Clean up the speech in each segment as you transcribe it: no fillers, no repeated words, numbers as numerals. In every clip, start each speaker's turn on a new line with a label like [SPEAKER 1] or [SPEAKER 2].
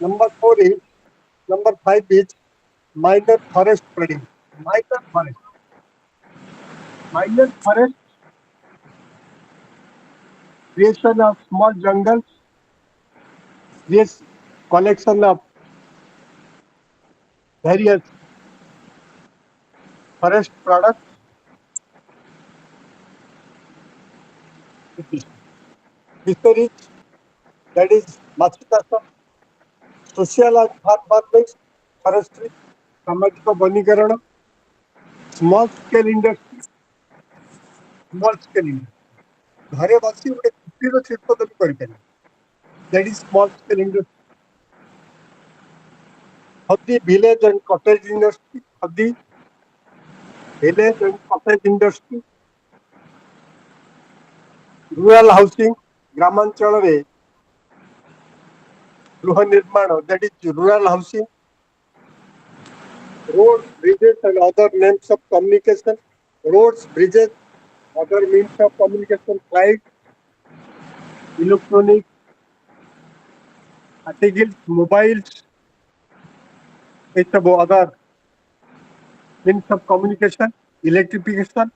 [SPEAKER 1] Number four is number five is minor forest spreading. Minor forest. Minor forest creation of small jungles, creates collection of various forest products. Fisheries, that is ମାଛ ଚାଷ, social and farm farming, forestry, ସାମାଜିକ ବନୀକରଣ, small scale industry, small scale industry. ଘରେ ବସି ଗୋଟେ କୁଟୀର ଶିଳ୍ପ ତମେ କରିପାରିବ, that is small scale industry. Khadi village and cottage industry, Khadi village and cottage industry, rural housing, ଗ୍ରାମାଞ୍ଚଳରେ ଗୃହ ନିର୍ମାଣ, that is rural housing, roads, bridges and other names of communication, roads, bridges, other means of communication, flight, electronic articles, mobiles, other means of communication, electrification,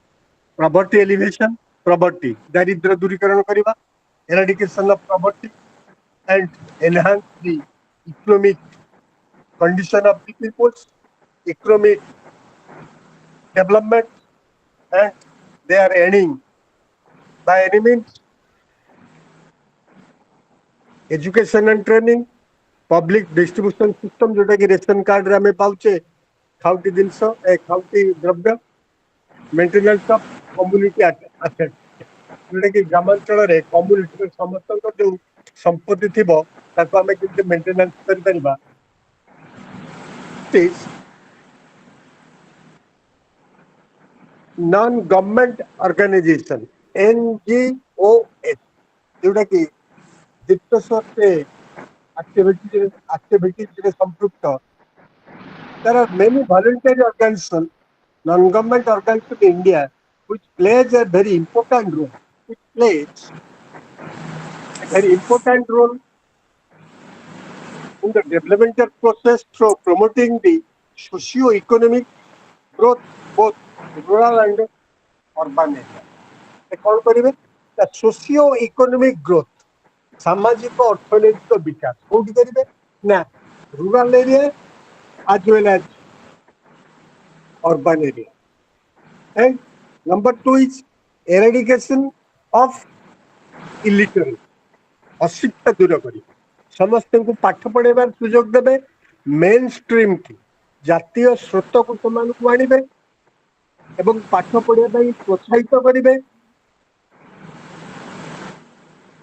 [SPEAKER 1] poverty elevation, poverty, दारिद्र्य दूरीकरण करिबा, eradication of poverty and enhance the economic condition of the peoples, economic development, and they are aiming by any means education and training, public distribution system जोटा कि ration card रे हमें पाउचे खाउटी जिनस ए खाउटी द्रव्य, maintenance of community asset जोटा कि ग्रामांचल रे community समस्त जो संपत्ति थिबो ताको हमें किंते मेंटेनेंस करि परिबा, is non government organisation NGOs जोटा कि वित्त से activities रे संपृक्त. There are many voluntary organizations, non-government organizations in India, which plays a very important role. It plays a very important role in the developmental process through promoting the socio-economic growth, both rural and urban area. कौन करेंगे? The socio-economic growth, सामाजिक अर्थनैतिक विकास कौटी करेंगे? ना rural area as well as urban area. And number two is eradication of illiteracy. अशिक्षा दूर करी समस्त को पाठ पढ़ेबार सुजोग देबे, मेन स्ट्रीम की जातीय स्रोत को समान को आनिबे एवं पाठ पढ़िया ପାଇଁ प्रोत्साहित करिवे.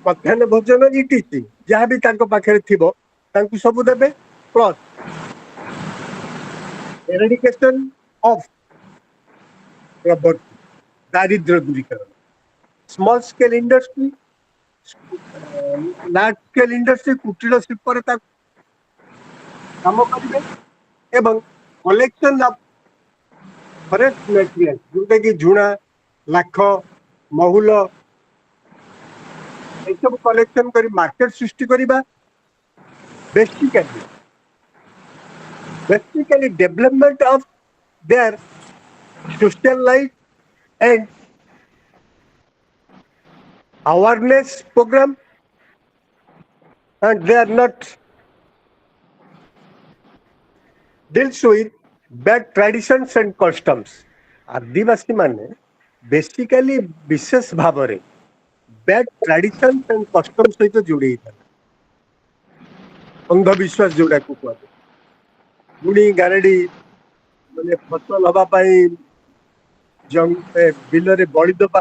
[SPEAKER 1] मध्याह्न भोजन इटिसी जहाँ भी तांको पाखरे थिबो तांको सब देबे. प्लस एरेडिकेशन ऑफ poverty, दारिद्र्य दूरीकरण, small scale industry, large scale industry कुटीर शिल्प काम करेंगे एवं कलेक्शन ऑफ फॉरेस्ट मटेरियल जोटा कि झुणा, लाख, महुल ये सब कलेक्शन कर मार्केट सृष्टि करबा. Basically development of their social life and awareness program, and they are not deals with bad traditions and customs. आदिवासी माने बेसिकली विशेष भाव रे बैड ट्रेडिशन एंड कस्टम सहित जोड़ी था. अंधविश्वास जोड़ा को कहते गुणी गारेडी माने फसल हवा पाई जंग बिल रे बळी दबा,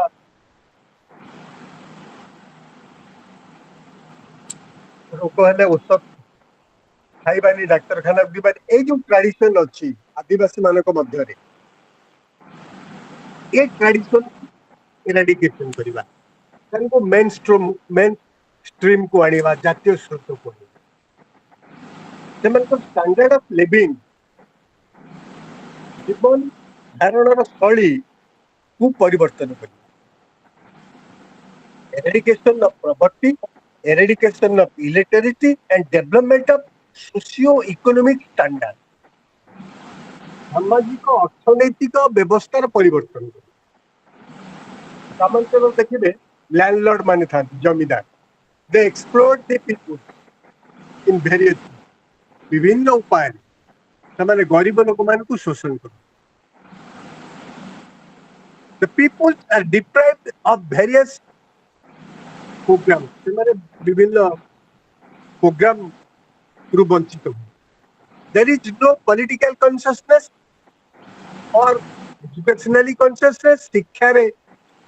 [SPEAKER 1] रोग हेले औषध खाइबानी, डाक्तरखाना दिबानी, ए जो ट्रेडिशन अछि आदिवासी मानक मध्य रे ए ट्रेडिशन इरेडिकेशन करिबा, तांको मेन स्ट्रीम को आनिबा, जातीय स्रोत को सेमानक स्टैंडर्ड ऑफ लिविंग जीवन धारणर शैली को परिवर्तन करिबा. Eradication of poverty, eradication of illiteracy, and development of socio economic standard सामाजिक अर्थनैतिक व्यवस्थार परिवर्तन ग्रामांचल देखिए लैंडलॉर्ड माने था जमीदार they explore the people in various विभिन्न उपाय से गरीब लोक मान शोषण कर the people are deprived of various programme से विभिन्न प्रोग्राम रु वंचित हो there is no political consciousness और एजुकेशनली कॉन्शियसनेस शिक्षा रे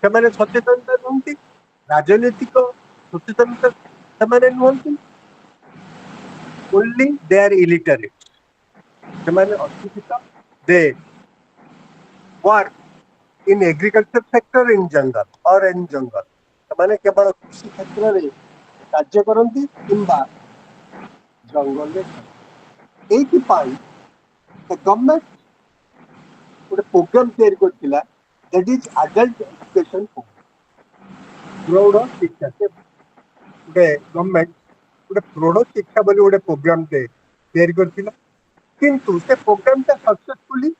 [SPEAKER 1] से सचेतनता नुहति राजनीतिक सचेतनता से नुहति ओनली दे आर इलिटरेट से अशिक्षित they work in agriculture sector in जंगल और इन जंगल से केवल कृषि क्षेत्र में कार्य करती किंबा जंगल गवर्नमेंट गोटे प्रोग्राम तैयारी करथिला दैट इज एडल्ट एजुकेशन प्रौढ़ शिक्षा से गोटे गवर्नमेंट गोटे प्रौढ़ शिक्षा बोली गोटे प्रोग्राम तैयारी करथिला किंतु से प्रोग्राम ता सक्सेसफुली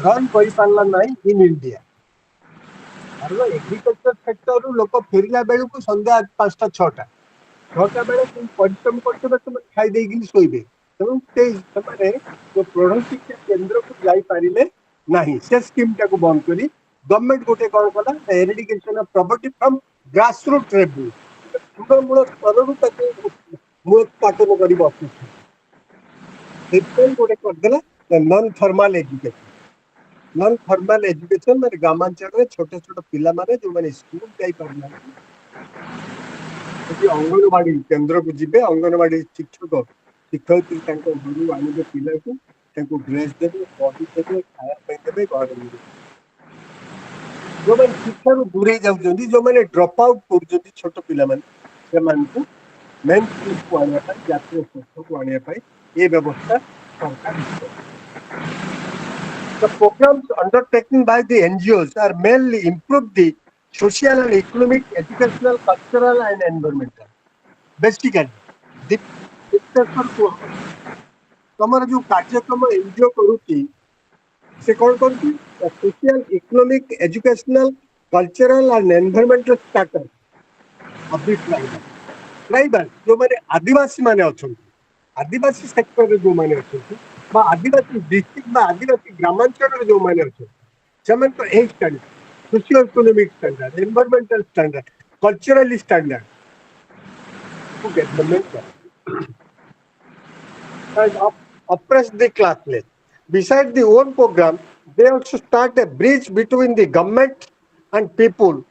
[SPEAKER 1] रन करि पारला नाही इन इंडिया कारण एग्रीकल्चर सेक्टर रु लोक फेरिला बेलू को संध्या 5टा 6टा 6टा बेले परिश्रम करते खाई देगी शोबे तेणु जो प्रौढ़ शिक्षा केन्द्र को जापारे ना से स्कीम टाक बंद कर गवर्नमेंट गोटे कौन कला eradication of property from grass root level तृणमूल स्तर मूलोत्पाटन कर गोटे करदेला नॉन फॉर्मल एजुकेशन मैं ग्रामांचल छोट छोट पिला माने जो माने स्कूल जाई पारना अंगनवाड़ी केन्द्र को जीवे अंगनवाड़ी शिक्षक शिक्षयित्री घर आने पिला को ड्रेस देवे बही देवे खाया देवे घर जो मैंने शिक्षा दूरे जाऊँच जो मैंने ड्रॉप आउट कर छोट पिला मेन स्ट्रीम को आने जातीय स्वास्थ्य को आने ये व्यवस्था सरकार The programs undertaken by the NGOs are mainly improve the social and economic, educational, cultural and environmental. Basically, तमर जो कार्यक्रम एनजीओ करूची से कौन करती social economic educational cultural and environmental status of the tribal जो माने आदिवासी माने अछंती आदिवासी सेक्टर रे जो माने अछंती बा आदिवासी डिस्ट्रिक्ट बा आदिवासी ग्रामांचल रे जो माने अछंती सेमन तो एक standard socio economic standard environmental standard cultural standard को development and oppress the classless. Besides the own program, they also start a bridge between the government and people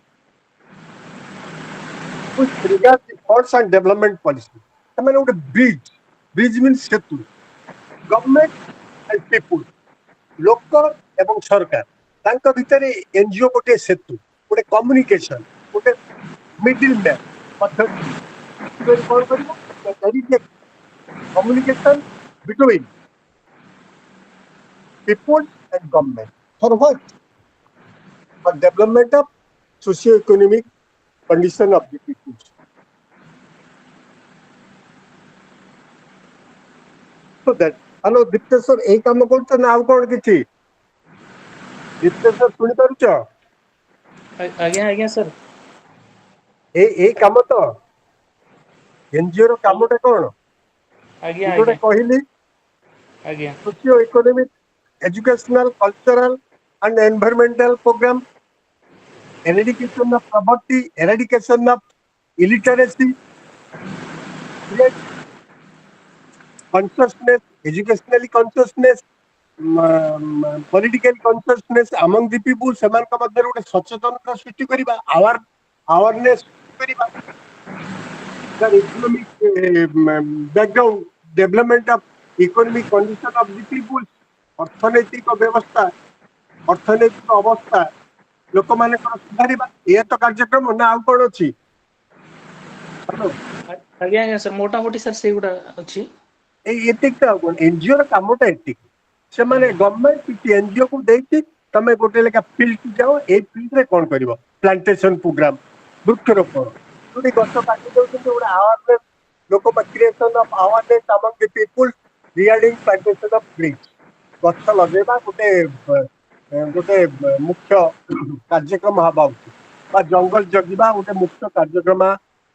[SPEAKER 1] with regard to funds and development policy. I mean, a bridge. Bridge means setu. Government and people. Local এবং সরকার তাଙ୍କ ভিতরে NGO গোটে সেতু গোটে কম্ୟୁନିକେସନ গোটে middle man ପଦ୍ଧତି କଣ କରିବ communication between people and government for what? For development of socio-economic condition of the people. So that hello Dipteswar ei काम करत ना आउ कोन किछि Dipteswar सुनि पारुछ
[SPEAKER 2] आज्ञा आज्ञा सर
[SPEAKER 1] ए काम तो एनजीओ रो कामटा कोन
[SPEAKER 2] आज्ञा
[SPEAKER 1] गोटे कहली
[SPEAKER 2] आज्ञा
[SPEAKER 1] socio economic educational cultural and environmental programme eradication of poverty eradication of illiteracy consciousness educationally consciousness political consciousness among the people समान का मध्य गोटे सचेतनता सृष्टि करिबा अवेयरनेस करिबा the economic background development of economic condition of the people अर्थनैतिक व्यवस्था अर्थनैतिक अवस्था लोक माने सुधारिबा ये तो कार्यक्रम ना आउ कोन अछि हेलो
[SPEAKER 2] आज्ञा आज्ञा सर मोटा मोटी सर सेगुडा अछि
[SPEAKER 1] ए एतिकटा कोन एनजीओ र कामटा एतिक से माने गवर्नमेंट किछि एनजीओ को देछि तमे गोटे लेका फील्ड जाओ ए फील्ड रे कोन करिवो प्लांटेशन प्रोग्राम वृक्षरोपण जोटी गछ काटि दउछन ओडा अवेयरनेस लोक creation of awareness among the people regarding plantation of trees गछ लगेवा गोटे मुख्य कार्यक्रम हवा उचित बा जंगल जगिबा गोटे मुख्य कार्यक्रम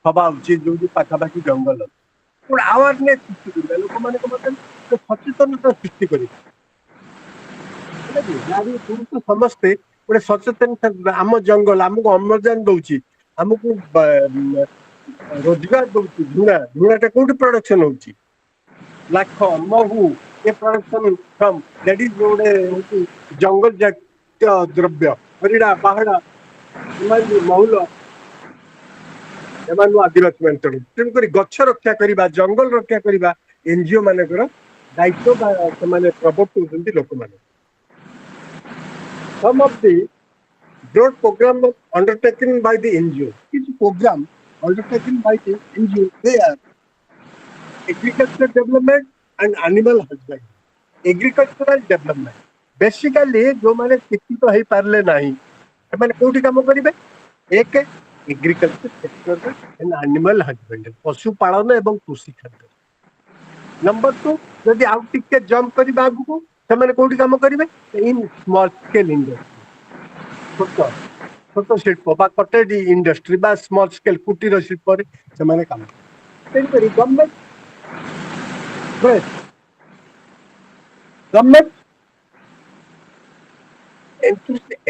[SPEAKER 1] हवा उचित जो पाखापाखि जंगल अच्छी गोटे अवेयरनेस सृष्टि करिबा लोक माने मते सचेतनता सृष्टि करिबा ହେଲା କି ନାରୀ ପୁରୁଷ ସମସ୍ତେ ଗୋଟେ ସଚେତନ ଆମ ଜଙ୍ଗଲ ଆମକୁ ଅମ୍ଳଜାନ ଦଉଛି ଆମକୁ ରୋଜଗାର ଦଉଛି ଝୁଣାଟା କୋଉଠି ପ୍ରଡକ୍ସନ ହଉଛି ଲାଖ ମହୁ ଏ ପ୍ରଡକ୍ସନ ଫ୍ରମ ଦ୍ୟାଟ ଇଜ ଗୋଟେ ହଉଛି ଜଙ୍ଗଲ ଜାତୀୟ ଦ୍ରବ୍ୟ ହରିଡ଼ା ପାହାଡା ଏମାନେ ମହୁଲ ଏମାନଙ୍କୁ ଆଦିବାସୀ ମାନେ ଚଢୁ ତେଣୁକରି ଗଛ ରକ୍ଷା କରିବା ଜଙ୍ଗଲ ରକ୍ଷା କରିବା ଏନଜିଓ ମାନଙ୍କର ଦାୟିତ୍ୱ ବା ସେମାନେ ପ୍ରବର୍ତ୍ତଉଛନ୍ତି ଲୋକମାନେ some of the broad program undertaken by the NGO. Each program undertaken by the NGO, they are agricultural development and animal husbandry. Agricultural development. Basically, जो माने शिक्षित हो पारले नहीं, ସେମାନେ कोठी काम करिवे? एक agriculture sector and animal husbandry पशु पालन एवं कृषि क्षेत्र. नंबर 2 यदि आउ टिके जंप करिबा आगु ସେମାନେ କୋଉଠି କାମ କରିବେ इन स्मॉल स्केल इंडस्ट्री छोट शिल्प बा कटेज इंडस्ट्री बा स्मॉल स्केल कुटीर शिल्प ସେମାନେ କାମ ତେଣୁକରି government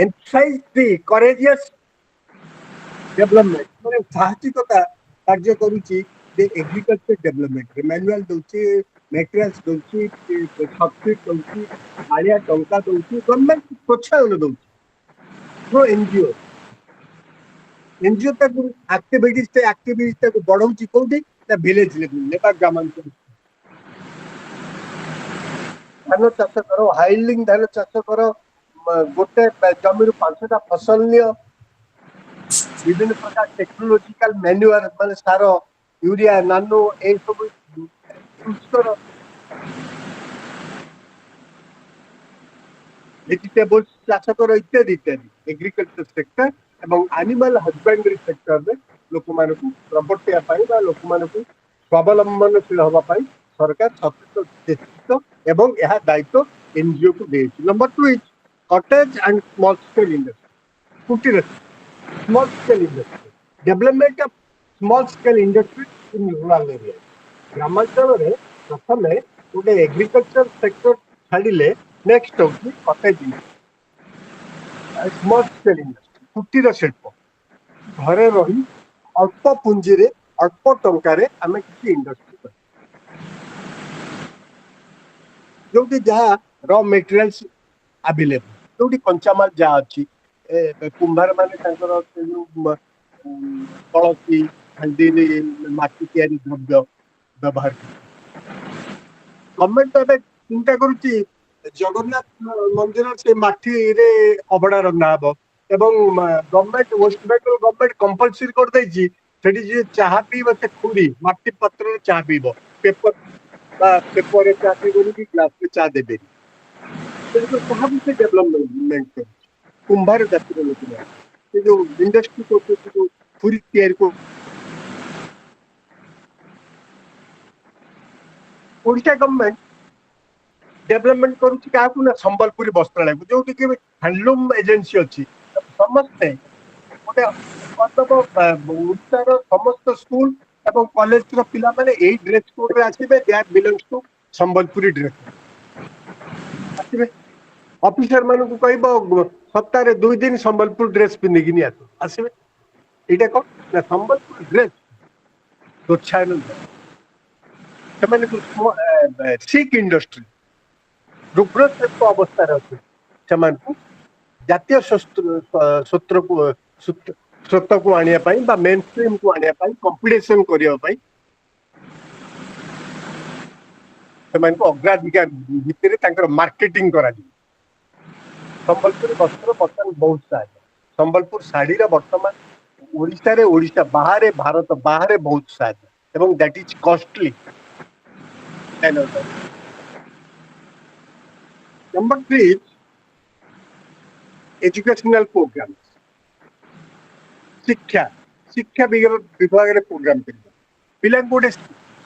[SPEAKER 1] emphasize the courageous development ମାନେ ସାହସିକତା କାର୍ଯ୍ୟ କରୁଛି the agriculture development manual ଦଉଛି materials ଦଉଛି subsidy ଦଉଛି ଆଳିଆ ଟଙ୍କା ଦଉଛି ଗଭର୍ଣ୍ଣମେଣ୍ଟ ପ୍ରୋତ୍ସାହନ ଦଉଛି थ्रू एनजीओ ତାକୁ ଆକ୍ଟିଭିଟିଜ ତାକୁ ବଢଉଛି କୋଉଠି ନା ଭିଲେଜ ଲେଭେଲ ବା ଗ୍ରାମାଞ୍ଚଳ ଧାନ ଚାଷ କର ହାଇଲିଂ ଧାନ ଚାଷ କର ଗୋଟେ ଜମିରୁ 5ଟା ଫସଲ ନିଅ विभिन्न प्रकार टेक्नोलॉजिकल मैन्युअर माने सार यूरिया नानो ए सब यूज कर वेजिटेबल्स चाष कर इत्यादि इत्यादि एग्रीकल्चर सेक्टर एवं एनिमल हस्बेंडरी सेक्टर में लोक मानक प्रवर्तिया पाई बा लोक मानक स्वावलंबनशील होबा पाई सरकार सचेत चेष्टित एवं यह दायित्व एनजीओ को देछि. Number 2 is cottage and small scale industry कुटीर small scale industry development of small scale industry in rural area ग्रामांचल रे प्रथमे गोटे एग्रीकल्चर सेक्टर छाड़िले नेक्स्ट होची कॉटेज स्मॉल स्केल इंडस्ट्री कुटीर शिल्प घरे रही अल्प पुंजी रे अल्प टंका रे आमे किसी इंडस्ट्री कर जोटी जहा रॉ मटेरियल्स अवेलेबल जोटी कंचा माल जा अछि कुंभार माने कलसी हल्दी माटी तैयारी द्रव्य व्यवहार गवर्नमेंट तो चिंता करुच्ची जगन्नाथ मंदिर से माटी रे अबड़ा रंधा हम एवं government West Bengal government compulsory कर देछि सेठी जे चाहा पीब से खुरी माटी पत्र रे चाहा पीब पेपर रे चाहा पीब कि ग्लास रे चाहा देबे तो चाहा भी से डेवलपमेंट कर कुंभार जातिर लोक जो इंडस्ट्री को पूरी तैयारी को ओडिशा गवर्नमेंट डेवलपमेंट करुच्ची क्या संबलपुरी वस्त्रालय जो हैंडलूम एजेंसी अच्छी समस्ते गोटे ओडार समस्त स्कूल एवं कॉलेज पिला माने एई ड्रेस कोड रे आसीबे that belongs to Sambalpuri dress आसीबे ऑफिसर मानू को कहबो सप्ताह 2 दिन संबलपुर ड्रेस पिंधिकी आसबे ये कौन ना संबलपुर ड्रेस प्रोत्साहन सिक इंडस्ट्री रुग्ण शिल्प अवस्था अच्छे से जातीय स्रोत को आने मेन स्ट्रीम को आने कंपटीशन करने अग्राधिकार भितर मार्केटिंग करा संबलपुर वस्त्र बर्तमान बहुत साहय संबलपुर शाढ़ी बर्तमान ओडिशा बाहर भारत बाहर बहुत साहय एवं that is costly. Number 3 educational programme शिक्षा शिक्षा विभाग रे प्रोग्राम पिला गोटे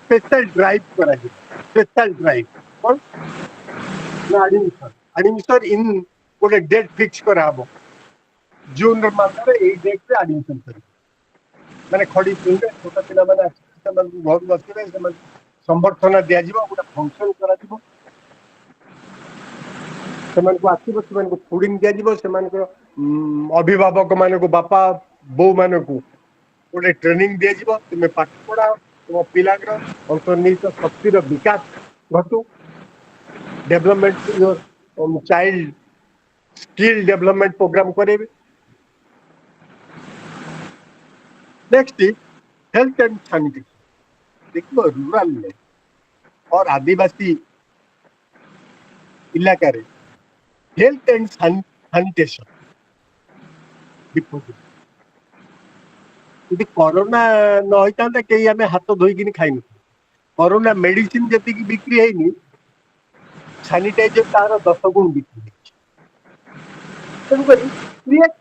[SPEAKER 1] स्पेशल ड्राइव करा स्पेशल ड्राइव कौन ना एडमिशन इन गोटे डेट फिक्स करा हबो जून मासरे एई डेट रे एडमिशन कर माने खड़ी सुनबे छोटा पिला माने आसी से घर बसिबे से संबर्धना दिया जिवो गोटे फंक्शन करा जिवो सेमानको आसीबो सेमानको फुडिंग दिया जिवो सेमानको अभिभावक मानको बापा बो मानको गोटे ट्रेनिंग दिया जिवो तुमे पाठ पढ़ाओ तुम पिलागर अंतर्निहित शक्तिर विकास घटू development your child skill development programme करेंगे next is health and sanitation देखो रूरल में और आदिवासी इलाका रे हेल्थ एंड सैनिटेशन यदि कोरोना न होता कहीं आम हाथ धोईक खाइन कोरोना मेडिसिन जी बिक्री है सैनिटाइजर तार 10 गुण बिक्री तेणुक create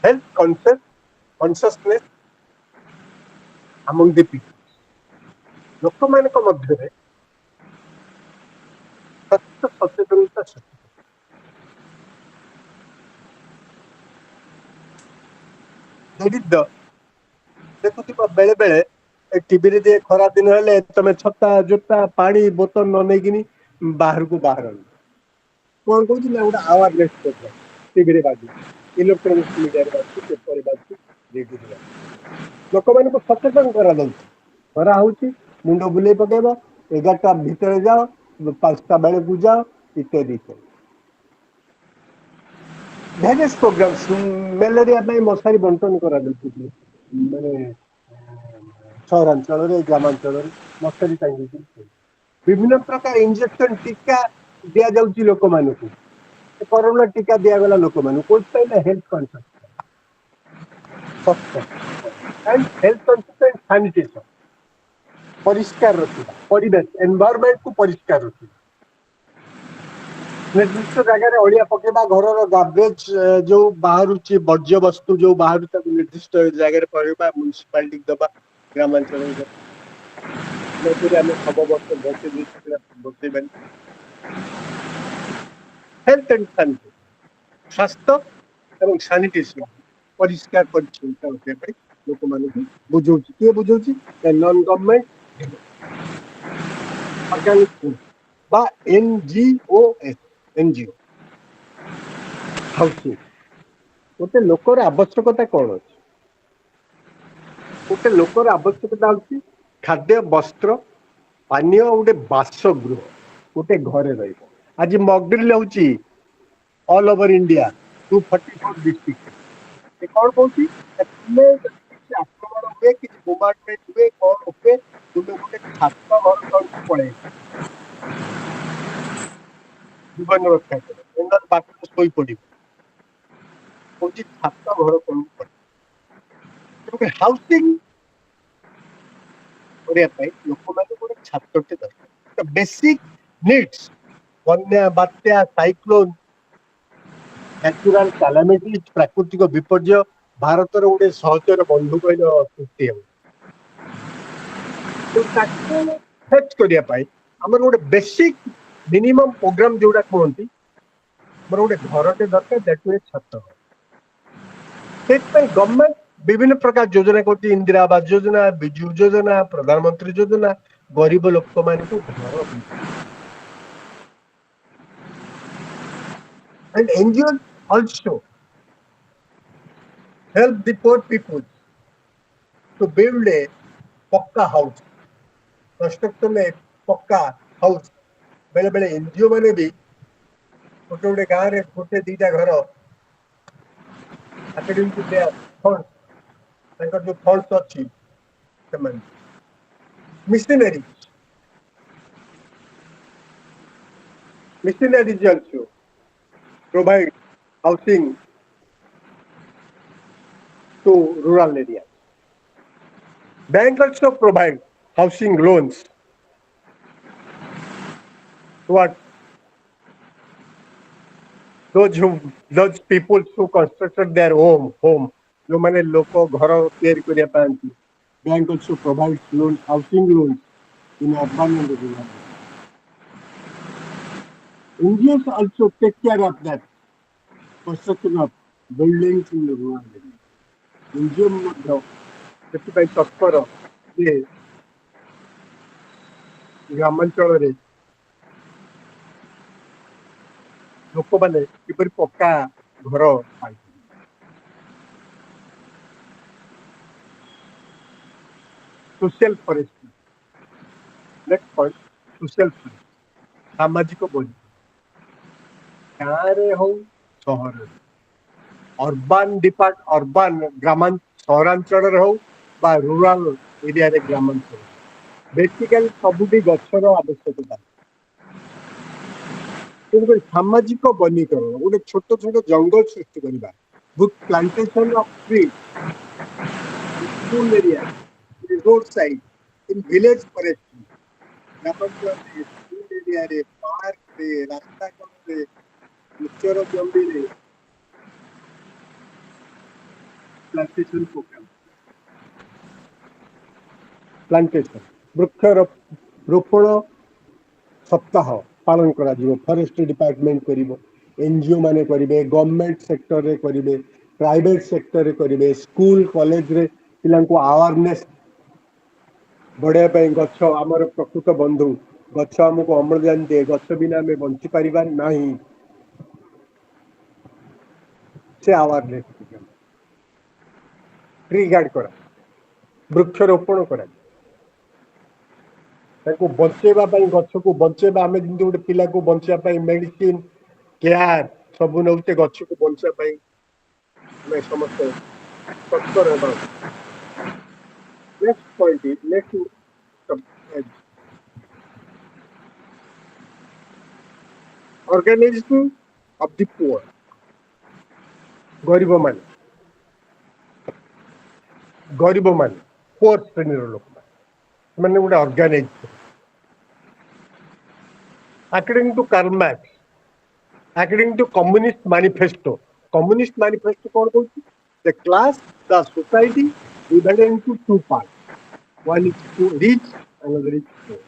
[SPEAKER 1] health consciousness among the people लोक मान मध्य सचेतनता देखुव बेले बेले टीवी रे खरा दिन हेले तमे छता जोता पानी बोतल न नहीं बाहर को बाहर कौन कौन गोटे अवेयरनेस प्रोग्राम टीवी रे बाजू इलेक्ट्रोनिक्स मीडिया रे बाजू पेपर बाजू रेडियो लोक मान सचेतन करा खरा हूँ मुंड बुले पकेब 11टा भितर जाओ 5टा बेले को जाओ इत्यादि भेरियस प्रोग्राम्स मलेरिया मशारी बंटन करा माने सहरांचल ग्रामांचल मशारी टांगी विभिन्न प्रकार इंजेक्शन टीका दिया जाउची लोक मानकु कोरोना टीका दिया गला लोक मानकु कोइ पहिले health conscious and health conscious and sanitation परिष्कार रखिबा परिवेश एनवायरनमेंट को परिष्कार रखिबा निर्दिष्ट जगह अड़िया पकेबा घर गार्बेज जो बाहर वर्ज्य वस्तु जो बाहर निर्दिष्ट जगह पकेबा म्युनिसिपालिटी दबा ग्रामांचल सब वर्ष बचे हेल्थ एंड सैनिटेशन स्वास्थ्य एवं सैनिटेशन परिष्कार परिच्छन्नता रखा लोक मान बुझे किए बुझे नॉन गवर्नमेंट ऑर्गेनाइजेशन बा एनजीओएस एनजीओ हाउसिंग गोटे लोकर आवश्यकता कौन अच्छे गोटे लोकर आवश्यकता होची खाद्य वस्त्र पानीय गोटे बासगृह गोटे घरे रहिबो आज मॉकड्रिल होची ऑल ओवर इंडिया 244 डिस्ट्रिक्ट कौन कहूँ आक्रमण हुए कि बोमार्टमेंट हुए कौन हुए तुम्हें गोटे छात्र घर तक पड़े जीवन रक्षा कर बात शोई पड़ हूँ छात्र घर तक पड़े हाउसिंग लोक मैंने गोटे छात्रटे दरकार बेसिक नीड्स बन्या बात्या साइक्लोन नेचुराल कैलामिटीज प्राकृतिक विपर्य भारतर गोटे सहचर बंधु कहल सृष्टि फेच करने गोटे बेसिक मिनिमम प्रोग्राम जोड़ा कहते मोर गोटे घरटे दरकार दैट छात्र से गवर्नमेंट विभिन्न प्रकार योजना कर इंदिरा आवास योजना विजु योजना प्रधानमंत्री योजना गरीब लोक मान घर and NGOs also help the poor people to build a पक्का हाउस कंस्ट्रक्शन में पक्का हाउस बेले बेले एनजीओ मैंने भी गोटे गोटे गाँव में गोटे दीटा घर अकॉर्डिंग टू देयर फंड्स जो फंड्स अच्छी missionaries also provide housing to rural areas. Bank also provide housing loans towards those people who constructed their home जो माने लोक घर तैयारी करिया पांती Bank also provides loans, housing loans in urban and rural areas. NGOs also take care of that construction of buildings in the rural areas. NGO ମଧ୍ୟ ସେଥିପାଇଁ ତତ୍ପର ଯେ ଗ୍ରାମାଞ୍ଚଳରେ ଲୋକମାନେ କିପରି ପକ୍କା ଘର ପାଇପାରିବେ। Social forestry. Next point, social forestry. ସାମାଜିକ ବନ ଗାଁରେ ହଉ ସହରରେ ଅର୍ବାନ ସହରାଞ୍ଚଳରେ ହଉ ବା ରୁରାଲ ଏରିଆରେ ଗ୍ରାମାଞ୍ଚଳରେ ବେସିକାଲି ସବୁଠି ଗଛର ଆବଶ୍ୟକତା। ତେଣୁକରି ସାମାଜିକ ବନୀକରଣ ଗୋଟେ ଛୋଟ ଛୋଟ ଜଙ୍ଗଲ ସୃଷ୍ଟି କରିବା with plantation of trees in school area, in roadside, in village forestry, ଗ୍ରାମାଞ୍ଚଳରେ ସ୍କୁଲ ଏରିଆରେ ପାର୍କରେ ରାସ୍ତା କଡ଼ରେ ଉଚ୍ଚର ଜମିରେ ପ୍ଲାଣ୍ଟେସନ ପ୍ରୋଗ୍ରାମ ପ୍ଲାଣ୍ଟେସନ ବୃକ୍ଷରୋପଣ ସପ୍ତାହ ପାଳନ କରାଯିବ। ଫରେଷ୍ଟ୍ରି ଡିପାର୍ଟମେଣ୍ଟ କରିବ, ଏନଜିଓ ମାନେ କରିବେ, ଗଭର୍ଣ୍ଣମେଣ୍ଟ ସେକ୍ଟରରେ କରିବେ, ପ୍ରାଇଭେଟ ସେକ୍ଟରରେ କରିବେ, ସ୍କୁଲ କଲେଜରେ ପିଲାଙ୍କୁ ଆୱାରନେସ୍ ବଢେଇବା ପାଇଁ ଗଛ ଆମର ପ୍ରକୃତ ବନ୍ଧୁ, ଗଛ ଆମକୁ ଅମ୍ଳଜାନ ଦିଏ, ଗଛ ବିନା ଆମେ ବଞ୍ଚି ପାରିବା ନାହିଁ। ସେ ଆୱାରନେସ୍ ट्री गार्ड करा वृक्षरोपण करा ताको बचेबा पई गछ को बचेबा आमे जिंदे गोटे पिला को बचेबा पई मेडिसिन केयर सब नउते गछ को बचेबा पई आमे समस्त तत्पर हेबा। Next point is next organisation of the poor गरीब मान पुअर श्रेणी लोक मैंने गोटे organise according to Karl Marx, according to Communist Manifesto कौन कहूँ the class, the society divided into two parts. One is rich, another is poor.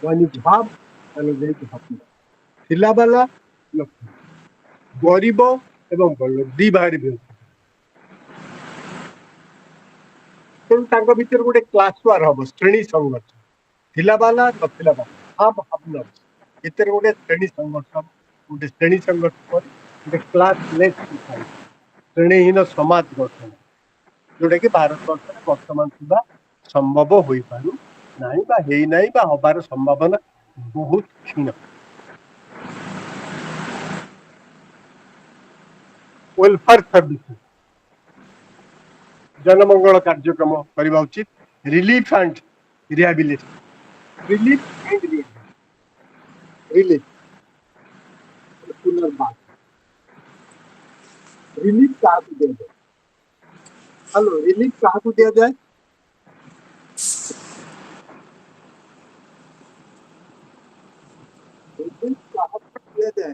[SPEAKER 1] One is have, another is have not. थिलाबाला गरीब एवं बड़ दी भाग तेणु भीतर गोटे क्लास वार हम श्रेणी संघर्ष थिलाबाला नथिलाबाला हाव हाव नॉट ଭିତରେ ଗୋଟେ ଶ୍ରେଣୀ ସଂଘର୍ଷ ଗୋଟେ ଶ୍ରେଣୀ ସଂଘର୍ଷ ପରେ ଗୋଟେ କ୍ଲାସଲେସ୍ ସୋସାଇଟି ଶ୍ରେଣୀହୀନ ସମାଜ ଗଠନ ଯୋଉଟା କି ଭାରତ ବର୍ଷରେ ବର୍ତ୍ତମାନ ସୁଦ୍ଧା ସମ୍ଭବ ହୋଇପାରୁ ନାହିଁ ବା ହେଇନାହିଁ ବା ହବାର ସମ୍ଭାବନା ବହୁତ କ୍ଷୀଣ। ୱେଲଫେୟାର ସର୍ଭିସେସ୍ जनमंगल कार्यक्रम करवा उचित। रिलीफ एंड रिहैबिलिटेशन रिलीफ पुनर्वास रिलीफ क्या दिया जाए हेलो रिलीफ क्या दिया जाए रिलीफ क्या दिया जाए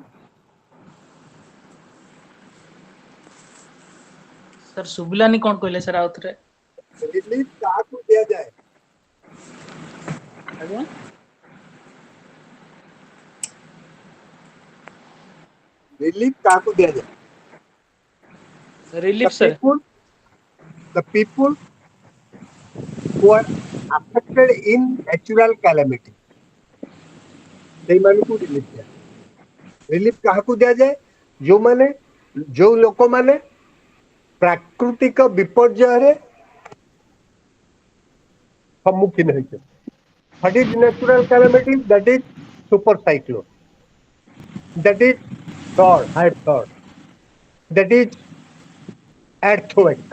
[SPEAKER 2] सर सुबिलानी कौन कहले सर आउथरे
[SPEAKER 1] रिलीफ क्या दिया जाए
[SPEAKER 2] आज्ञा
[SPEAKER 1] रिलीफ क्या दिया जाए
[SPEAKER 2] relief sir
[SPEAKER 1] the people who are affected in natural calamity they मानू रिलीफ दिया रिलीफ क्या दिया जाए जो माने जो लोक माने प्राकृतिक विपर्यय सम्मुखीन होते what is natural calamity that is super cyclone that is Thor that is earthquake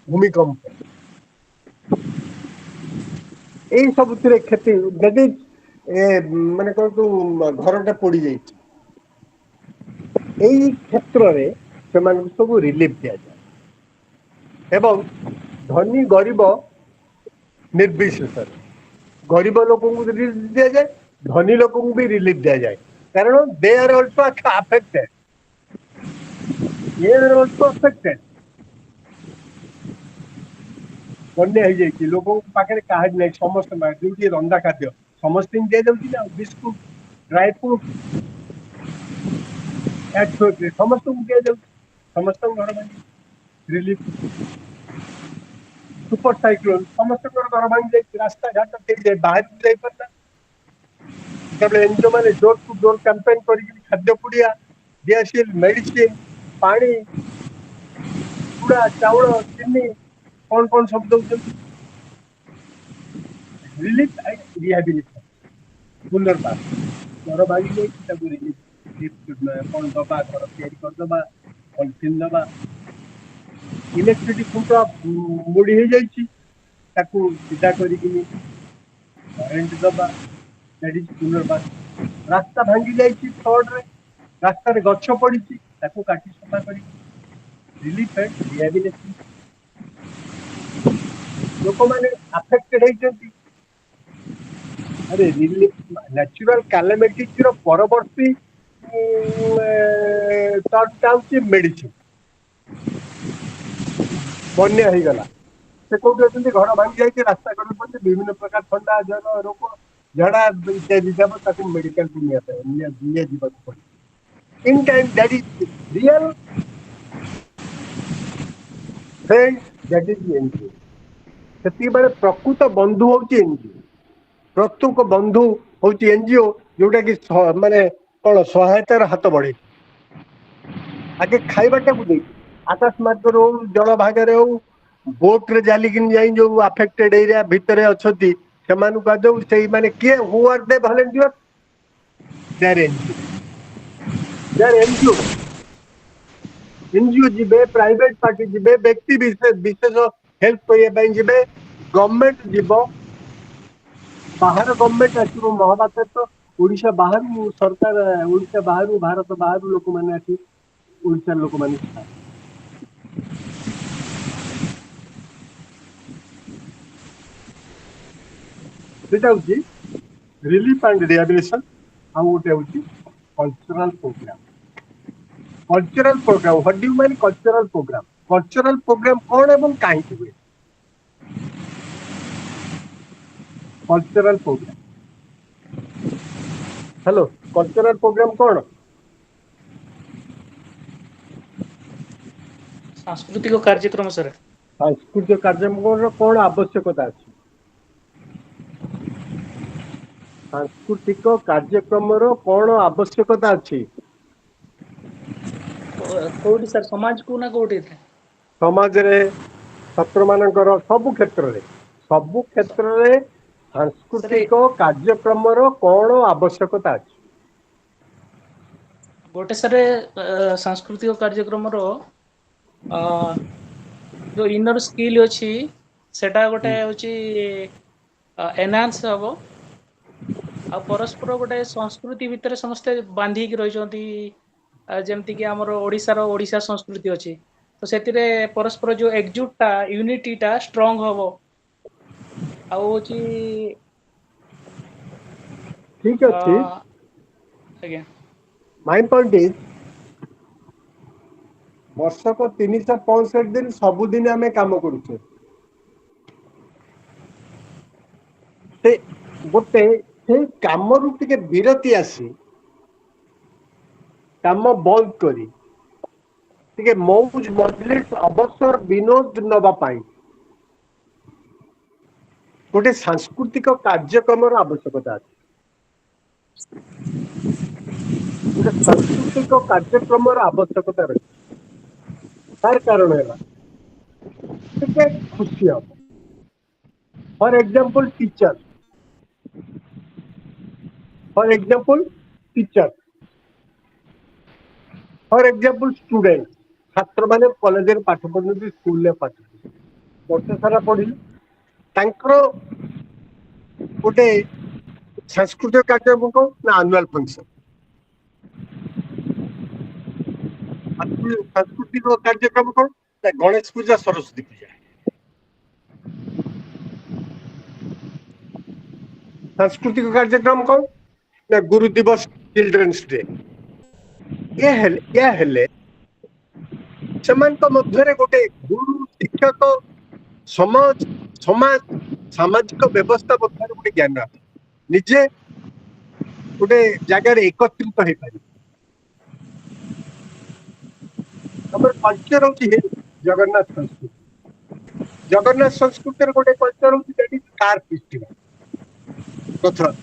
[SPEAKER 1] भूमिकंप यही सब क्षति दैट इज माने कहतु घरटा पड़ी जाए क्षेत्र में सब रिलीफ दिया जाए एवं धनी गरीब निर्विशेष गरीब लोक रिलीफ दिया जाए धनी लोक भी रिलीफ दिया जाए कारण they are also affected they are also affected ବନ୍ୟା ହେଇଯାଇଛି, ଲୋକଙ୍କ ପାଖରେ କାହାରି ନାହିଁ, ସମସ୍ତ ଯୋଉଠି ରନ୍ଧା ଖାଦ୍ୟ ସମସ୍ତଙ୍କୁ ଦିଆଯାଉଛି ନା, ବିସ୍କୁଟ, ଡ୍ରାଇ ଫ୍ରୁଟ, ସମସ୍ତଙ୍କୁ ଦିଆଯାଉଛି, ସମସ୍ତଙ୍କ ଘର ଭାଙ୍ଗି ରିଲିଫ। ସୁପର ସାଇକ୍ଲୋନ ସମସ୍ତଙ୍କର ଘର ଭାଙ୍ଗି ଯାଇଛି, ରାସ୍ତାଘାଟ ଠିକ ବାହାରକୁ ଯାଇପାରୁନା। ଯେତେବେଳେ ଏନଜିଓ ମାନେ ଡୋର ଟୁ ଡୋର କ୍ୟାମ୍ପେନ କରିକି ଖାଦ୍ୟ ପୁଡ଼ିଆ, ଦିଆସିଲ, ମେଡିସିନ, ପାଣି, ଚୁଡ଼ା, ଚାଉଳ, ଚିନି କଣ ସବୁ ଦଉଛନ୍ତି। ରିଲିଫ ଆଣ୍ଡ ରିହାବିଲିଟେସନ, ପୁନର୍ବାସ। ଘର ଭାଙ୍ଗି ଯାଇଛି, ତାକୁ ରିଲିଫ କଣ ଦବା, ଘର ତିଆରି କରିଦବା, ପଲିଥିନ ଦବା। ଇଲେକ୍ଟ୍ରିସିଟି ଖୁଣ୍ଟ ମୋଡି ହେଇଯାଇଛି, ତାକୁ ସିଧା କରିକିନି କରେଣ୍ଟ ଦବା, ପୁନର୍ବାସ। ରାସ୍ତା ଭାଙ୍ଗି ଯାଇଛି ଫ୍ଲଡରେ, ରାସ୍ତାରେ ଗଛ ପଡିଛି, ତାକୁ କାଟି ସଫା କରିକି ରିଲିଫ ଆଣ୍ଡ ରିହାବିଲିଟେସନ। ଲୋକମାନେ ଆଫେକ୍ଟେଡ ହେଇଛନ୍ତି। ଆରେ ରିଲିଫ, ନ୍ୟାଚୁରାଲ କାଲାମିଟିଜ ର ପରବର୍ତ୍ତୀ ଟର୍ମଟା ହଉଛି ମେଡିସିନ। ବନ୍ୟା ହେଇଗଲା, ସେ କୋଉଠି ଅଛନ୍ତି, ଘର ଭାଙ୍ଗି ଯାଇଛି, ରାସ୍ତା କଡ ପଡିଛି, ବିଭିନ୍ନ ପ୍ରକାର ଥଣ୍ଡା, ଜର, ରୋଗ, ଝାଡା ଇତ୍ୟାଦି ଦେବ, ତାକୁ ମେଡିକାଲକୁ ନିଆଯିବାକୁ ପଡିବ। In time, that is real friend, that is NGO. ସେତିକିବେଳେ ପ୍ରକୃତ ବନ୍ଧୁ ହଉଛି ଏନଜିଓ। ପ୍ରତ୍ୟେକ ବନ୍ଧୁ ହଉଛି ଏନଜିଓ, ଯୋଉଟା କି ମାନେ କଣ ସହାୟତାର ହାତ ବଢେଇ ଆଗେ ଖାଇବାଟାକୁ ଦେଇଛି, ଆକାଶ ମାର୍ଗରେ ହଉ, ଜଳ ଭାଗରେ ହଉ, ବୋଟ ରେ ଚାଲିକିନି ଯାଇ ଯୋଉ ଆଫେକ୍ଟେଡ ଏରିଆ ଭିତରେ ଅଛନ୍ତି ସେମାନଙ୍କୁ ଆଦৌ ସେଇମାନେ କିଏ, ହୁ ଆର ଦେ ଭଲେଣ୍ଟିୟର, ଏନଜିଓ। ଏନଜିଓ ଯିବେ, ପ୍ରାଇଭେଟ ପାର୍ଟି ଯିବେ, ବ୍ୟକ୍ତି ବିଶେଷ ହେଲ୍ପ କରିବା ପାଇଁ ଯିବେ, ଗଭର୍ଣ୍ଣମେଣ୍ଟ ଯିବ, ବାହାର ଗଭର୍ଣ୍ଣମେଣ୍ଟ ଆସିବ। ମହାବାତ୍ୟା ତ ଓଡିଶା ବାହାରୁ ସରକାର, ଓଡିଶା ବାହାରୁ, ଭାରତ ବାହାରୁ ଲୋକମାନେ ଆସି ଓଡିଶାର ଲୋକମାନେ ସେଟା ହଉଛି ରିଲିଫ ଆଣ୍ଡ ରିହାବିଲିଟେସନ। ଆଉ ଗୋଟେ ହଉଛି cultural programme. Cultural programme, what do you mean cultural programme? Cultural programme କଣ ଏବଂ କାହିଁକି ହୁଏ? Cultural programme, hello, cultural programme କଣ?
[SPEAKER 2] ସାଂସ୍କୃତିକ କାର୍ଯ୍ୟକ୍ରମ ସାର୍।
[SPEAKER 1] ସାଂସ୍କୃତିକ କାର୍ଯ୍ୟକ୍ରମର କଣ ଆବଶ୍ୟକତା ଅଛି? ସାଂସ୍କୃତିକ କାର୍ଯ୍ୟକ୍ରମର କଣ ଆବଶ୍ୟକତା ଅଛି?
[SPEAKER 2] କୋଉଠି ସାର୍, ସମାଜକୁ ନା କୋଉଠି?
[SPEAKER 1] ସମାଜରେ, ଛାତ୍ର ମାନଙ୍କର, ସବୁ କ୍ଷେତ୍ରରେ
[SPEAKER 2] ସାର୍
[SPEAKER 1] ସାଂସ୍କୃତିକ କାର୍ଯ୍ୟକ୍ରମର କଣ ଆବଶ୍ୟକତା ଅଛି?
[SPEAKER 2] ଗୋଟେ ସାର୍ ସାଂସ୍କୃତିକ କାର୍ଯ୍ୟକ୍ରମର ଯୋଉ ଇନର ସ୍କିଲ୍ ଅଛି, ସେଟା ଗୋଟେ ହଉଛି ଏନହାନ୍ସ ହବ। ଆଉ ପରସ୍ପର ଗୋଟେ ସଂସ୍କୃତି ଭିତରେ ସମସ୍ତେ ବାନ୍ଧିକି ରହିଛନ୍ତି। ଯେମିତି କିି ଆମର ଓଡିଶା ସଂସ୍କୃତି ଅଛି, ତ ସେଥିରେ ପରସ୍ପର ଯୋଉ ଏକଜୁଟ ଟା, ୟୁନିଟି ଟା ଷ୍ଟ୍ରଙ୍ଗ ହବ। ଆଉ ହଉଛି
[SPEAKER 1] ଠିକ ଅଛି।
[SPEAKER 2] ଆଜ୍ଞା।
[SPEAKER 1] ମାଇ ପଏଣ୍ଟ ଇଜ, ବର୍ଷକ 365 ଦିନ, ସବୁଦିନ ଆମେ କାମ କରୁଛେ। ସେଇ କାମରୁ ଟିକେ ବିରତି ଆସି, କାମ ବନ୍ଦ କରି, ଟିକେ ମଉଜ ମଜଲିସ, ଅବସର ବିନୋଦ ନବା ପାଇଁ ଗୋଟେ ସାଂସ୍କୃତିକ କାର୍ଯ୍ୟକ୍ରମର ଆବଶ୍ୟକତା ଅଛି। ଗୋଟେ ସାଂସ୍କୃତିକ କାର୍ଯ୍ୟକ୍ରମର ଆବଶ୍ୟକତା ରହିଛି। ତାର କାରଣ ହେଲା ଟିକେ ଖୁସି ହବ। ଫର ଏକ୍ସାମ୍ପଲ ଟିଚର, ଫର ଏକ୍ସାମ୍ପଲ ଷ୍ଟୁଡେଣ୍ଟ, ଛାତ୍ର ମାନେ କଲେଜରେ ପାଠ ପଢୁଛନ୍ତି, ସ୍କୁଲରେ ପାଠ ପଢୁଛନ୍ତି, ବର୍ଷ ସାରା ପଢିଲେ, ତାଙ୍କର ଗୋଟେ ସାଂସ୍କୃତିକ କାର୍ଯ୍ୟକ୍ରମ କଣ ନା ଆନୁଆଲ ଫଙ୍କସନ। ସାଂସ୍କୃତିକ କାର୍ଯ୍ୟକ୍ରମ କଣ ନା ଗଣେଶ ପୂଜା, ସରସ୍ୱତୀ ପୂଜା। ସାଂସ୍କୃତିକ କାର୍ଯ୍ୟକ୍ରମ କଣ ନା ଗୁରୁ ଦିବସ, ଚିଲଡ୍ରେନ୍ସ ଡେ। ଏହା ହେଲେ ସେମାନଙ୍କ ମଧ୍ୟରେ ଗୋଟେ ଗୁରୁ, ଶିକ୍ଷକ, ସମାଜ समाज सामाजिक व्यवस्था मध्य गोटे ज्ञान आसे निजे गोटे जगार एकत्रित हो पारे हमर कल्चर होची जगन्नाथ संस्कृति गोटे कल्चर होची कार फेस्टिवल रथ आम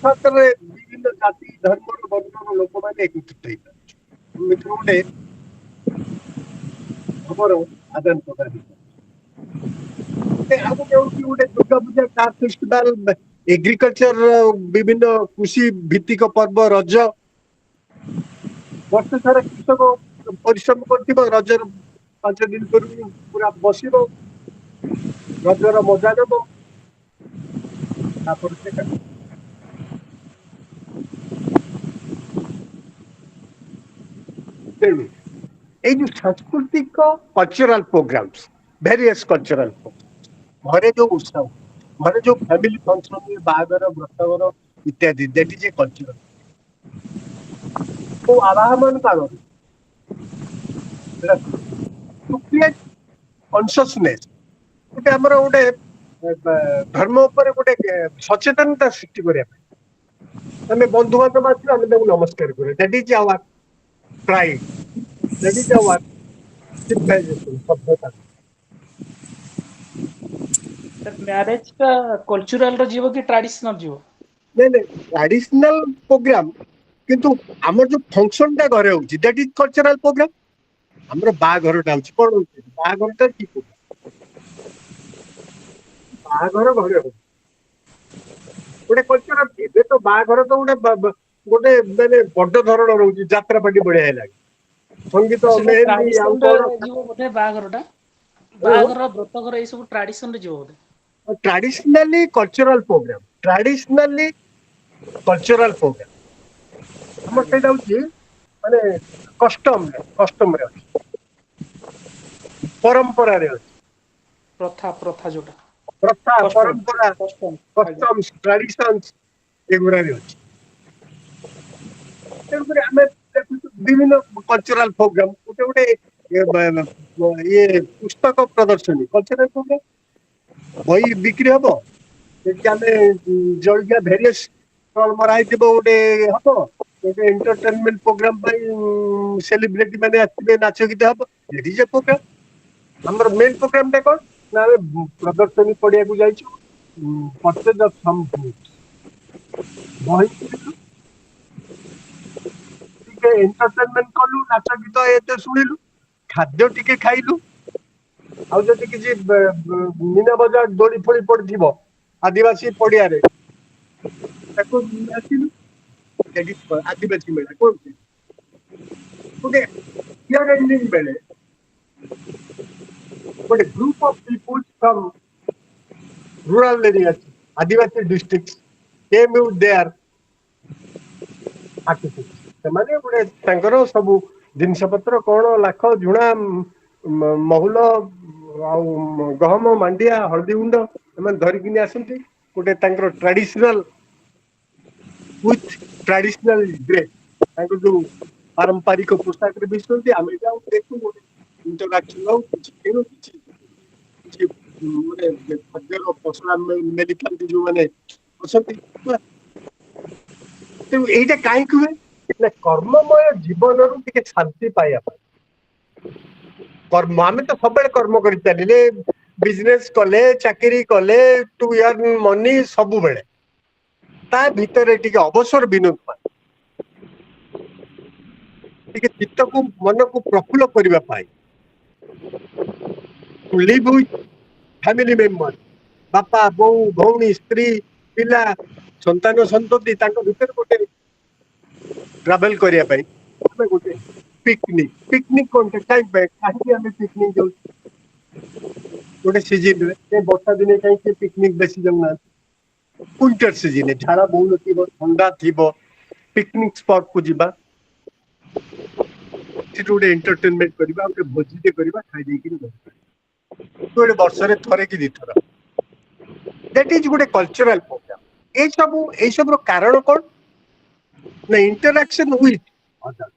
[SPEAKER 1] रथ विभिन्न जाति धर्म वर्ण लोक मैंने एकत्रित हो गोटे हमर आदान प्रदान ଆଉ ଗୋଟେ ହଉଛି ଗୋଟେ Durga Puja car festival agriculture ବିଭିନ୍ନ କୃଷି ଭିତ୍ତିକ ପର୍ବ ରଜ ବର୍ଷ ସାରା କୃଷକ ପରିଶ୍ରମ କରିଥିବ ରଜର 5 ଦିନ ପୂର୍ବରୁ ପୁରା ବସିବ ରଜର ମଜା ନେବ ତାପରେ ସେ ତେଣୁ ଏଇ ଯୋଉ ସାଂସ୍କୃତିକ କଲଚରାଲ ପ୍ରୋଗ୍ରାମ୍ସ ଭେରିୟସ୍ କଲଚରାଲ ଘରେ ଯୋଉ ଉତ୍ସବ ଘରେ ଯୋଉ ଫ୍ୟାମିଲି ଫଙ୍କସନ ବାହାଘର ବ୍ରତଘର ଇତ୍ୟାଦି ଦ୍ୟାଟ୍ ଇଜ ଏ କଲଚର କୋଉ ଆବାହମାନ କାଳରେ ଟୁ କ୍ରିଏଟ୍ କନସିୟସନେସ୍ ଗୋଟେ ଆମର ଗୋଟେ ଧର୍ମ ଉପରେ ଗୋଟେ ସଚେତନତା ସୃଷ୍ଟି କରିବା ପାଇଁ ଆମେ ବନ୍ଧୁବାନ୍ଧବ ଆସିଲେ ଆମେ ତାଙ୍କୁ ନମସ୍କାର କରିବା that is our pride that is our civilisation ସଭ୍ୟତା
[SPEAKER 2] ମ୍ୟାରେଜ ଟା କଲଚରାଲ ର ଯିବ କି ଟ୍ରାଡିସନାଲ ଯିବ?
[SPEAKER 1] ନାଇଁ ନାଇଁ ଟ୍ରାଡିସନାଲ ପ୍ରୋଗ୍ରାମ କିନ୍ତୁ ଆମର ଯୋଉ ଫଙ୍କସନ ଟା ଘରେ ହଉଛି ଦ୍ୟାଟ୍ ଇଜ କଲଚରାଲ ପ୍ରୋଗ୍ରାମ ଆମର ବାହାଘରଟା ହଉଛି କଣ ହଉଛି ବାହାଘରଟା କି ବାହାଘର ଘରେ ହଉଛି ଗୋଟେ କଲଚରାଲ ଏବେ ତ ବାହାଘର ତ ଗୋଟେ ମାନେ ବଡ ଧରଣ ରହୁଛି ଯାତ୍ରା ପାଟି ବଢିଆ ହେଲାଣି ସଙ୍ଗୀତ
[SPEAKER 2] ସେଟା
[SPEAKER 1] ମେହେନ୍ଦି ଆଉ
[SPEAKER 2] ଟ୍ରାଡିସନ
[SPEAKER 1] କଣ
[SPEAKER 2] ରେ ଯିବ ବୋଧେ ବାହାଘରଟା ବାହାଘର ବ୍ରତଘର ଏଇ ସବୁ ଟ୍ରାଡିସନ ରେ ଯିବ ବୋଧେ
[SPEAKER 1] traditionally cultural program traditionally cultural program ଆମର
[SPEAKER 2] ଆଜ୍ଞା
[SPEAKER 1] ସେଇଟା ହଉଛି ମାନେ କଷ୍ଟମରେ ଅଛି ପରମ୍ପରାରେ ଅଛି
[SPEAKER 2] ପ୍ରଥା ଯୋଉଟା
[SPEAKER 1] ପ୍ରଥା
[SPEAKER 2] କଷ୍ଟମ
[SPEAKER 1] ପରମ୍ପରା
[SPEAKER 2] କଷ୍ଟମ ଆଜ୍ଞା
[SPEAKER 1] କଷ୍ଟମ୍ସ ଟ୍ରାଡିସନ୍ସ ଏଗୁଡାରେ ଅଛି ତେଣୁକରି ଆମେ ଦେଖୁଛୁ ବିଭିନ୍ନ କଲଚରାଲ ପ୍ରୋଗ୍ରାମ ଗୋଟେ ଗୋଟେ ଇଏ ପୁସ୍ତକ ପ୍ରଦର୍ଶନୀ କଲଚରାଲ ପ୍ରୋଗ୍ରାମ ବହି ବିକ୍ରି ହବ ସେଠି ଆମେ ଜଳଖିଆ ଭେରିୟସ୍ ମରା ହେଇଥିବ ଗୋଟେ ହବ ଗୋଟେ ଏଣ୍ଟରଟେନମେଣ୍ଟ ପ୍ରୋଗ୍ରାମ ପାଇଁ ସେଲିବ୍ରିଟି ମାନେ ଆସିବେ ନାଚ ଗୀତ ହବ ଇଟ୍ ଇଜ ଏ ପ୍ରୋଗ୍ରାମ ଆମର ମେନ୍ ପ୍ରୋଗ୍ରାମ ଟା କଣ ନା ଆମେ ପ୍ରଦର୍ଶନୀ ପଡିଆକୁ ଯାଇଛୁ ପରଚେଜ ଅଫ ସମ୍ ବହି କିଣିଲୁ ଟିକେ ଏଣ୍ଟରଟେନମେଣ୍ଟ କଲୁ ନାଚ ଗୀତ ଏତେ ଶୁଣିଲୁ ଖାଦ୍ୟ ଟିକେ ଖାଇଲୁ ଆଉ ଯଦି କିଛି ମୀନା ବଜାର ଦୋଳି ଫୋଳି ପଡିଥିବ ଆଦିବାସୀ ପଡିଆରେ ତାକୁ ଆସିଲୁ ଆଦିବାସୀ ମେଳା କଣ ଗୋଟେ ଇୟର ଏଣ୍ଡିଂ ବେଳେ ଗୋଟେ group of people from rural areas, Adivasi districts came with their artifice. ସେମାନେ ଗୋଟେ ତାଙ୍କର ସବୁ ଜିନିଷ ପତ୍ର କଣ ଲାଖ ଝୁଣା ମହୁଲ ଆଉ ଗହମ ମାଣ୍ଡିଆ ହଳଦୀ ଗୁଣ୍ଡ ସେମାନେ ଧରିକିନି ଆସନ୍ତି ଗୋଟେ ତାଙ୍କର ଟ୍ରାଡିସନାଲ ୱିଥ ଟ୍ରାଡିସନାଲ ଡ୍ରେସ ତାଙ୍କର ଯୋଉ ପାରମ୍ପରିକ ପୋଷାକରେ ମିଶନ୍ତି ଆମେ ଯାଉ ଦେଖୁ ଗୋଟେ ଇଣ୍ଟରାକ୍ସନ ହଉ କିଛି କିଣୁ କିଛି ମାନେ ଖାଦ୍ୟର ପସରା ମେଡିକାଲ ଯୋଉମାନେ ଅଛନ୍ତି ତେଣୁ ଏଇଟା କାହିଁକି ହୁଏ ନା କର୍ମମୟ ଜୀବନରୁ ଟିକେ ଶାନ୍ତି ପାଇବା ପାଇଁ କର୍ମ ଆମେ ତ ସବୁବେଳେ କର୍ମ କରି ଚାଲିଲେ ବିଜନେସ କଲେ ଚାକିରି କଲେ ଟୁ ୟାର୍ନ ମନି ସବୁବେଳେ ତା ଭିତରେ ଟିକେ ଅବସର ବିନୋଦ ପାଇଁ ଟିକେ ଚିତ୍ତକୁ ମନକୁ ପ୍ରଫୁଲ୍ଲ କରିବା ପାଇଁ to live with family member ବାପା ବୋଉ ଭଉଣୀ ସ୍ତ୍ରୀ ପିଲା ସନ୍ତାନ ସନ୍ତତି ତାଙ୍କ ଭିତରେ ଗୋଟେ ଟ୍ରାଭେଲ କରିବା ପାଇଁ ଆମେ ଗୋଟେ ପିକନିକ କଣ କାହିଁକି ଆମେ ପିକନିକ ଯାଉଛୁ ଗୋଟେ ସିଜନରେ ବର୍ଷା ଦିନେ କାହିଁକି ପିକନିକ ବେଶୀ ଯାଉନାହାନ୍ତି ୱିଣ୍ଟର ସିଜନରେ ଝାଳ ବହୁନଥିବ ଥଣ୍ଡା ଥିବ ପିକନିକ ସ୍ପଟ କୁ ଯିବା ସେଠି ଗୋଟେ ଏଣ୍ଟରଟେନମେଣ୍ଟ କରିବା ଗୋଟେ ଭୋଜିଟେ କରିବା ଖାଇ ଦେଇକିରି ଗୋଟେ ବର୍ଷରେ ଥରେ କି ଦିଥର ଦ୍ୟାଟ ଇଜ ଗୋଟେ କଲଚରାଲ ପ୍ରୋଗ୍ରାମ ଏଇସବୁର କାରଣ କଣ ନା ଇଣ୍ଟରାକ୍ସନ ୱିଥ ଅଦର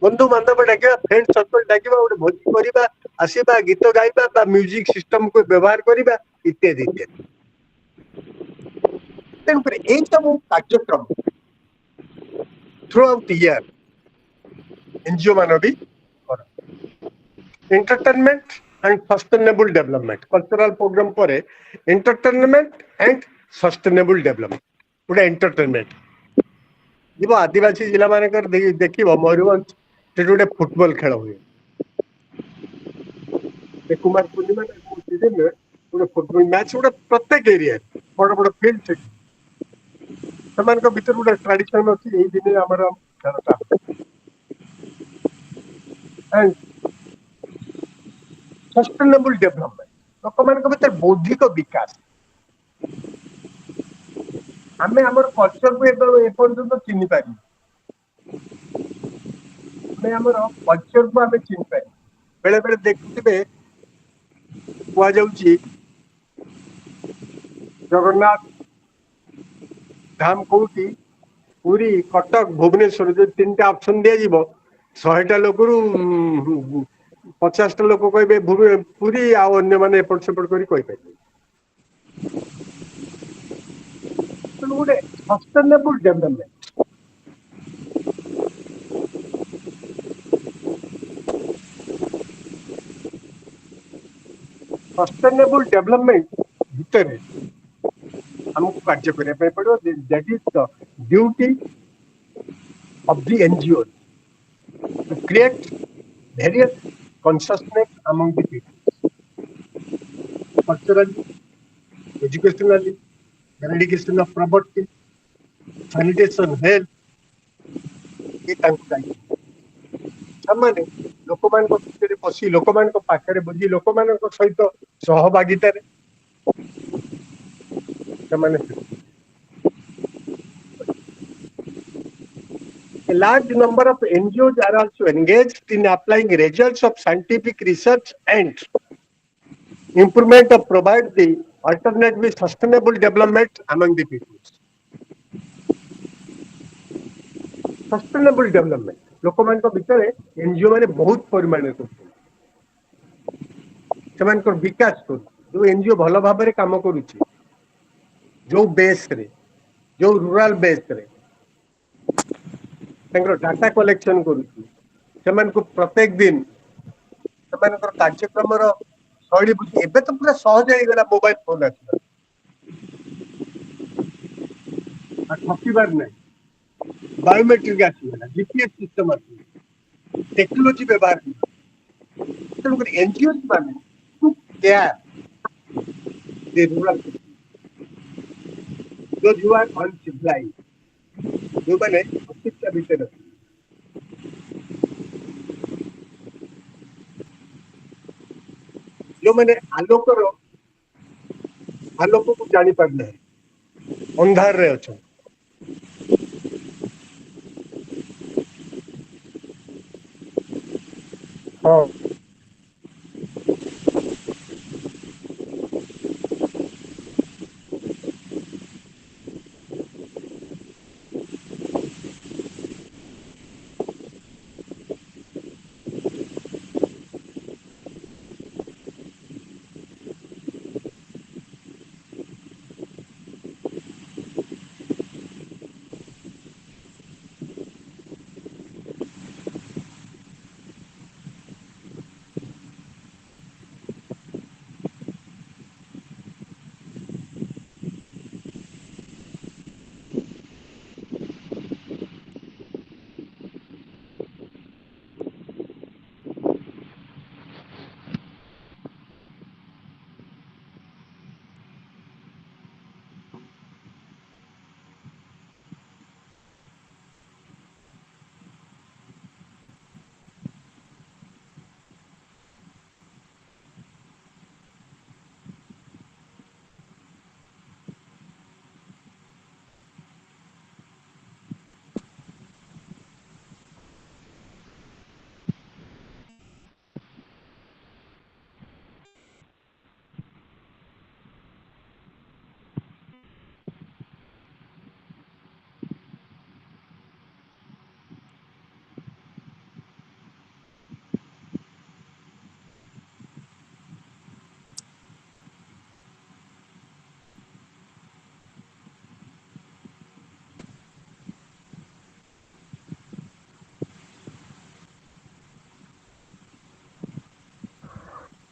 [SPEAKER 1] बंधु बांधव डाकिबा फ्रेंड सर्कल डाकिबा गोटे भोजी करिबा आसीबा गीत गाइबा बा म्यूजिक सिस्टम को व्यवहार करिबा इत्यादि इत्यादि तेणुकर एई सब कार्यक्रम थ्रू आउट ईयर एनजीओ मान भी entertainment and sustainable development cultural program pore entertainment and sustainable development गोटे entertainment जीव आदिवासी जिला मानकर देखिबो मयूरभंज सेठी गोटे फुटबॉल खेल हुए कुमार पूर्णिमा सीजन में गोटे फुटबॉल मैच गोटे प्रत्येक एरिया बड़ बड़ फील्ड सेठी ସେମାନଙ୍କ ଭିତରେ ଗୋଟେ ଟ୍ରାଡିସନ ଅଛି ଏଇ ଦିନେ ଆମର ଖେଳଟା and sustainable development ଲୋକମାନଙ୍କ ଭିତରେ ବୌଦ୍ଧିକ ବିକାଶ ଆମେ ଆମର କଲଚରକୁ ଏପର୍ଯ୍ୟନ୍ତ ଚିହ୍ନି ପାରିବୁ ଆମେ ଆମର କଲଚରକୁ ଆମେ ଚିହ୍ନି ପାରିବୁ ବେଳେ ବେଳେ ଦେଖୁଥିବେ କୁହାଯାଉଛି ଜଗନ୍ନାଥ ଧାମ କୋଉଠି ପୁରୀ କଟକ ଭୁବନେଶ୍ୱର ଯଦି ତିନିଟା ଅପସନ ଦିଆଯିବ 100ଟା ଲୋକରୁ 50ଟା ଲୋକ କହିବେ ପୁରୀ ଆଉ ଅନ୍ୟମାନେ ଏପଟ ସେପଟ କରି କହିପାରିବେ ତେଣୁ ଗୋଟେ ସଷ୍ଟେନେବୁଲ ଡେଭଲପମେଣ୍ଟ ସଷ୍ଟେନେବୁଲ ଡେଭଲପମେଣ୍ଟ ଭିତରେ हमको कार्य करने पड़ो that is the duty of the NGO to create various consciousness among the people culturally educationally eradication of poverty sanitation health ये तांको दायित्व सामान्य ଲୋକମାନଙ୍କ ଭିତରେ ପଶି ଲୋକମାନଙ୍କ ପାଖରେ ବୁଝି ଲୋକମାନଙ୍କ ସହିତ ସହଭାଗିତାରେ ସେମାନେ A large number of NGOs are also engaged in applying results of scientific research and improvement of provide the alternative sustainable development among the people. Sustainable development. ଲୋକମାନଙ୍କ ଭିତରେ ଏନଜିଓ ମାନେ ବହୁତ ପରିମାଣରେ କରୁଛନ୍ତି ସେମାନଙ୍କର ବିକାଶ କରୁଛି ଯୋଉ ଏନଜିଓ ଭଲ ଭାବରେ କାମ କରୁଛି ଯୋଉ ବେସରେ ଯୋଉ ରୁରାଲ ବେସରେ ତାଙ୍କର ଡାଟା କଲେକ୍ସନ କରୁଛି ସେମାନଙ୍କୁ ପ୍ରତ୍ୟେକ ଦିନ ସେମାନଙ୍କର କାର୍ଯ୍ୟକ୍ରମର ଶୈଳୀ ବୁଝି ଏବେ ତ ପୁରା ସହଜ ହେଇଗଲା ମୋବାଇଲ ଫୋନ ଆସିଲା ଆଉ ଠକିବାର ନାହିଁ ବାୟୋମେଟ୍ରିକ ଆସିଗଲା ଜିପିଏସ ସିଷ୍ଟମ ଆସିଗଲା ଟେକ୍ନୋଲୋଜି ବ୍ୟବହାର ତେଣୁକରି ଏନଜିଓ ମାନେ care the rural those who are uncivilized ଯୋଉମାନେ ଅଶିକ୍ଷା ଭିତରେ ଯୋଉମାନେ ଆଲୋକକୁ ଜାଣି ପାରୁନାହାନ୍ତି ଅନ୍ଧାରରେ ଅଛନ୍ତି ହଁ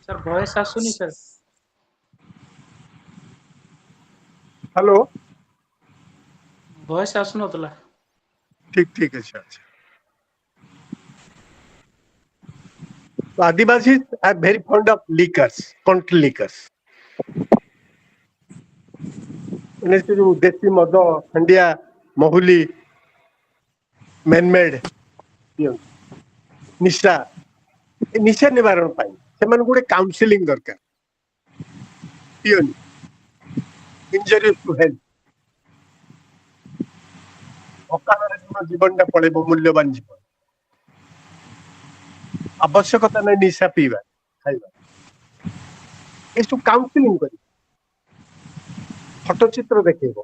[SPEAKER 2] सर वॉइस आसुनी सर।
[SPEAKER 1] हेलो
[SPEAKER 2] वॉइस आसुनतला।
[SPEAKER 1] ठीक ठीक अच्छे अच्छा तो आदिवासी are very fond of liquors country liquors से जो देसी मद हंडिया महुली मैनमेड निशा निशा निवारण से गोटे काउनसिलिंग दरकार इंजरी टू हेल्थ अकाल जीवन टा पड़े मूल्यवान जीवन आवश्यकता नहीं निशा पीवा खाइबा ये सब काउनसिलिंग कर फटचित्र देखो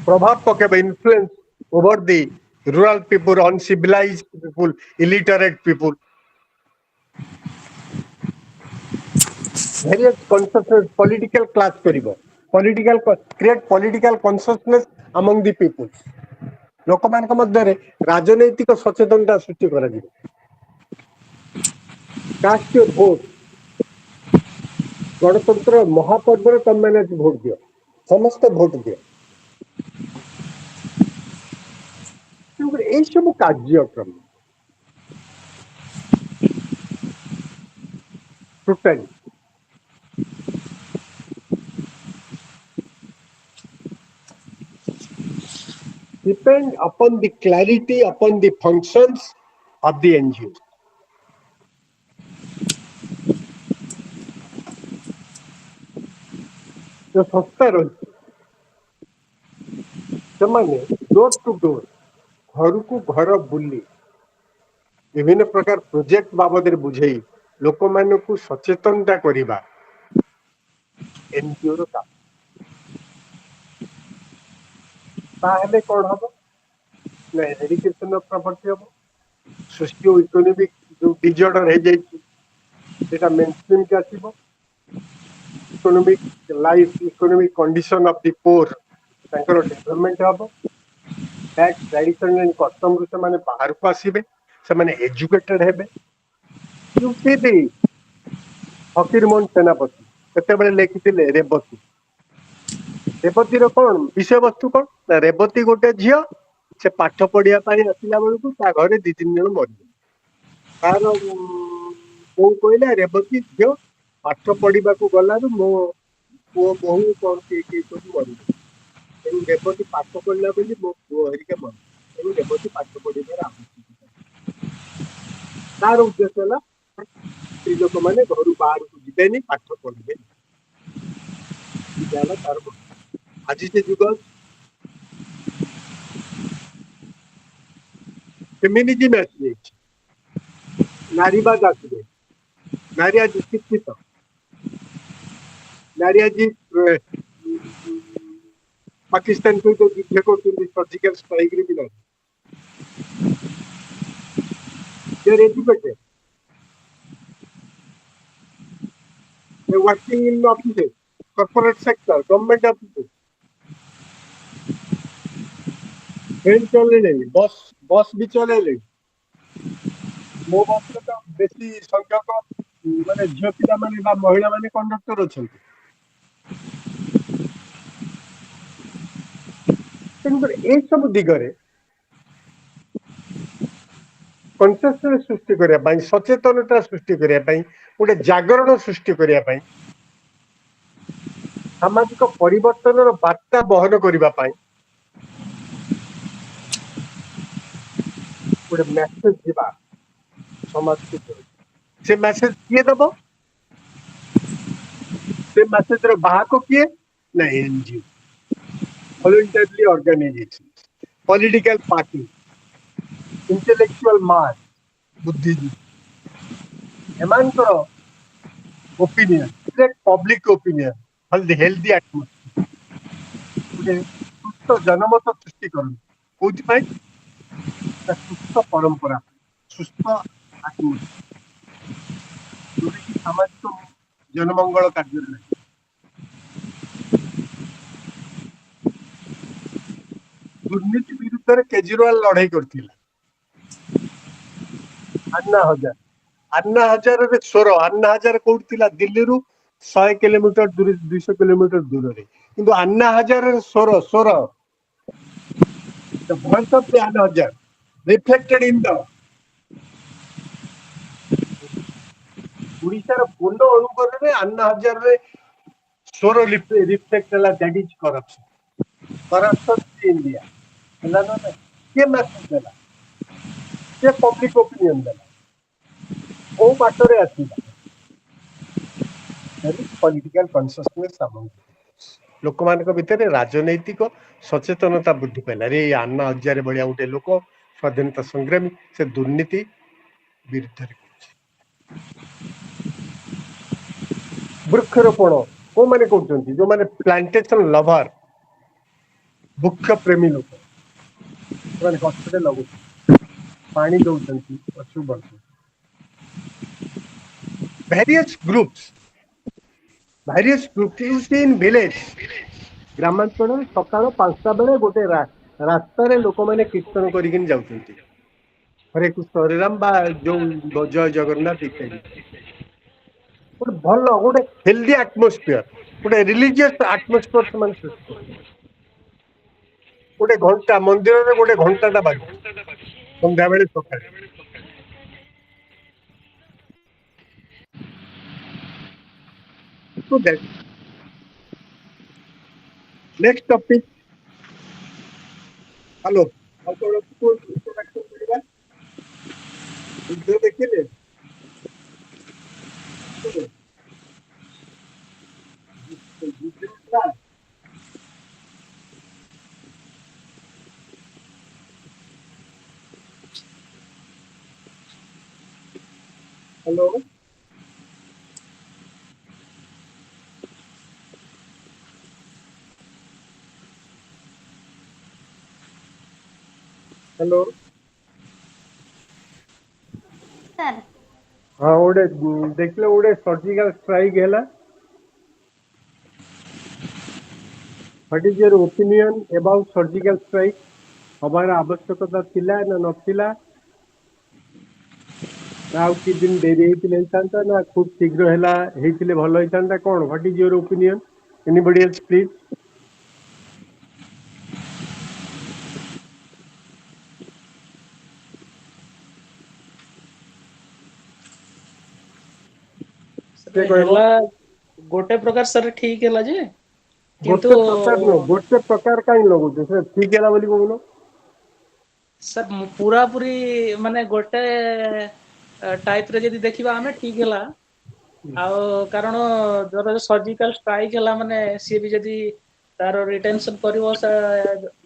[SPEAKER 1] प्रभाव पकेब influence over the rural people uncivilised people illiterate people various consciousness political class करिबो political create political consciousness among the people लोक मान मध्य राजनैतिक सचेतनता सृष्टि करा कास्ट योर भोट गणतंत्र महापर्व तुम मैंने भोट दियो समस्त भोट दियो यही सब कार्यक्रम totally depend upon the clarity upon the functions of the NGO. जो संस्था रही डोर टू डोर घर को घर बुली विभिन्न प्रकार प्रोजेक्ट बाबद बुझे लोक मान को सचेतनता करवा एनजीओ काम ताहले कौन हम ना एरिगेशन ऑफ प्रॉपर्टी हम सोशियो इकोनॉमिक जो डिजॉर्डर है जाइए मेनस्ट्रीम के आसीबो economic life economic condition of the poor तांकर डेवलपमेंट हम टैक्स ट्रेडिशन एंड कस्टम रु से माने बाहर को आसीबे से माने एजुकेटेड हेबे यू सी दी फकीरमोहन सेनापति केते बेले लेखिथिले रेवती रेवती रो कोन विषय वस्तु कोन ना रेवती गोटे झियो से पाठ पढ़िया पाई आसिला बेलकु ता घरे 2-3 जन मरि तार को कहला रेवती झियो पाठ पढ़िबा को गला मो पुओ बहु कोन के सब मरि तेणु रेवती पाठ पढ़ला बेली मो पुओ हरिका मरि तेणु रेवती पाठ पढ़िबार आवश्यकता तार उद्देश्य है स्त्री लोक मैंने घर बाहर को जीवेनि पाठ पढ़े तार आज से जुग फेमिनिज्म आसी नारीवाद आसवे नारी आज शिक्षित नारी आज पाकिस्तान सहित युद्ध कर सर्जिकल स्ट्राइक भी ना educated working in offices, corporate sector, government offices. Train चले बस भी चले मो बस तो बेसी संख्यक माने झियो पिला माने बा महिला माने कंडक्टर अछंती ए सब दिगरे कन्सियसनेस सृष्टि करिया पई सचेतनता सृष्टि करिया पई गोटे जागरण सृष्टि करिया पई सामाजिक परिवर्तन वार्ता बहन करिबा पई गोटे मेसेज दिबा समाज को से मेसेज किए दबो से मेसेज रो बाहक किए ना NGO voluntary organisation political party intellectual mass बुद्धिजीवी एमानकर opinion public opinion healthy atmosphere सुस्थ जनमत सृष्टि कर सुस्थ परंपरा सुस्थ आत्मस्फियर सामाजिक जनमंगल कार्य दुर्नीति विरुद्ध केजरीवाल लड़ाई करथिला अन्ना हजार अन्ना हजार रे स्वर अन्ना हजार कोउठ थिला दिल्ली रु 100 किलोमीटर दूर 200 किलोमीटर दूर रे किंतु अन्ना हजार रे स्वर the voice of the अन्ना हजार reflected in the उड़ीसा रो पूर्ण अनुकर रे अन्ना हजार रे स्वर रिफ्लेक्ट होला दैट इज करप्शन इंडिया ହେଲା ନା ନାଇଁ କିଏ ମେसेज ଦେଲା କିଏ ପବ୍ଲିକ ଓପିନିଅନ ଦେଲା କୋଉ ବାଟରେ ଆସିଲା ପଲିଟିକାଲ କନସିୟସନେସ୍ ଲୋକମାନଙ୍କ ଭିତରେ ରାଜନୈତିକ ସଚେତନତା ବୃଦ୍ଧି ପାଇଲା ରେ ଆନ୍ନା ହଜାରେ ଭଳିଆ ଗୋଟେ ଲୋକ ସ୍ୱାଧୀନତା ସଂଗ୍ରାମୀ ସେ ଦୁର୍ନୀତି ବିରୁଦ୍ଧରେ କରୁଛି ବୃକ୍ଷରୋପଣ କୋଉମାନେ କରୁଛନ୍ତି ଯୋଉମାନେ ପ୍ଲାଣ୍ଟେସନ ଲଭର ବୃକ୍ଷ ପ୍ରେମୀ ଲୋକ ସେମାନେ ଗଛଟେ ଲଗାଉଛନ୍ତି ପାଣି ଦଉଛନ୍ତି ଗଛ ବଢୁଛନ୍ତି various groups you see in village ଗ୍ରାମାଞ୍ଚଳରେ ସକାଳ 5ଟା ବେଳେ ଗୋଟେ ରାସ୍ତାରେ ଲୋକମାନେ କୀର୍ତ୍ତନ କରିକି ଯାଉଛନ୍ତି ହରେ କୃଷ୍ଣ ହରିରାମ ବା ଯୋଉ ଜୟ ଜଗନ୍ନାଥ ଇତ୍ୟାଦି ଗୋଟେ ଭଲ ଗୋଟେ ହେଲ୍ଦି ଆଟମୋସ୍ଫିୟର ଗୋଟେ ରିଲିଜିୟସ୍ ଆଟମୋସ୍ଫିୟର ସେମାନେ ସୃଷ୍ଟି କରୁଛନ୍ତି ଗୋଟେ ଘଣ୍ଟା ମନ୍ଦିରରେ ଗୋଟେ ଘଣ୍ଟାଟା ବାଜୁଛି ସନ୍ଧ୍ୟାବେଳେ ସକାଳେ So that next topic. Hello. ଆପଣଙ୍କୁ introduction କରିବା ଭିଡ଼ିଓ ଦେଖିଲେ ହ୍ୟାଲୋ ହ୍ୟାଲୋ
[SPEAKER 3] सर
[SPEAKER 1] ହଁ ଗୋଟେ ଦେଖିଲେ ଗୋଟେ ସର୍ଜିକାଲ ଷ୍ଟ୍ରାଇକ୍ ହେଲା What is your opinion about surgical strike? हमारा आवश्यकता थिला ना नथिला ना आउ कि दिन देरी हेतिले हेतांता ना खूब शीघ्र हैला हेतिले भलो हेतांता कोन what is your opinion anybody else please से कहबो
[SPEAKER 2] ହେଲା ଗୋଟେ ପ୍ରକାର ସାର୍ ଠିକ ହେଲା ଯେ କିନ୍ତୁ
[SPEAKER 1] गोटे प्रकार काई लगु से ठीक हैला बोली कहूनो
[SPEAKER 2] ସାର୍ ପୁରା ପୁରି ମାନେ ଗୋଟେ ଟାଇପ ରେ ଯଦି ଦେଖିବା ଆମେ ଠିକ ହେଲା ଆଉ କାରଣ ଧର ସର୍ଜିକାଲ ଷ୍ଟ୍ରାଇକ ହେଲା ମାନେ ସିଏ ବି ଯଦି ତାର ରିଟେନସନ କରିବ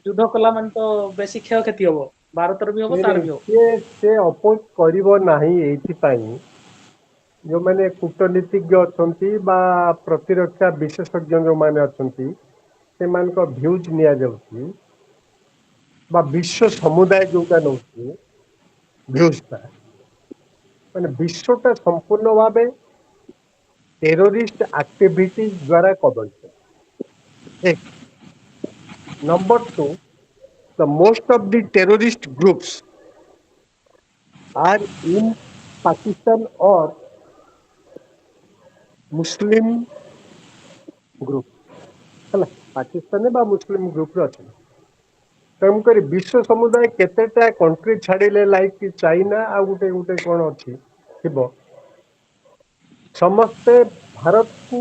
[SPEAKER 2] ଯୁଦ୍ଧ କଲା ମାନେ ତ ବେଶୀ କ୍ଷୟକ୍ଷତି ହବ ଭାରତର ବି ହବ ତାର ବି ହବ
[SPEAKER 1] से अपोज करिवो नाही एथि पाई जो माने कूटनीतिज्ञ अछंती बा प्रतिरक्षा विशेषज्ञ जो माने अछंती से मान को व्यूज निया जाउची बा विश्व समुदाय जोटा नउची व्यूजटा माने विश्वटा संपूर्ण भावे टेररिस्ट एक्टिविटीज द्वारा कबल्ड एक number 2 the most of the terrorist groups are in Pakistan or Muslim group ହେଲା ପାକିସ୍ତାନ ବା ମୁସଲିମ ଗ୍ରୁପରେ ଅଛନ୍ତି ତେଣୁକରି ବିଶ୍ୱ ସମୁଦାୟ କେତେଟା କଣ୍ଟ୍ରି ଛାଡ଼ିଲେ ଲାଇକ୍ ଚାଇନା ଆଉ ଗୋଟେ ଗୋଟେ କ'ଣ ଅଛି ଥିବ ସମସ୍ତେ ଭାରତକୁ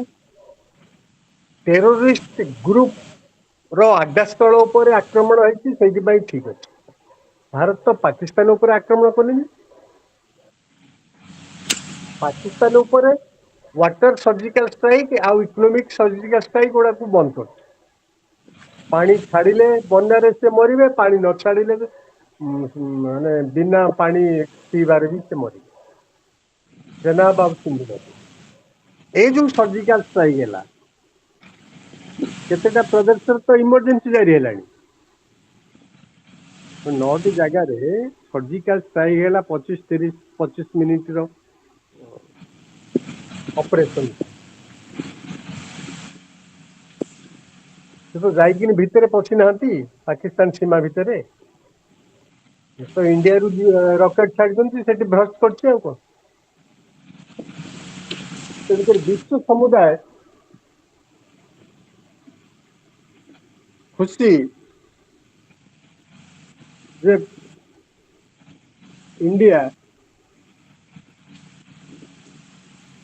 [SPEAKER 1] ଟେରୋରିଷ୍ଟ ଗ୍ରୁପର ଆଡ୍ଡାସ୍ଥଳ ଉପରେ ଆକ୍ରମଣ ହେଇଛି ସେଇଥିପାଇଁ ଠିକ ଅଛି ଭାରତ ତ ପାକିସ୍ତାନ ଉପରେ ଆକ୍ରମଣ କଲେନି ପାକିସ୍ତାନ ଉପରେ वाटर सर्जिकल स्ट्राइक आउ इकोनॉमिक सर्जिकल स्ट्राइक गुड़ाक बंद कर पानी छाड़िले बन्यारे से मरबे पानी न छाड़िले माने बिना पानी पीबार भी से मरबे जनाब बाबू सिंधु ए जो सर्जिकल स्ट्राइक है केतेटा प्रदेश तो इमरजेंसी जारी है 9टी जगह सर्जिकल स्ट्राइक है 25 मिनिट ऑपरेशन तो जाइकिन भितर पशि ना पाकिस्तान सीमा भितर तो इंडिया रु रॉकेट छाड़ी भ्रष्ट कर तेणुकर विश्व समुदाय खुशी जे इंडिया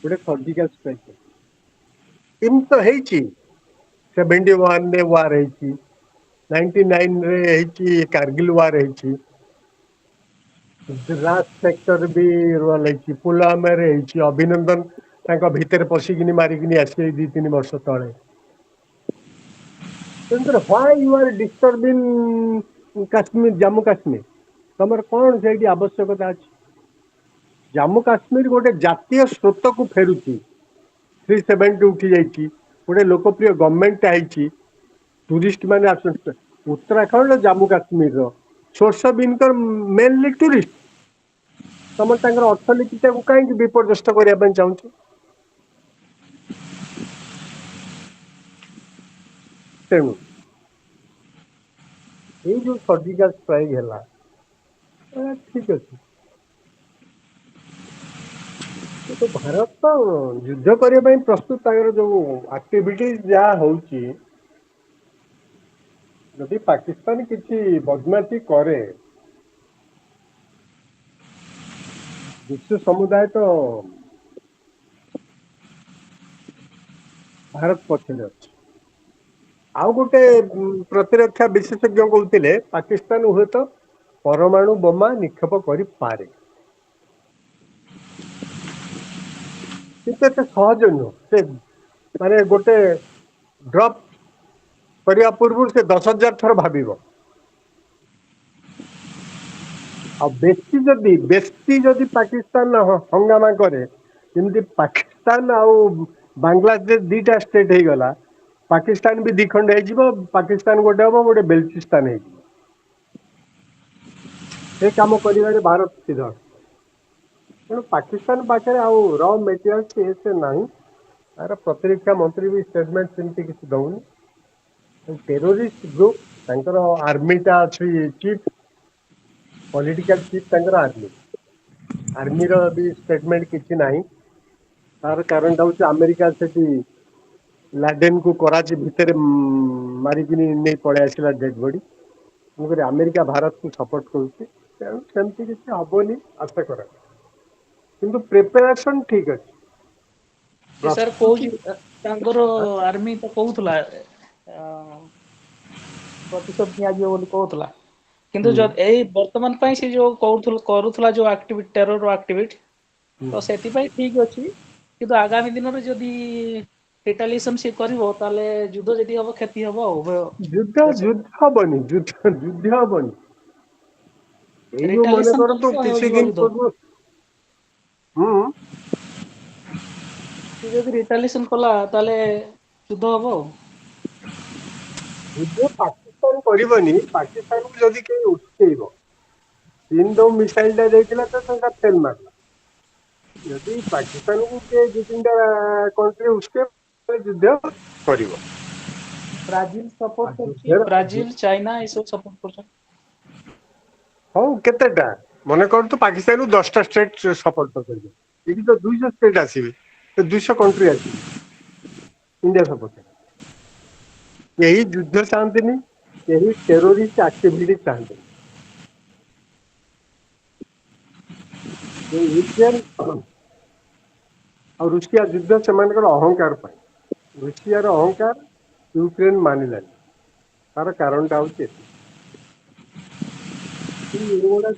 [SPEAKER 1] गोटे सर्जिकल स्ट्राइक एमती तो है 71 रे वार है 99 रे कारगिल वार है द्रास सेक्टर भी रोल है पुलवामा रे अभिनंदन भितर पशिकिनी मारिकिनी आसे 2-3 वर्ष तले why you are disturbing Kashmir Jammu Kashmir तमर कौन से आवश्यकता अच्छी जम्मू काश्मीर गोटे जातीय स्रोत को फेरुची 370 उठी जाइए गोटे लोकप्रिय गवर्नमेंट आई टूरिस्ट माने Uttarakhand Jammu Kashmir source of income mainly tourist तुम अर्थनीति को कहीं विपर्यस्त करने चाहूँ तेणु ये जो सर्जिकल स्ट्राइक है ठीक अच्छे तो भारत तो युद्ध करने प्रस्तुत जो एक्टिविटी जहाँ होची यदि पाकिस्तान किसी बदमाशी करे विश्व समुदाय तो भारत पक्षे अच्छे आउ गोटे प्रतिरक्षा विशेषज्ञ कहते पाकिस्तान हुए तो परमाणु बोमा निक्षेप कर पारे सहज नुह से माने गोटे ड्रॉप करने पूर्व से 10,000 थर भाव बेसी जदि पाकिस्तान हंगामा करे जमी पाकिस्तान आउ बांग्लादेश 2टा स्टेट हो गला पाकिस्तान भी दिखंड हो पाकिस्तान गोटे हम गोटे बेलचिस्तान हो काम कर भारत सीधा तेणु पाकिस्तान पाखे आउ र मेटेरियल से ना तार प्रतिरक्षा मंत्री भी स्टेटमेंट सेमती किसी दौनी टेरोरिस्ट ग्रुप आर्मीटा अच्छी chief political chief army army रो भी स्टेटमेंट किसी ना तार कारण अमेरिका से लाडेन को कराची भितर मारिकी नहीं पड़े आसला डेड बॉडी तेणुक अमेरिका भारत को सपोर्ट करुँच किसी हेनी आशा करा किंतु प्रिपेरेशन ठीक अच्छे
[SPEAKER 2] सर तांकर आर्मी तो कहूला प्रतिशोध नियाजियो बोली कहूला किंतु वर्तमान पई से जो करूला जो एक्टिविटी टेरर एक्टिविटी तो सेति पई ठीक अछि किंतु आगामी दिन रे जदी रिटेलिएशन से करिवो ताले युद्ध जदी हबो क्षति हबो
[SPEAKER 1] युद्ध हबनी युद्ध हबनी ये जो मन कर तो किसी दिन पूर्व
[SPEAKER 2] जदी रिटेलिएशन कला ताले युद्ध हबो
[SPEAKER 1] युद्ध पाकिस्तान करबनी पाकिस्तान को जदी के उठेइबो 3 दो मिसाइल दा देथिला तो संका फेल मारला यदि पाकिस्तान को के 2-3टा कंट्री उसके युद्ध करिवो
[SPEAKER 2] ब्राजील सपोर्ट करछि ब्राजील चाइना ए सब सपोर्ट करछ
[SPEAKER 1] हां केतेटा मन कर तो पाकिस्तान को 10टा स्टेट सपोर्ट करबे एठी तो 200 स्टेट आसीबे तो 200 कंट्री आसीबे इंडिया सपोर्ट यही युद्ध चाहते यही टेरोरिस्ट एक्टिविटी चाहते यूक्रेन और रुषिया युद्ध से अहंकार रुषियार अहंकार यूक्रेन मानिलानी तार कारण हूँ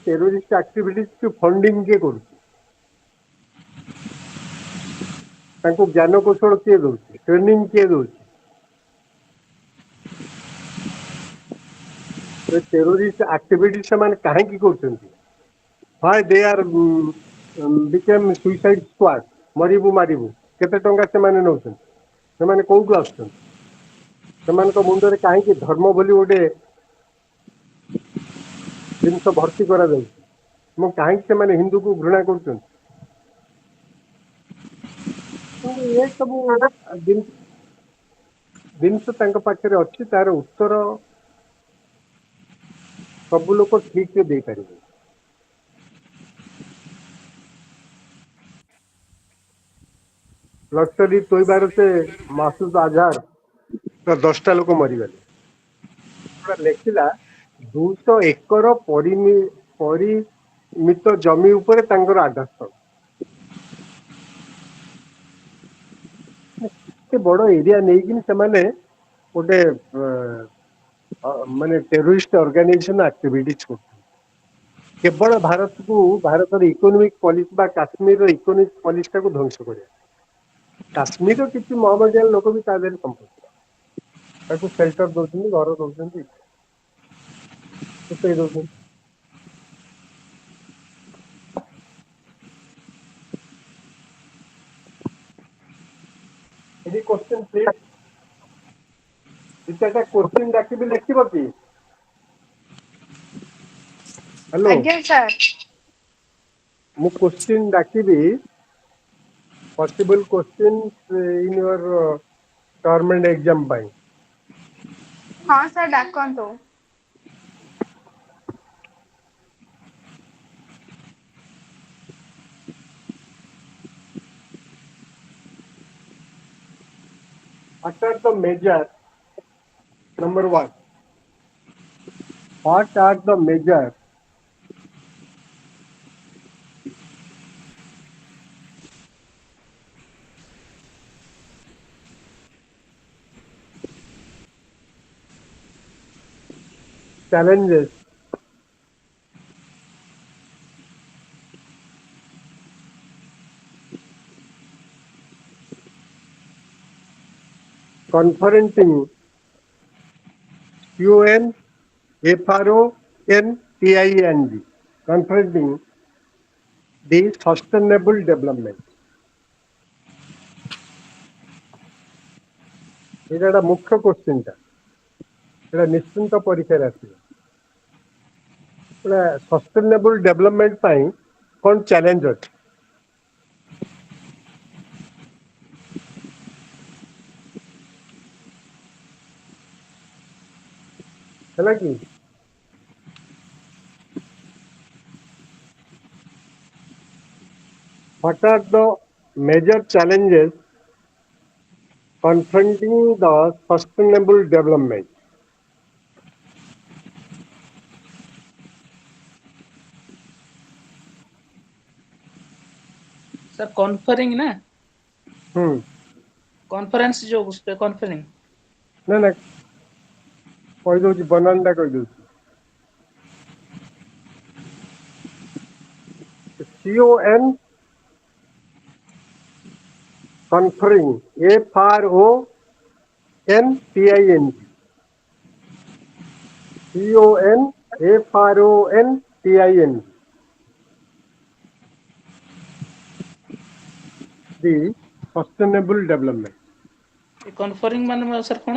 [SPEAKER 1] टेरोरिस्ट एक्टिविटीज को फंडिंग किए कर ज्ञान कौशल किए दौर ट्रेनिंग किए दौर टेरोरिस्ट एक्टिविटी से माने कहीं why they are became suicide squad मरिबू मारिबू केते टंका से माने नौछन से माने कोउटू आछन से माने तो मुंडरे कहीं धर्म बोली गोटे जिनस भर्ती करा जाय मो कहीं से माने हिंदू को घृणा करछन ये सब जिनस तांका पाखरे अछि तार उत्तर सब लोग ठीक से दे पारे ଲଟେରୀ ତୋଇବାର ସେ ମାସୁଦ ଆଝାର ତ 10ଟା ଲୋକ ମରିଗଲେ। ଲେଖିଲା 200 ଏକର ପରିମିତ ଜମି ଉପରେ ତାଙ୍କର ଆଡ୍ରାସ୍ଥଳ। ଏତେ ବଡ ଏରିଆ ନେଇକି ସେମାନେ ଗୋଟେ ମାନେ ଟେରୋରିଷ୍ଟ ଅର୍ଗାନାଇଜେସନ ଆକ୍ଟିଭିଟିଜ କରୁଛନ୍ତି। କେବଳ ଭାରତର ଇକୋନୋମିକ ପଲିସି ବା କାଶ୍ମୀରର ଇକୋନୋମିକ ପଲିସିଟାକୁ ଧ୍ୱଂସ କରିବା। କାଶ୍ମୀରର କିଛି ମହମଦିଆନ ଲୋକ ବି ତା ଦେହରେ ସମ୍ପୃକ୍ତ। ତାକୁ ସେଲ୍ଟର ଦଉଛନ୍ତି, ଘର ଦଉଛନ୍ତି, ସୁତେଇ ଦଉଛନ୍ତି। ଏଠି କ୍ୱେଶ୍ଚନ ପ୍ଲିଜ, ଦି ଚାରିଟା କ୍ୱେଶ୍ଚନ ଡାକିବି ଲେଖିବ କି? ହ୍ୟାଲୋ,
[SPEAKER 3] ଆଜ୍ଞା ସାର୍।
[SPEAKER 1] ମୁଁ କ୍ୱେଶ୍ଚନ ଡାକିବି, possible question in your government exam ପାଇଁ।
[SPEAKER 3] ହଁ ସାର୍ ଡାକନ୍ତୁ।
[SPEAKER 1] What are the major, number one, what are the major challenges confronting UNFRONTING, confronting the sustainable development? ଏଇଟା ଗୋଟେ ମୁଖ୍ୟ କ୍ୱେଶ୍ଚିନ୍ଟା, ଏଇଟା ନିଶ୍ଚିନ୍ତ ପରୀକ୍ଷାରେ ଆସିବ। ସଷ୍ଟେନେବୁଲ ଡେଭଲପମେଣ୍ଟ ପାଇଁ କ'ଣ ଚ୍ୟାଲେଞ୍ଜ ଅଛି? ହେଲା କି? What are the major challenges confronting the sustainable development?
[SPEAKER 2] Sir conferring ना, कॉन्फ्रेंस जो कॉन्फरिंग
[SPEAKER 1] ନା ନା କହିଦଉଛି, ବନାନଟା କହିଦଉଛି। CON conferring, FRONTING, CONFRONTING, the sustainable development
[SPEAKER 2] conferring मान सर कौन?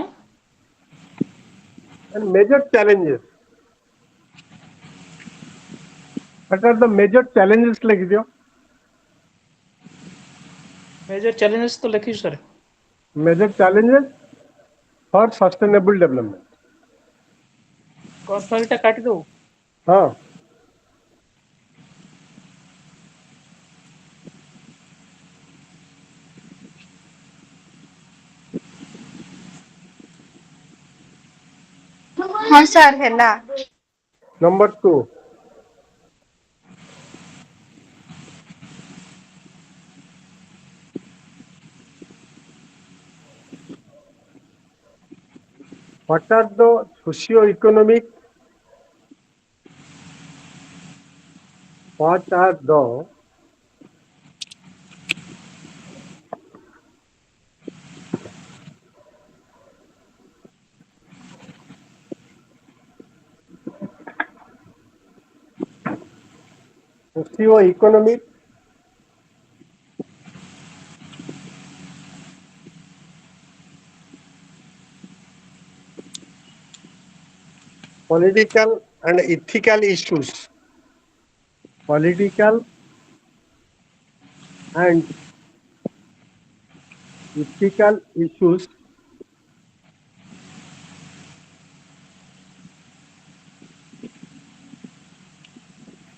[SPEAKER 1] and major challenges. What are the major challenges लिख दियो?
[SPEAKER 2] मेजर चैलेंजेस तो लिखी sir.
[SPEAKER 1] Major challenges for sustainable development.
[SPEAKER 2] Conferring काट दो।
[SPEAKER 1] हाँ,
[SPEAKER 3] हाँ सार हैला।
[SPEAKER 1] number 2, what are the socio-economic, what are the socio-economic, political and ethical issues, political and ethical issues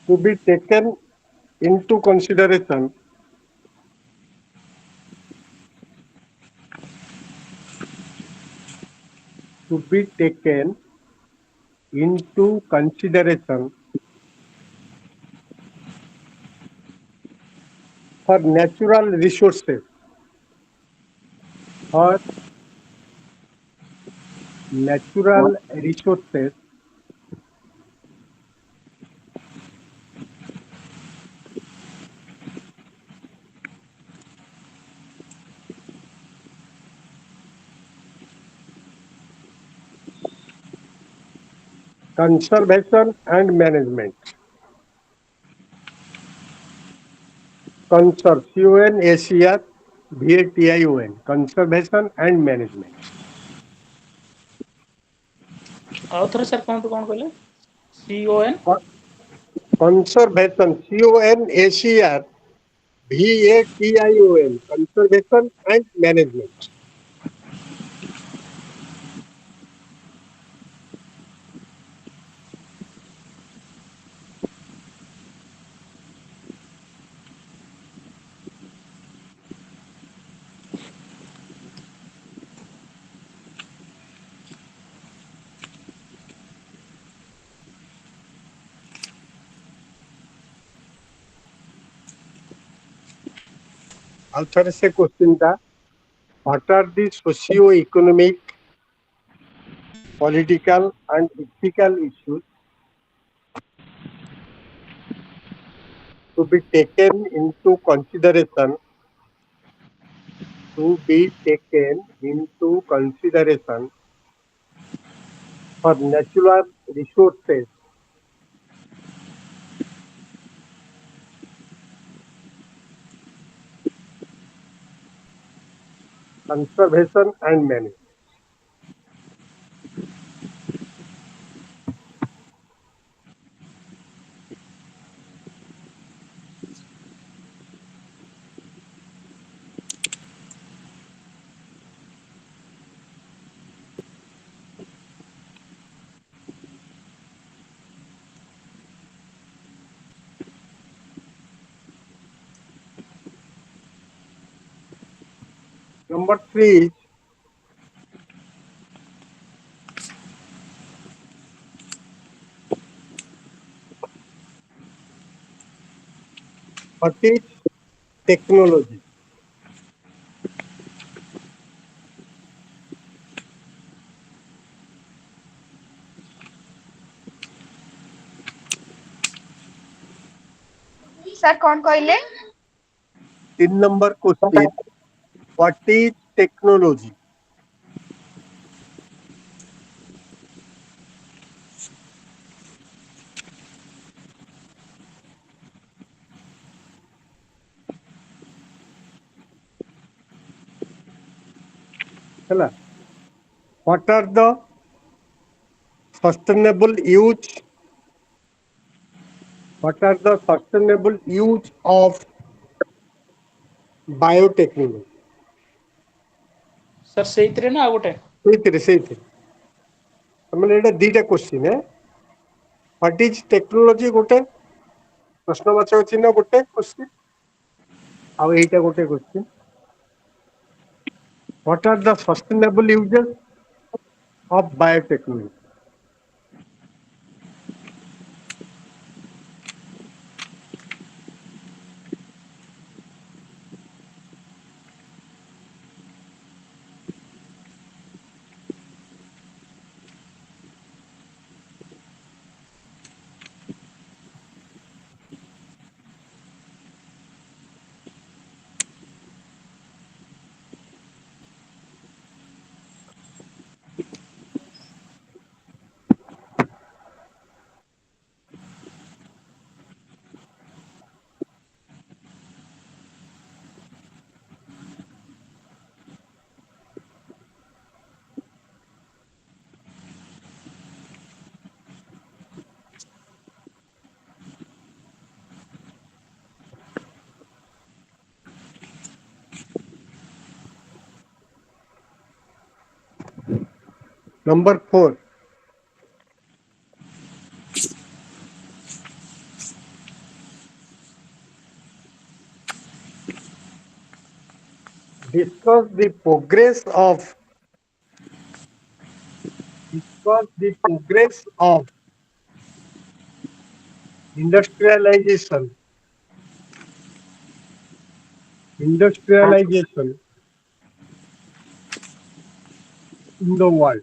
[SPEAKER 1] to be taken into consideration to be taken into consideration for natural resources or natural resources conservation and management. Conserve, CONACR, VATION, conservation and management.
[SPEAKER 2] ଆଉ ଥରେ sir କୁହନ୍ତୁ କଣ କହିଲେ? CON
[SPEAKER 1] Conservation, CONACR, VATION, conservation and management. I'll try to say question that what are the socio-economic, political and ethical issues to be taken into consideration for natural resources conservation and management. Number 3 is what is technology?
[SPEAKER 3] Sir କଣ କହିଲେ?
[SPEAKER 1] 3 number question, what is technology? Hello. What are the sustainable use? What are the sustainable use of biotechnology?
[SPEAKER 2] Sir ସେଇଥିରେ ନା ଆଉ ଗୋଟେ?
[SPEAKER 1] ସେଇଥିରେ ମାନେ ଏଇଟା ଦିଟା କ୍ୱେଶ୍ଚିନ୍ ହ୍ୱାଟ ଇଜ୍ ଟେକ୍ନୋଲୋଜି ଗୋଟେ ପ୍ରଶ୍ନବାଚକ ଚିହ୍ନ ଗୋଟେ କ୍ୱେଶ୍ଚିନ୍ ଆଉ ଏଇଟା ଗୋଟେ question what R the sustainable uses of biotechnology. Number 4, discuss the progress of because the progress of industrialization industrialization in the world.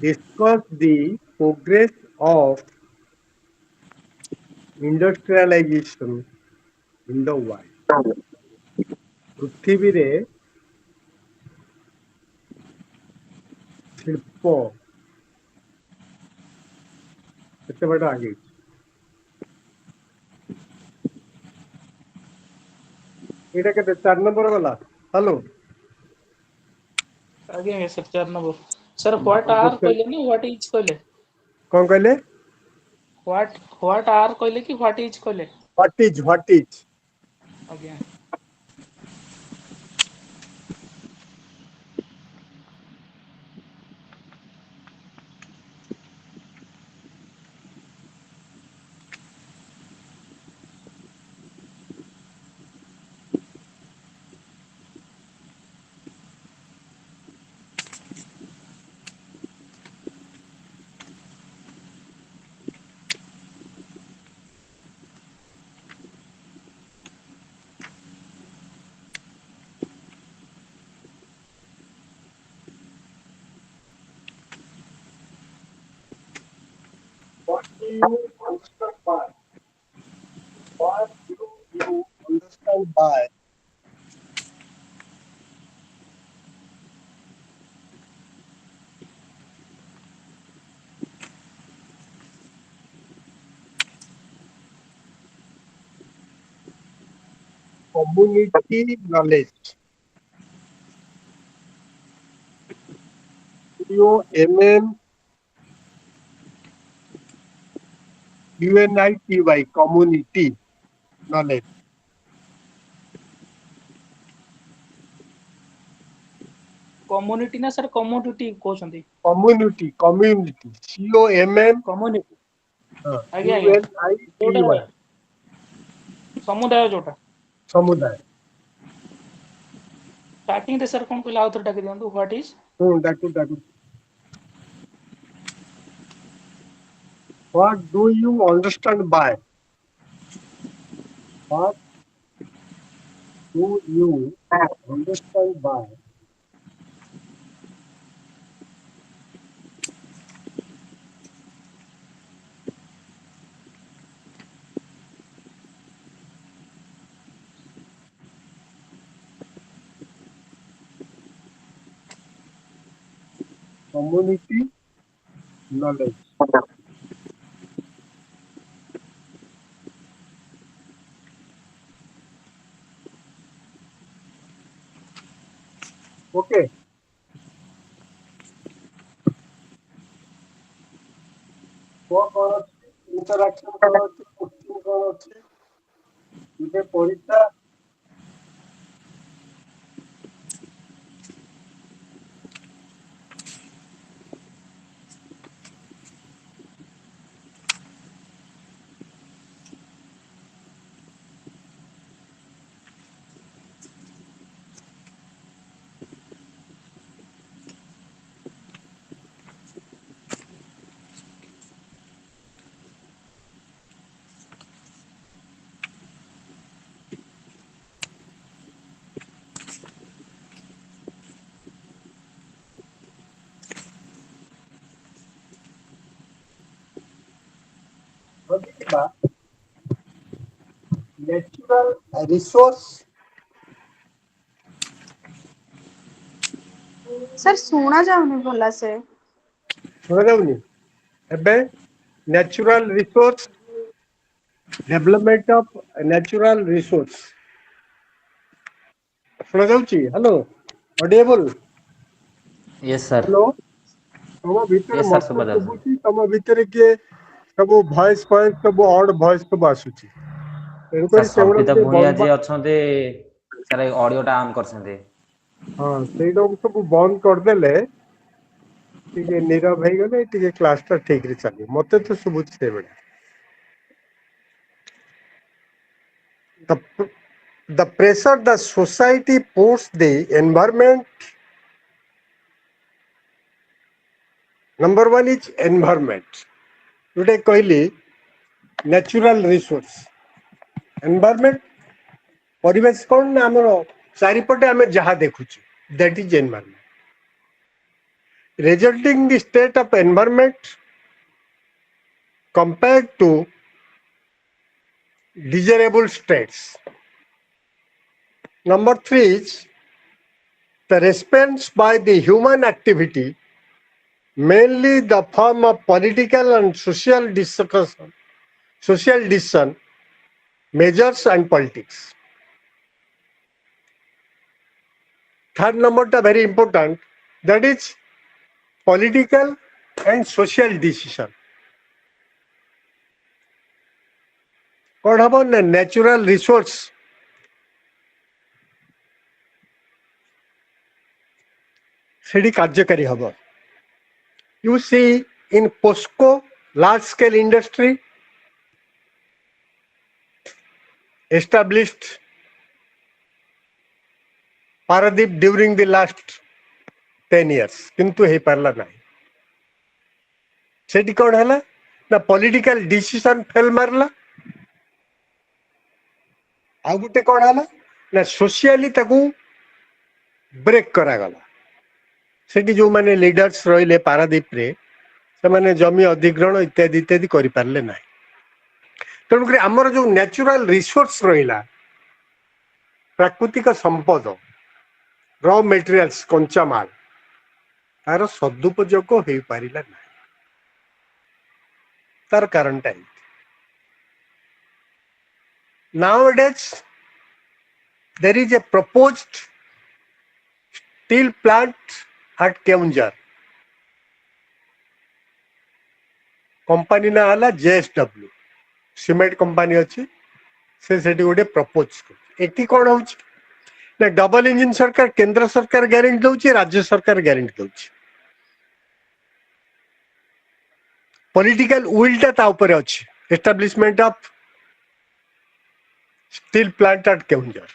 [SPEAKER 1] Discuss the progress of industrialization in the world. ପୃଥିବୀରେ ଶିଳ୍ପ କେତେ ବାଟ ଆଗେଇଛି? ଏଇଟା କେତେ 4 ନମ୍ବର ଗଲା? Hello
[SPEAKER 2] ଆଜ୍ଞା ଆଜ୍ଞା ସାର୍ 4 ନମ୍ବର ସାର୍ ହ୍ୱାଟ ଆର୍ କହିଲେ ନା ହ୍ୱାଟ ଇଜ୍ କହିଲେ?
[SPEAKER 1] କଣ କହିଲେ?
[SPEAKER 2] ହ୍ୱାଟ ଆର୍ କହିଲେ କି ହ୍ୱାଟ ଇଜ୍ କହିଲେ?
[SPEAKER 1] what is
[SPEAKER 2] ଆଜ୍ଞା
[SPEAKER 1] what do you understand by what do you understand by community knowledge? COMM UNITY community knowledge.
[SPEAKER 2] Community ନା ସାର୍ କମୋଡିଟି କହୁଛନ୍ତି?
[SPEAKER 1] community COMM
[SPEAKER 2] କମ୍ୟୁନିଟି ଆଜ୍ଞା ଆଜ୍ଞା
[SPEAKER 1] UNITY
[SPEAKER 2] ଯୋଉଟା ସମୁଦାୟ ଯୋଉଟା
[SPEAKER 1] ସମୁଦାୟ।
[SPEAKER 2] ଷ୍ଟାର୍ଟିଂ ରେ ସାର୍ କଣ କହିଲେ ଆଉ ଥରେ ଡାକି ଦିଅନ୍ତୁ ହ୍ୱାଟ ଇଜ୍?
[SPEAKER 1] ଡାକୁ what do you understand by what do you understand by community knowledge? Okay. କଣ ଅଛି ଇଣ୍ଟରାକ୍ସନ କଣ ଅଛି କୋଶ୍ଚିନ୍ କଣ ଅଛି ଗୋଟେ ପରୀକ୍ଷା ଦେଖିବା ନ୍ୟାଚୁରାଲ ରିସୋର୍ସ
[SPEAKER 3] ସାର୍ ଶୁଣା ଯାଉନି ଭଲ ସେ।
[SPEAKER 1] ଶୁଣାଯାଉନି ଏବେ natural resource development of natural resource ଶୁଣାଯାଉଛି? Hello audible?
[SPEAKER 4] Yes sir.
[SPEAKER 1] Hello ତମ ଭିତରେ
[SPEAKER 4] यस सर
[SPEAKER 1] ମତେ
[SPEAKER 4] सुबह दास।
[SPEAKER 1] ଶୁଭୁଛି ତମ ଭିତରେ କିଏ ସବୁ ଭଏସ ସବୁ ଅଡ ଭଏସ ସବୁ ଆସୁଛି
[SPEAKER 4] सर
[SPEAKER 1] ତେଣୁକରି ସେଗୁଡା
[SPEAKER 4] संपिता
[SPEAKER 1] ଟିକେ
[SPEAKER 4] भूया
[SPEAKER 1] ବନ୍ଦ
[SPEAKER 4] जी अच्छे सर ऑडियो टा ऑन कर
[SPEAKER 1] ହଁ ସେଇଟାକୁ ସବୁ ବନ୍ଦ କରିଦେଲେ ଟିକେ नीरव हो गले ଟିକେ क्लास टा ठीक रे चली मते तो सुबुत से बेटा the the pressure the society puts the environment. Number one is environment. Today कहली natural resource environment परिवेश कौन ना हमर चारिपटे आमे जहा देखुची that is environment. Resulting the state of environment compared to desirable states. Number three is the response by the human activity, mainly the form of political and social discussion, social decision, measures and politics. Third number is very important, that is political and social decision. What about the natural resource? सेठी कार्यकारी hub. You see in POSCO, large scale industry established Paradeep during the last 10 years. किंतु हे पारला नाही. सेठी कौन है ना political decision fail मारला. आ गुटे कौन है ना सोशियली ताकू ब्रेक करागला. सेठी जो माने लीडर्स रहिले पारादीप रे से माने जमी अधिग्रहण इत्यादि इत्यादि करि पारले नाही. तेणुकरी आमर जो नेचुरल रिसोर्स रहिला प्राकृतिक संपद रॉ मेटेरियल्स कंचा माल तार सदुपयोग हो पारिला नाही. तार कारण time nowadays there is a proposed steel plant at Keonjhar. Company ना आला JSW सीमेंट कंपनी अच्छी से सेठी गोटे प्रपोज कर. एटी कौन होची ना डबल इंजिन सरकार केंद्र सरकार गारंटी दउची राज्य सरकार गारंटी दउची. पॉलिटिकल विल ता ता ऊपर अछि. Establishment of steel plant at Keonjhar.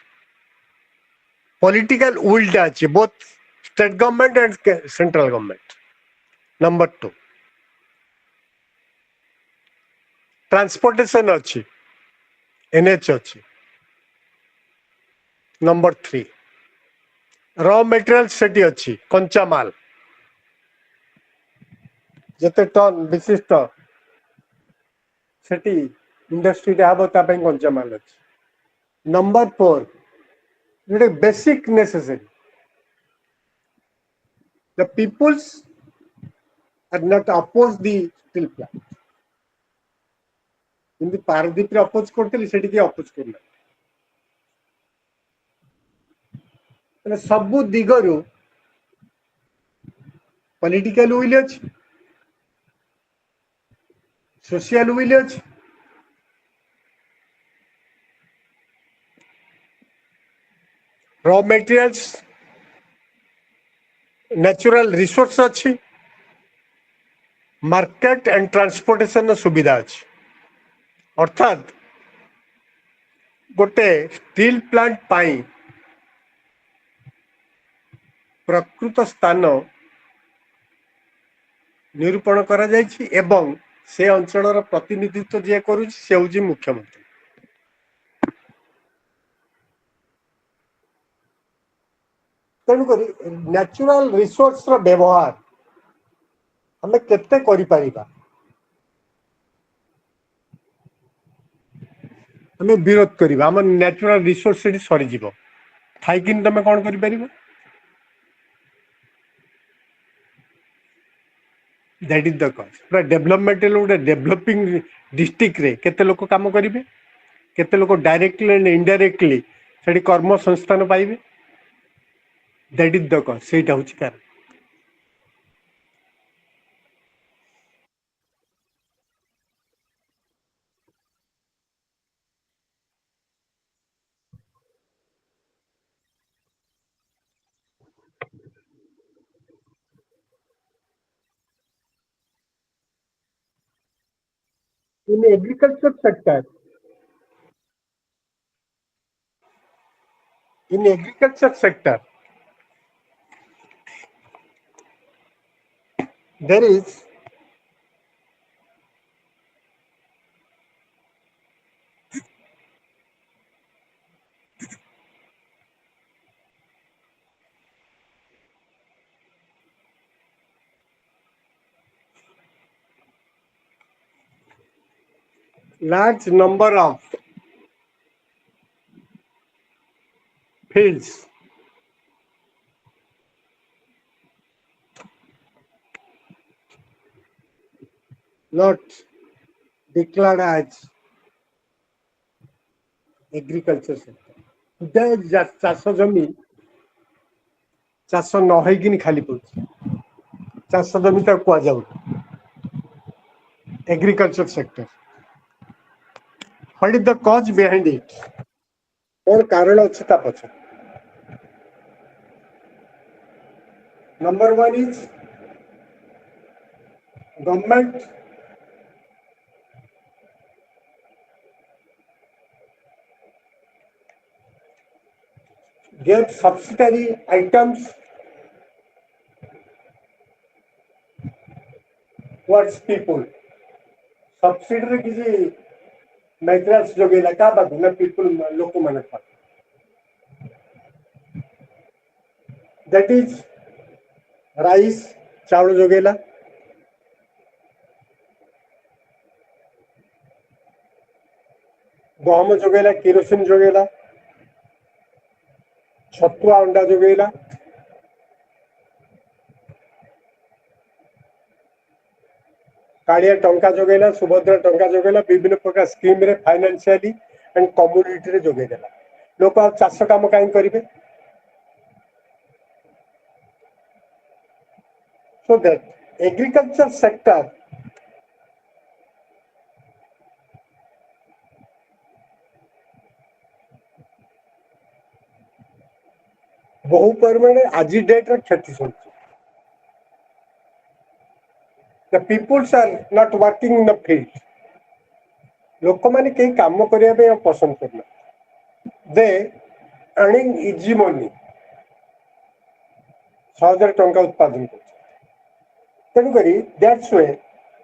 [SPEAKER 1] Political will ता अछि both state government and central government. Number 2 transportation अच्छी एनएच अच्छी. नंबर 3 रॉ मेटेरियल सेठी अच्छी कंचा माल जते टन विशिष्ट सेठी इंडस्ट्री रे आबो ता पे कंचा माल अच्छी. Number 4 it is basic necessary. The peoples are not opposed the steel plant. କିନ୍ତୁ ପାରଦୀପରେ ଅପୋଜ କରିଥିଲି ସେଠି କିଏ ଅପୋଜ କରୁନାହାନ୍ତି. ମାନେ ସବୁ ଦିଗରୁ ପଲିଟିକାଲ ୱିଲ୍ ଅଛି, ସୋସିଆଲ ୱିଲ୍ ଅଛି, ର ମେଟେରିଆଲ୍ସ ନ୍ୟାଚୁରାଲ ରିସୋର୍ସ ଅଛି, ମାର୍କେଟ ଆଣ୍ଡ ଟ୍ରାନ୍ସପୋର୍ଟେସନ ସୁବିଧା ଅଛି. ଅର୍ଥାତ୍ ଗୋଟେ ଷ୍ଟିଲ୍ ପ୍ଲାଣ୍ଟ ପାଇଁ ପ୍ରକୃତ ସ୍ଥାନ ନିରୂପଣ କରାଯାଇଛି ଏବଂ ସେ ଅଞ୍ଚଳର ପ୍ରତିନିଧିତ୍ୱ ଯିଏ କରୁଛି ସେ ହେଉଛି ମୁଖ୍ୟମନ୍ତ୍ରୀ. ତେଣୁକରି ନ୍ୟାଚୁରାଲ ରିସୋର୍ସର ବ୍ୟବହାର ଆମେ କେତେ କରିପାରିବା ଆମେ ବିରୋଧ କରିବା. ଆମ ନ୍ୟାଚୁରାଲ ରିସୋର୍ସ ସେଠି ସରିଯିବ ଥାଇକିନି ତମେ କଣ କରିପାରିବ? That is the cause. पूरा डेवलपमेंट गोटे डेवलपिंग डिस्ट्रिक्ट रे केते लोक काम करिवे, केते लोक डायरेक्टली एंड इनडायरेक्टली सेठी कर्म संस्थान पाइबे. दैट इज द कज. सेटा होची कारण. In agriculture sector, there is large number of fields not declared as agriculture sector. ଚାଷ ଜମି ଚାଷ ନ ହେଇକିନି ଖାଲି ପଡୁଛି, ଚାଷ ଜମି ତାକୁ କୁହାଯାଉନି agriculture sector. What is the cause behind it? କଣ କାରଣ ଅଛି ତା ପଛରେ? Number one is government gave subsidiary items towards people. Subsidiary किसी materials जोगेला का बात ना people लोगों माने था. That is rice चावल जोगेला, गहम जोगेला, केरोसिन जोगेला, छतुआ अंडा जोगेला, कालिया टंका जोगेला, सुभद्रा टंका जोगेला, विभिन्न प्रकार स्कीम रे फाइनेंशियली एंड कम्युनिटी रे जोगेला. लोक आ चाष काम काई करिवे? So that agriculture sector बहु परिमाण आज डेट रे क्षति होती. The peoples are not working in the field. लोक माने कई काम करिया पे पसंद करना. They earning easy money. सहजरे टंका उत्पादन कर. तेणुकरी दैट्स वे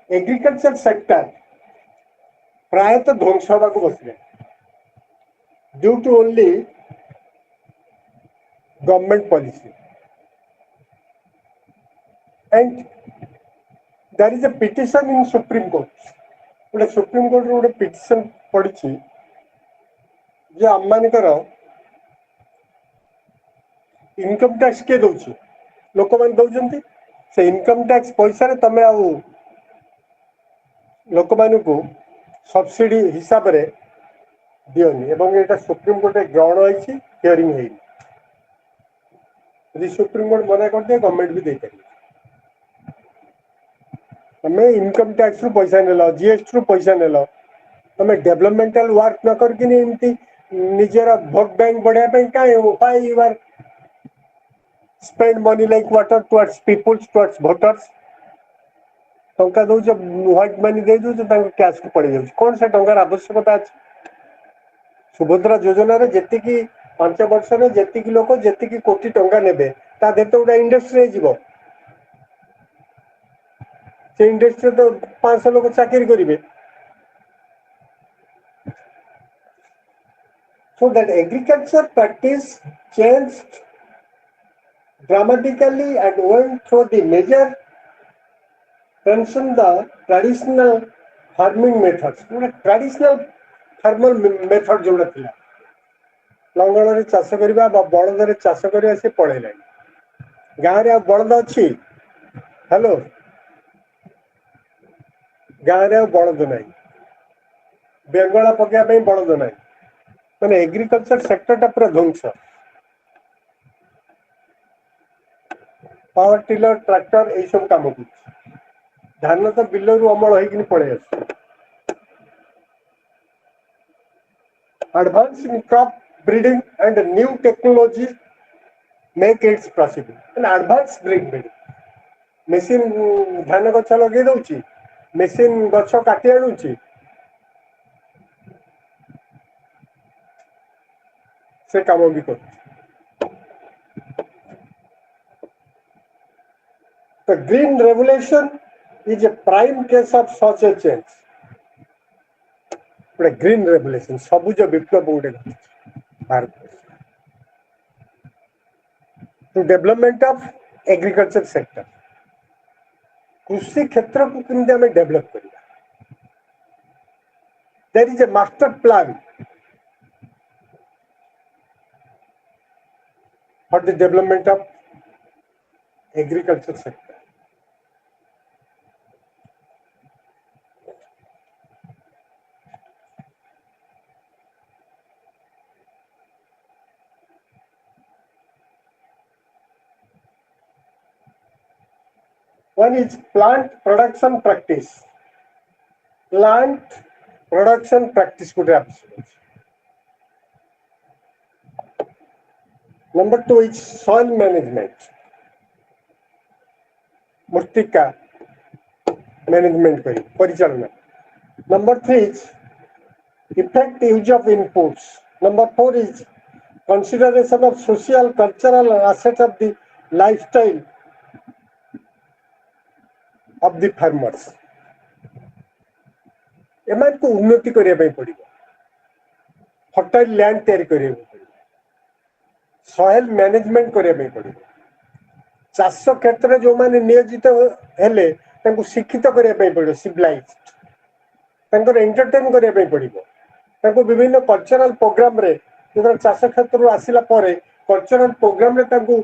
[SPEAKER 1] एग्रीकल्चर सेक्टर प्रायतः ध्वंस होगा बसले due to only government policy. And there is a petition in supreme court. गोटे सुप्रीम कोर्ट गोटे पिटिशन पड़ी जे आम मानकर इनकम टैक्स किए दौर लोक मैंने दौरान से इनकम टैक्स पैसा रे तमे आउ लोक मानू सब्सिडी हिसाब रे दियोनी. एवं एटा सुप्रीम कोर्ट ग्रहण होइछि, हियरिंग हेइनी. यदि सुप्रीम कोर्ट मना कर दे गवर्नमेंट भी दे पारे. तमे इनकम टैक्स रु पैसा नेलो, जीएसटी रु पैसा नेलो, तमे डेवलपमेंटल वर्क न करके एमती निजर वोट बैंक बढ़िया पे काहे why you are spend money like water towards people, towards voters. टंका दो जब व्हाइट मनी दे दो तो कैश को पड़ जाए. कौन सा टंकार आवश्यकता अच्छी? सुभद्रा योजना रे जेति की 5 वर्ष रे जेति की लोक जेति की कोटी टंका नेबे ता दे तो उडा इंडस्ट्री रे जीवो. से इंडस्ट्री तो 500 लोक चाकरी करिवे. So that agriculture practice changed dramatically and went through the major transcend the traditional farming methods. Traditional farmer method जोड़ा थिला लंगल रे चाष करबा बा बळद रे चाष करबा से पळेला. गाँ रे बळद अछि? हेलो, गाँ रे बळद नाही, बेंगळा पकिया पे बळद नाही. माने एग्रीकल्चर सेक्टर टा पूरा ध्वंस. पावर टिलर ट्रैक्टर यही सब काम कर. धान तो बिल रु अमल होइकिन पड़े आस. Advance in crop breeding and new technology make its possible. And advance breeding machine धान गछ लगे दउची, मशीन गछ काटी आनुची, से काम भी कर। The green revolution is a prime case of such a change. Green revolution सबुज विप्लव गोटे Bharat to development of agriculture sector कृषि क्षेत्र को केमती आम डेवलप करवा there is a master plan for the development of agriculture sector. One is plant production practice. Plant production practice could have. Number 2 is soil management. Murtika management kari parichalana. Number 3 is effective use of inputs. Number 4 is consideration of social, cultural assets of the lifestyle of the farmers. एमान को उन्नति करिया पई पड़िबो fertile land तैयारी करिया पड़िबो soil management करिया पई पड़िबो चाष क्षेत्र जो माने नियोजित हेले तांको शिक्षित करिया पई पड़िबो सिविलाइज्ड तांको एंटरटेन करिया पई पड़िबो तांको विभिन्न कल्चरल प्रोग्राम रे जो चाष क्षेत्र आसिला परे कल्चरल प्रोग्राम रे तांको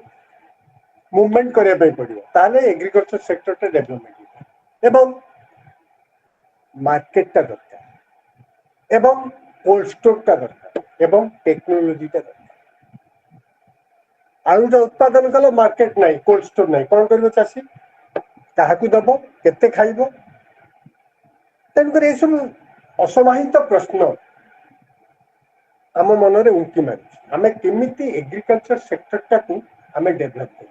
[SPEAKER 1] मूवमेंट करिया पई पड़िबो ताले एग्रीकल्चर सेक्टर टे डेवलपमेंट एवं मार्केट टा दरकार एवं कोल्ड स्टोर टा दरकार एवं टेक्नोलॉजी टा दरकार आलू उत्पादन कल मार्केट नहीं कोल्ड स्टोर नहीं कौन कर चाषी क्या दब केते खाइब तेणुकर ये सब असमाहित प्रश्न आम मन में उंकी मारी आम केमी एग्रीकल्चर सेक्टर टाक आम डेभलप कर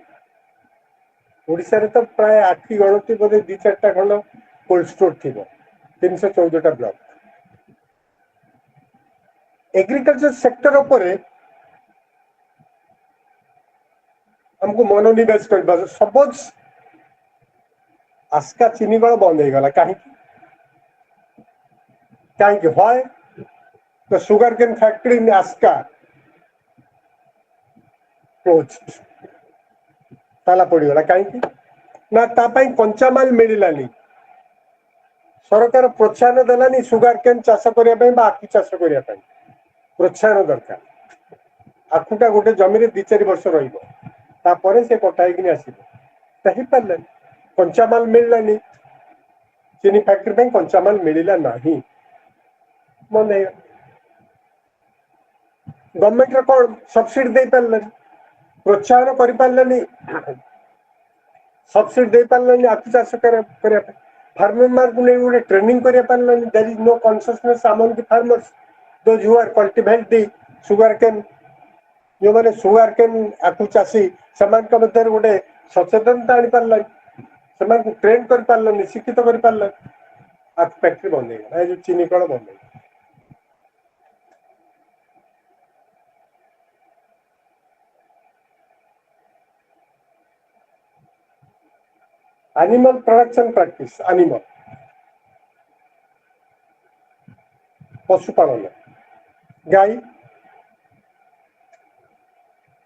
[SPEAKER 1] ओडिशा रे तो प्राय 8 गणति बोधे 2-4टा खंड कोल्ड स्टोर थी 314टा ब्लॉक एग्रीकल्चर सेक्टर उपरे हमको मनोनिवेश करबा सपोज आस्का चीनी कल बंद हो गला कहीं why the sugar cane factory in Aska closed ताला पड़गला कहीं ना तापाई कंचा माल मिलानी सरकार प्रोत्साहन देलानी सुगर केन चाष करने आखु चाष करने प्रोत्साहन दरकार आखुटा गोटे जमी 2-4 वर्ष रही से कटाई आसो पारे कंचा माल मिलानी चीनी फैक्ट्री कंचा माल मिलला नहीं बंद हो गवर्नमेंट कौन सब्सिडी दे पारे प्रोत्साहन कर पारे सब्सिडी दे पारे आखु चाष करने फार्मर मार को नहीं गोटे ट्रेनिंग कर पारे there is no consciousness among the farmers those who are cultivate the sugar cane जो मैंने सुगर केन आखु चाषी से गोटे सचेतनता आनी पारे से ट्रेन कर पारे शिक्षित कर पारे आखु फैक्ट्री बंद हो जो चीनी कल बंद हो एनिमल प्रोडक्शन प्रैक्टिस एनिमल पशुपालन गाई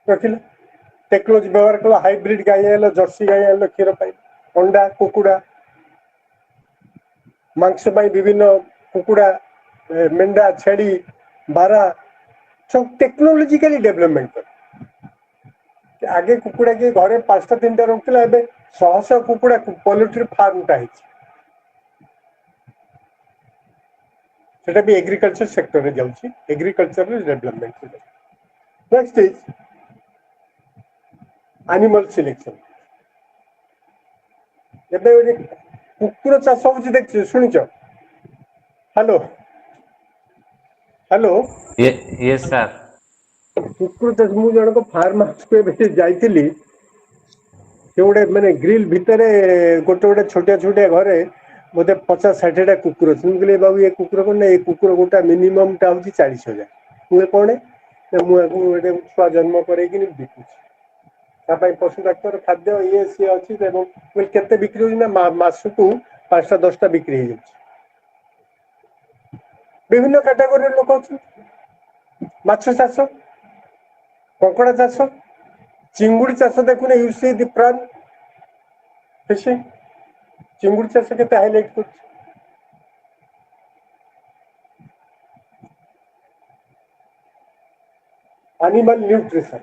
[SPEAKER 1] रखिले टेक्नोलॉजी व्यवहार कल हाइब्रिड गाई आल जर्सी गाई आल क्षीर पाई अंडा कुकुड़ा मांस विभिन्न कुकुड़ा मेंढा छेड़ी बारा सब टेक्नोलॉजिकली डेवलपमेंट कर आगे कुकुड़ा के घरे 5-3टा रखुला एबे 100 कुकुड़ा पोल्ट्री फार्म टा सेटा भी एग्रीकल्चर सेक्टर रे जाउची एग्रीकल्चर रे development next is animal selection एबे कुकुर चाष होची देखछ सुनिछ हेलो हेलो
[SPEAKER 4] यस सर
[SPEAKER 1] कुकुर चाष मु जण को फार्म हाउस को एबे जाईतिली से गोटे मैंने ग्रिल भितर गोटे गोटे छोटिया छोटिया घरे बोधे 50-60टा कुकुर अच्छे मुझे बाबू ये कुकुर कौन ये कुकुर गोटा मिनिमम टा हूँ 40,000 मुझे कौन मुझे छुआ जन्म करके बिकुची पशु डाक्तर खाद्य ये सी अच्छी केते बिक्री होना मासकू 5टा 10टा बिक्री हो विभिन्न कैटेगोरी लोक अच्छे माछ चाष कंकड़ा चाष चिंगुड़ी चाष देखुने यू सी द प्राण फिशिंग चिंगुड़ी चाष के हाइलाइट कर एनिमल न्यूट्रिशन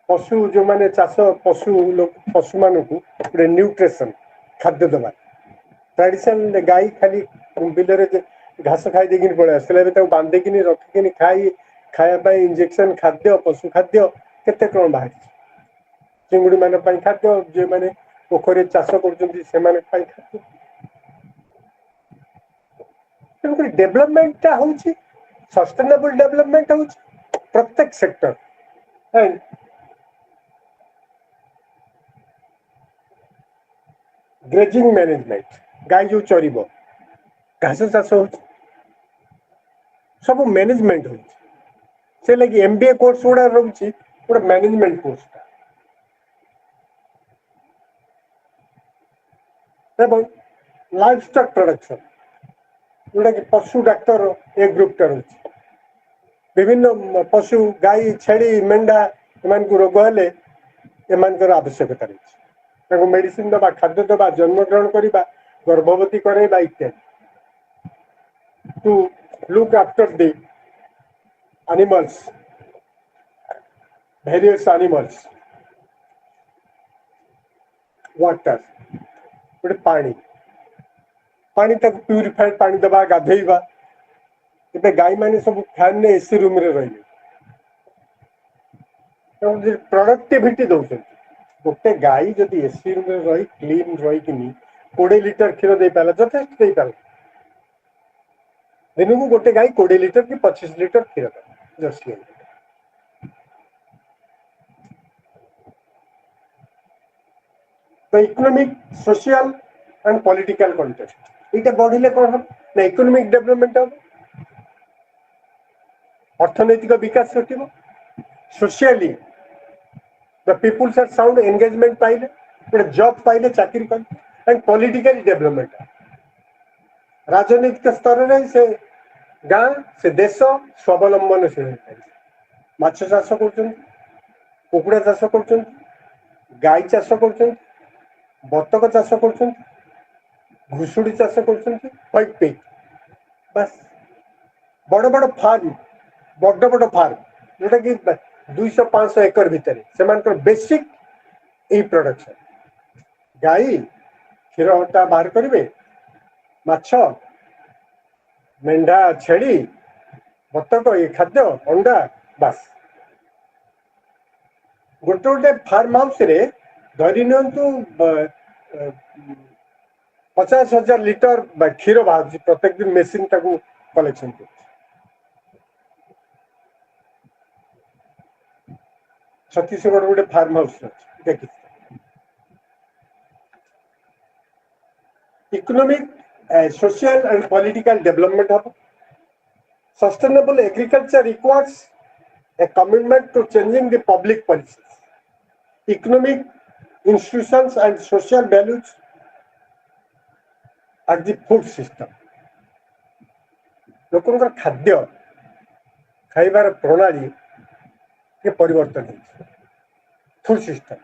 [SPEAKER 1] पशु जो माने चाष पशु मान को न्यूट्रिशन खाद्य दबा ट्रेडिशनल गाई खाली बिल घास खाई देकिन पड़े आसला बांधिकी रखिकी खाया इंजेक्शन खाद्य पशु खाद्य केते कौन बाहर चिंगुड़ी मान खाद्य जो मैंने पोखरी चाष कर खाद्य डेवलपमेंटा हूँ सस्टेनेबल डेवलपमेंट हूँ प्रत्येक सेक्टर एंड ग्रेजिंग मैनेजमेंट गाय जो चर घास चाष हो सब मैनेजमेंट हो से लगी एमबीए कोर्स गुड़ा रोचे गोटे management course life stock production जोटा कि पशु डाक्तर एक ग्रुप रोचे विभिन्न पशु गाई छेड़ी मेंढा एम रोग हेले एम आवश्यकता रही मेडिसिन दबा खाद्य दबा जन्म ग्रहण करवा गर्भवती करवा इत्यादि to look after the animals various animals water गोटे पानी पानी तक प्यूरिफाइड पानी दबा गाधेवा ए गाई मैंने सब फैन ने एसी रूम रे रही प्रोडक्टिविटी दौरान गोटे गाई जदि एसी रूम रे रही क्लीन रही 20 लिटर क्षीर दे पाला जथेष दे पाला दिन को गोटे गाई 20 लिटर कि 25 लिटर क्षीर जर्सी तो economic social and political context ये बढ़िले कौन हम ना इकोनॉमिक डेवलपमेंट हम अर्थनैतिक विकास घटो socially the peoples are sound engagement पाइले गोटे जॉब पाइले चाकरी कले एंड पॉलिटिकली डेवलपमेंट राजनीतिक स्तर में से गाँ से देश स्वावलंबनशील माछ चाष कुकुड़ा चाष कर गाई चाष कर बतक चाष कर घुषुड़ी चाष कर बस बड़ बड़ फार्म बड़ बड़ फार्म जोटा कि 200-500 एकर भितर से बेसिक यही प्रोडक्शन गाई क्षीर हटा बाहर करेंगे माछ मेंढा छेड़ी बतक ये खाद्य अंडा बास गोटे गोटे फार्म हाउस रे धरी नियंतु 50,000 लिटर क्षीर बाहर प्रत्येक दिन मेसीन कलेक्शन कर छत्तीसगढ़ गोटे फार्म हाउस देखी economic social and political development हम sustainable agriculture requires a commitment to changing the public policies, economic institutions and social values at the food system. लोकंकर खाद्य खाइबार प्रणाली के परिवर्तन है food system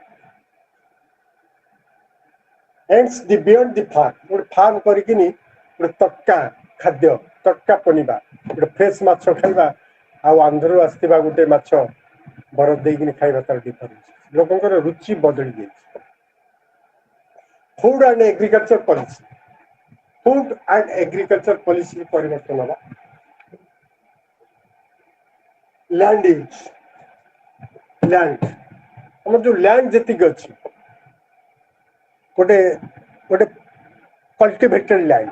[SPEAKER 1] ends the beyond the farm गोटे farm करके गोटे तटका खाद्य तटका पनिबा गोटे फ्रेश माछ खाइबा आउ आंध्र आसवा गोटे माछ बरफ देकिन खाइबा तार डिफरेंस लोकंकर रुचि बदली जाए food and agriculture policy food and agriculture policy परिवर्तन हवा लैंड यूज लैंड हम जो लैंड जी अच्छी गोटे गोटे कल्टिवेटेड लैंड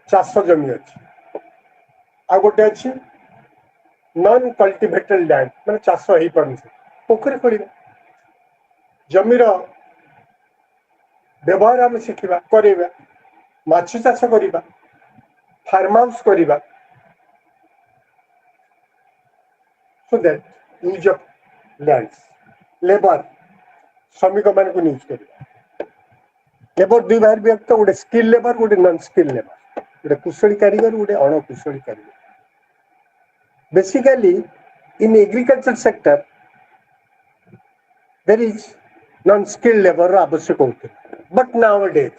[SPEAKER 1] चाष जमी अच्छी आ गोटे अच्छी नॉन कल्टिवेटेड लैंड मैंने चाष हो पार पोखरी खोल जमीर व्यवहार आम शिखा करवा माछ चाष करवा फार्म हाउस करवा so that use of lands, labor, श्रमिक मान को यूज कर लेबर दुई बाहर भी गोटे स्किल लेबर गोटे नॉन स्किल लेबर गोटे कुशली कारीगर गोटे अणकुशली कारीगर basically in agriculture sector there is non skill labour आवश्यक होते but nowadays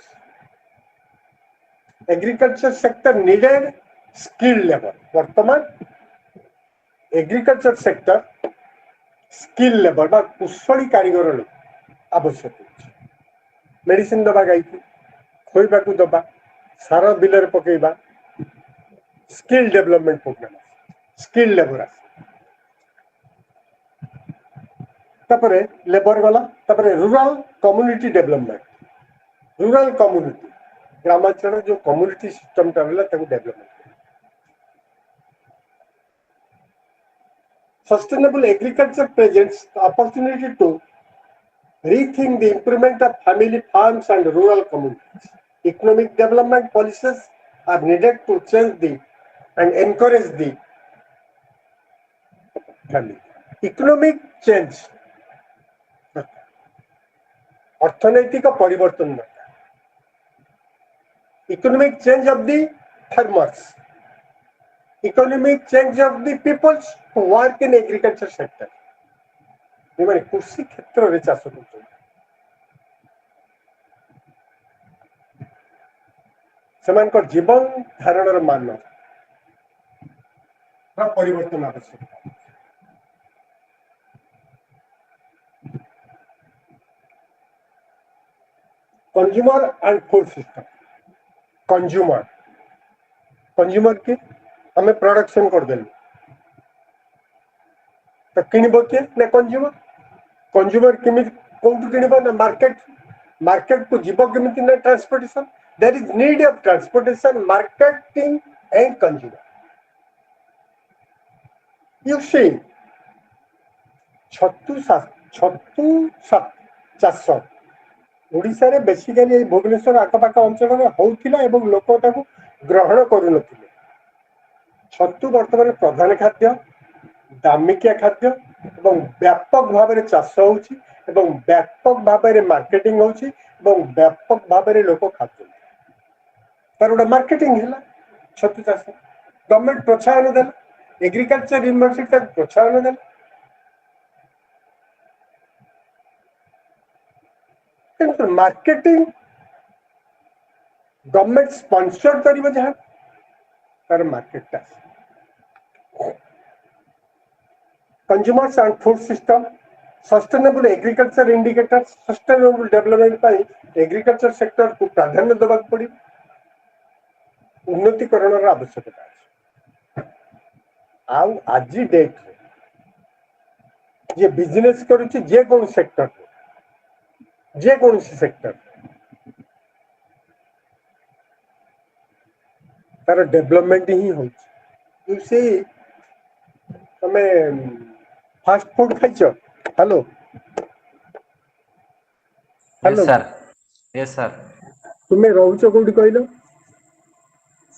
[SPEAKER 1] agriculture sector needed skill labour वर्तमान एग्रीकल्चर सेक्टर स्किल लेबर बा कुशली कारीगर आवश्यक होती मेडिसिन दबा गाई खोईबा को दबा सारा बिलर पकेबा skill development programme skill labour तापरे लेबर गला तापरे rural community development rural community ग्रामांचल जो कम्युनिटी सिस्टम टा होला ताको development sustainable agriculture presents opportunity to rethink the improvement of family farms and rural communities. Economic development policies are needed to change the and encourage the family. Economic change, अर्थनैतिक परिवर्तन economic change of the farmers, economic change of the people who work in agriculture sector. ମାନେ କୃଷି କ୍ଷେତ୍ରରେ ଚାଷ କରୁଛନ୍ତି ସେମାନଙ୍କ ଜୀବନ ଧାରଣର ମାନ ପରିବର୍ତ୍ତନ ଆବଶ୍ୟକ consumer and food system consumer के हमें प्रोडक्शन कर देलु तो किनिबो के ना कंज्यूमर केमि कोंटू किनिबो ना मार्केट को जीवो केमिति ना transportation there is need of transportation marketing and consumer you see छतु चाष ओडिशा रे बेसिकली भुवनेश्वर आखपाख अंचल में होउथिला एवं लोक ताकू ग्रहण करू नथिले छतु वर्तमान प्रधान खाद्य दामिकिया खाद्य एवं व्यापक भाव में चाष होउछि एवं व्यापक भाव में मार्केटिंग होउछि एवं व्यापक भाव में लोक खाद्य तार गोटे मार्केटिंग हैला छतु चाष गवर्नमेंट प्रोत्साहन देला एग्रीकल्चर यूनिवर्सिटी प्रोत्साहन देला मार्केटिंग गवर्नमेंट स्पॉन्सर करिबो जहां तार market consumers and food system sustainable agriculture indicator sustainable development pi agriculture sector को प्राधान्य देबा पड़ी उन्नतिकरण आवश्यकता आउ आज डेट जे बिजनेस करूची जे कोन सेक्टर तार डेवलपमेंट ही हो तमें फास्ट फूड खाइछ hello
[SPEAKER 4] yes sir yes sir
[SPEAKER 1] तुम्हें रोच कोठी कहलो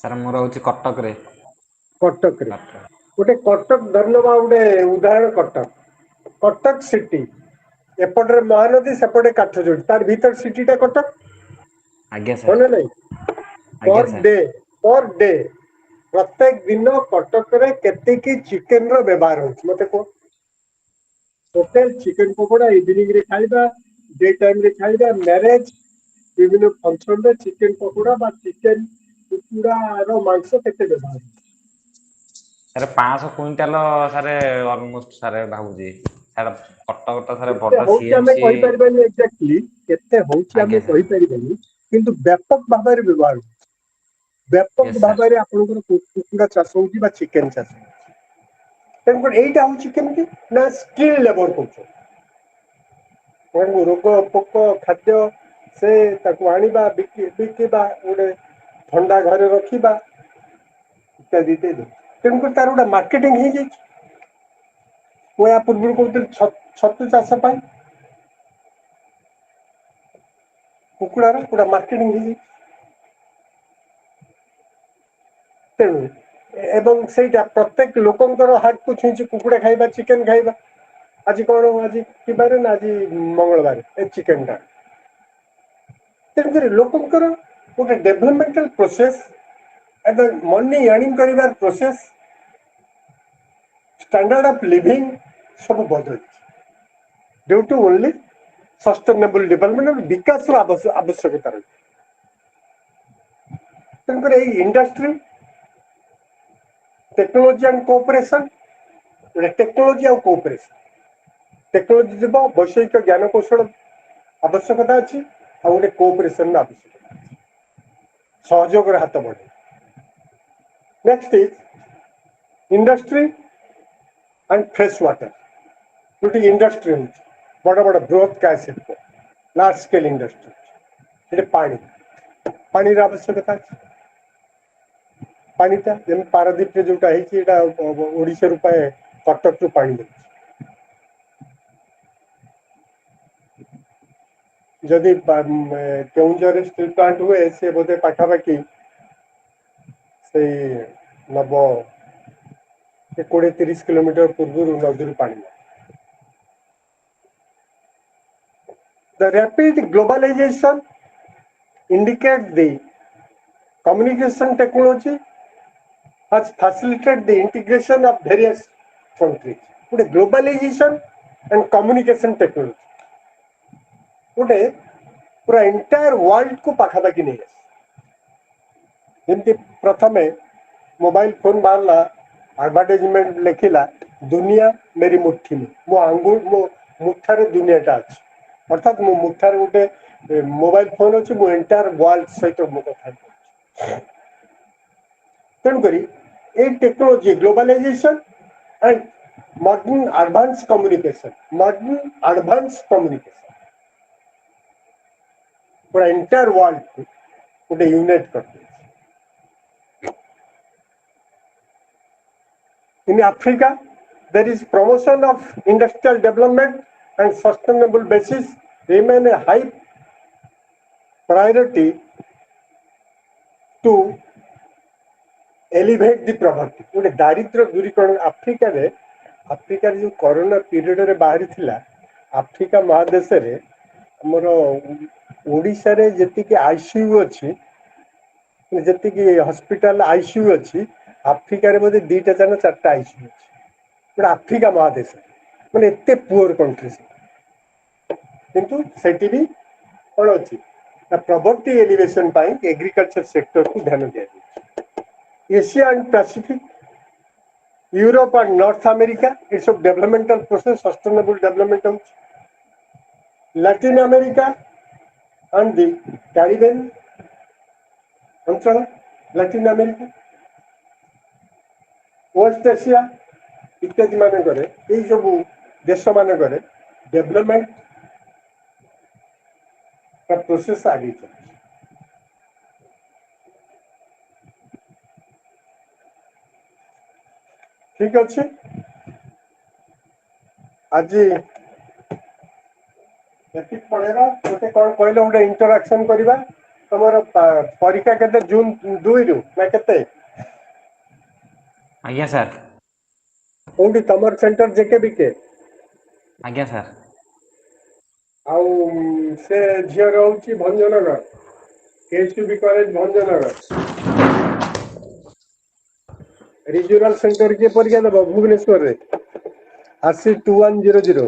[SPEAKER 4] सर मु रहउची कटक रे
[SPEAKER 1] गोटे कटक धन्यवाद गोटे उदाहरण कटक सिटी एपटे महानदी सेपटे काठजोड़ी तार भीतर सिटीटा कटक
[SPEAKER 4] आज्ञा सर
[SPEAKER 1] मन नहीं पर डे प्रत्येक दिन कटक रे केते की चिकन रो व्यवहार होछ मते को होटल चिकन पकोड़ा इवनिंग रे खाइबा डे टाइम रे खाइबा मैरिज विभिन्न फंक्शन रे चिकन पकोड़ा बा चिकन कुकुड़ा रो मांस केते व्यवहार
[SPEAKER 4] sir 500 quintal sir almost sir भाबुजी सर कटक तो सर बड़
[SPEAKER 1] होची हमें कहि परबेनी एक्जेक्टली केते होची हमें कहि परबेनी किंतु व्यापक भाव रे व्यवहार व्यापक भाव रे आपनकर कुकुड़ा चाष होची बा चिकन चाष तेनकर एटा होची केमति ना स्किल लेबर कोचो कोन रोग पोक खाद्य से ताकू आनिबा बिकिबा ओडे ठंडा घरे रखिबा इत्यादि दे तेनकर तार ओडा मार्केटिंग हे जाई या पूर्व कहते छतु चाष कुकुड़ार गोटा मार्केटिंग तेणु एवं सेटा प्रत्येक लोकंकर हार्ट को छुई कुकुड़ा खाइबा चिकेन खाइबा आज कौन आज कि बार ना आज मंगलवार ए चिकेन टा तेणुकर लोकंकर गोटे डेभलपमेंटाल प्रोसेस एवं मनी अर्निंग करिवार प्रोसेस स्टैंडर्ड ऑफ लिविंग सब बदल due to only sustainable development विकास आवश्यकता रही तेणुकर industry technology and cooperation technology और कोऑपरेशन टेक्नोलॉजी जब वैषयिक ज्ञान कौशल आवश्यकता अच्छी आ गोटे कोऑपरेशन आवश्यकता सहयोग हाथ बढ़े next is industry and fresh water जो इंडस्ट्री हो बड़ बड़ बृहत काय शिल्प लार्ज स्केल इंडस्ट्री पानी पानी आवश्यकता अच्छी पानीटा जमी पारादीप जोटा ओडिशा रू पाए कटक रू पानी जदि केउंझर स्टील प्लांट हुए से बोधे पाखापाखि से नब 20-30 किलोमीटर पूर्व नदी पानी the rapid globalisation indicate the communication technology has facilitated the integration of various countries. Today, globalization and communication technology. Today, पूरा entire world को पाखापाखि नहीं है जमती प्रथमे मोबाइल फोन बाहरला एडवर्टाइजमेंट लिखिला दुनिया मेरी मुट्ठी में मो आंगुल मो मुठारे दुनियाटा अछि अर्थात मो मुठारे गोटे मोबाइल फोन अछि मो एंटायर वर्ल्ड सहित मो कथा तेणुक ये technology globalisation and modern advance communication पूरा एंटायर वर्ल्ड को गोटे यूनाइट करते in Africa there is promotion of industrial development and sustainable basis remain a high priority to elevate the property गोटे दारिद्र दूरीकरण आफ्रिका जो कोरोना पीरियड रे बाहरी थिला आफ्रिका महादेश रे हमर ओडिशा रे जति के आईसीयू अछि जति के हॉस्पिटल आईसीयू अछि आफ्रिका रे बोधे 2टा 4टा आईसीयू अछि गोटे आफ्रिका महादेश माने एते पुअर कंट्री किंतु सेठी भी कोन अछि प्रॉपर्टी एलिवेशन पाई एग्रीकल्चर सेक्टर को ध्यान दिया Asia and Pacific Europe and north America it's of developmental process sustainable development Latin America and the Caribbean अंचल लैटिन अमेरिका वेस्ट एशिया इत्यादि मान करे सब देश मान डेवलपमेंट का प्रोसेस आगे चल ठीक अच्छे आज पढ़ेगा गोटे कौन कहले गोटे इंटराक्शन करवा तुम परीक्षा केते जून 2 रु ना केते
[SPEAKER 4] आज्ञा सर
[SPEAKER 1] कोठी तमर सेंटर जेकेबीके
[SPEAKER 4] आज्ञा सर
[SPEAKER 1] आउ से झियो रहउची Bhanjanagar KSB college Bhanjanagar regional centre के परीक्षा दब भुवनेश्वर रे आरसी 2100